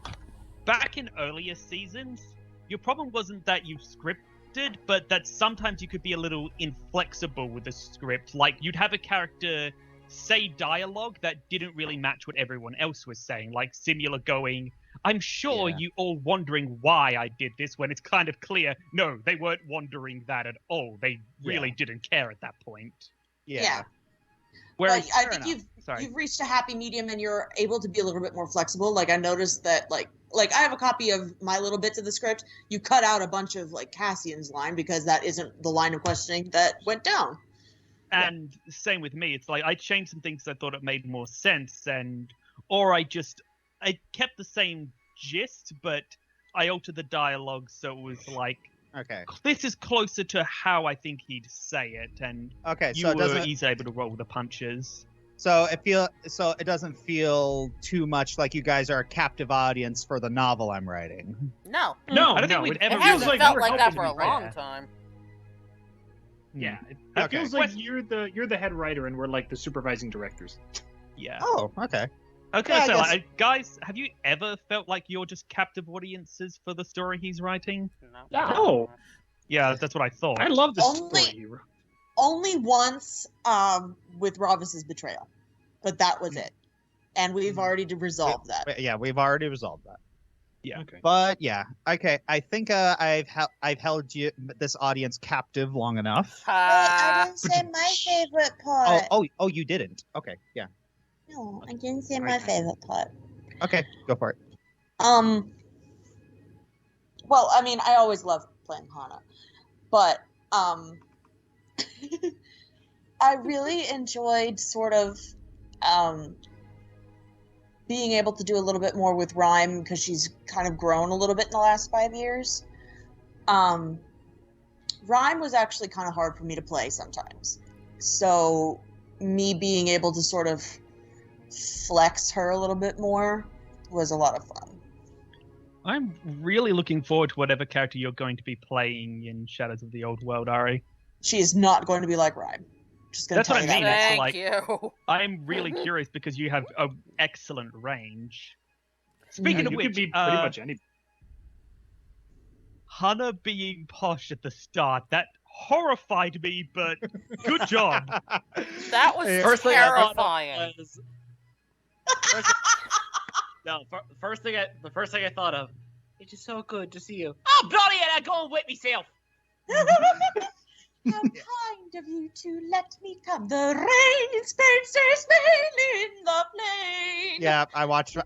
back in earlier seasons, your problem wasn't that you scripted, but that sometimes you could be a little inflexible with the script. Like, you'd have a character say dialogue that didn't really match what everyone else was saying. Like Simula going, I'm sure you all wondering why I did this, when it's kind of clear, no, they weren't wondering that at all. They really didn't care at that point. Yeah. Whereas, I think you've sorry. reached a happy medium and you're able to be a little bit more flexible. Like I noticed that like I have a copy of my little bits of the script. You cut out a bunch of like Cassian's line because that isn't the line of questioning that went down. And same with me. It's like I changed some things I thought it made more sense, or I kept the same gist, but I altered the dialogue so it was like, Okay. this is closer to how I think he'd say it, and Okay. you So were easily able to roll the punches. So it doesn't feel too much like you guys are a captive audience for the novel I'm writing. No. I don't think we'd It ever hasn't really felt we're like that helping for a to be long fair. time. Yeah, it Okay. feels like you're the head writer and we're like the supervising directors. Yeah. Oh, okay. Okay, Yeah, I so guess- like, guys, have you ever felt like you're just captive audiences for the story he's writing? No. Yeah, that's what I thought. I love the Only- story. Only once with Rovis's betrayal, but that was it, and we've already resolved that. Yeah, we've already resolved that. Yeah. Okay. But yeah, okay. I think I've held this audience captive long enough. Wait, I didn't say my favorite part. Oh, you didn't. Okay, yeah. No, I didn't say my favorite part. Okay, go for it. Well, I mean, I always love playing Hana, but I really enjoyed sort of being able to do a little bit more with Rhyme because she's kind of grown a little bit in the last 5 years. Rhyme was actually kind of hard for me to play sometimes. So me being able to sort of flex her a little bit more was a lot of fun. I'm really looking forward to whatever character you're going to be playing in Shadows of the Old World, Ari. She is not going to be like Rhyme. Just gonna That's tell what you I mean. that. It's like you. I'm really curious because you have an excellent range. Speaking Yeah, of you which, could be pretty much any. Hana being posh at the start, that horrified me, but good job. That was First thing I thought of terrifying. was- first thing I thought of. It is so good to see you. Oh bloody hell! I go and wet myself. How kind of you to let me come. The rain Spencer's mail in the plain.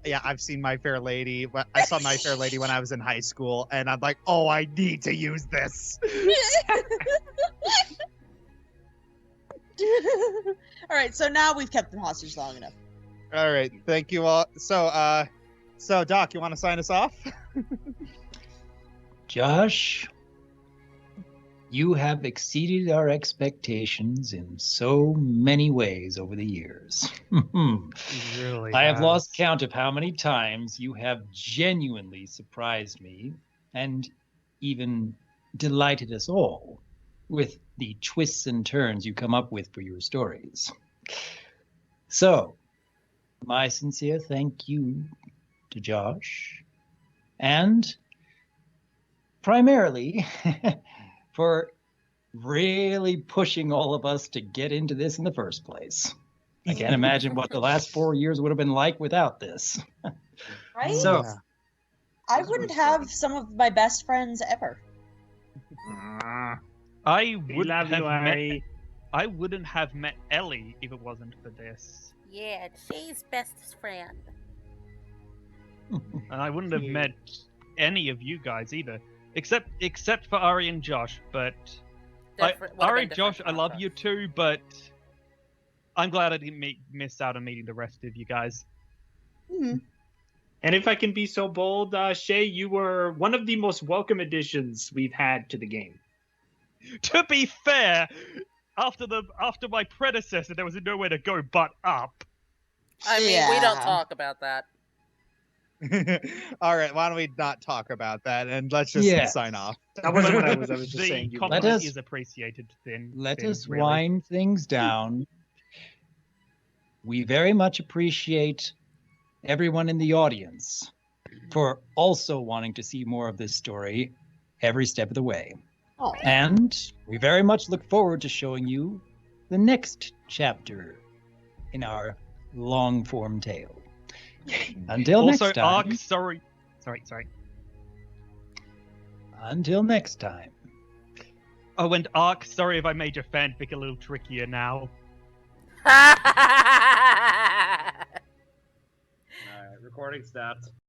Yeah, I've seen My Fair Lady. I saw My Fair Lady when I was in high school, and I'm like, oh, I need to use this. All right, so now we've kept them hostage long enough. All right, thank you all. So Doc, you want to sign us off? Josh, you have exceeded our expectations in so many ways over the years. Really I have lost count of how many times you have genuinely surprised me and even delighted us all with the twists and turns you come up with for your stories. So, my sincere thank you to Josh, and primarily for really pushing all of us to get into this in the first place. I can't imagine what the last 4 years would have been like without this. Right? So, I wouldn't have some of my best friends ever. I We wouldn't love have you, met. Ari. I wouldn't have met Ellie if it wasn't for this, Yeah, she's best friend. and I wouldn't have met any of you guys either, except for Ari and Josh. But Different- would've Ari, been Josh, different I love process. you too, but I'm glad I didn't miss out on meeting the rest of you guys. And if I can be so bold, Shay, you were one of the most welcome additions we've had to the game. To be fair, after my predecessor, there was nowhere to go but up. I mean, we don't Yeah. talk about that. All right, why don't we not talk about that and let's just Yeah. sign off. That wasn't what I was just The saying. You compliment us- is appreciated. Then let Finn, us really. wind things down. We very much appreciate everyone in the audience for also wanting to see more of this story every step of the way. Oh. And we very much look forward to showing you the next chapter in our long form tale. Until Also, next time. Ark, sorry. Until next time. Oh, and Ark, sorry if I made your fanfic a little trickier now. Alright, recording stopped.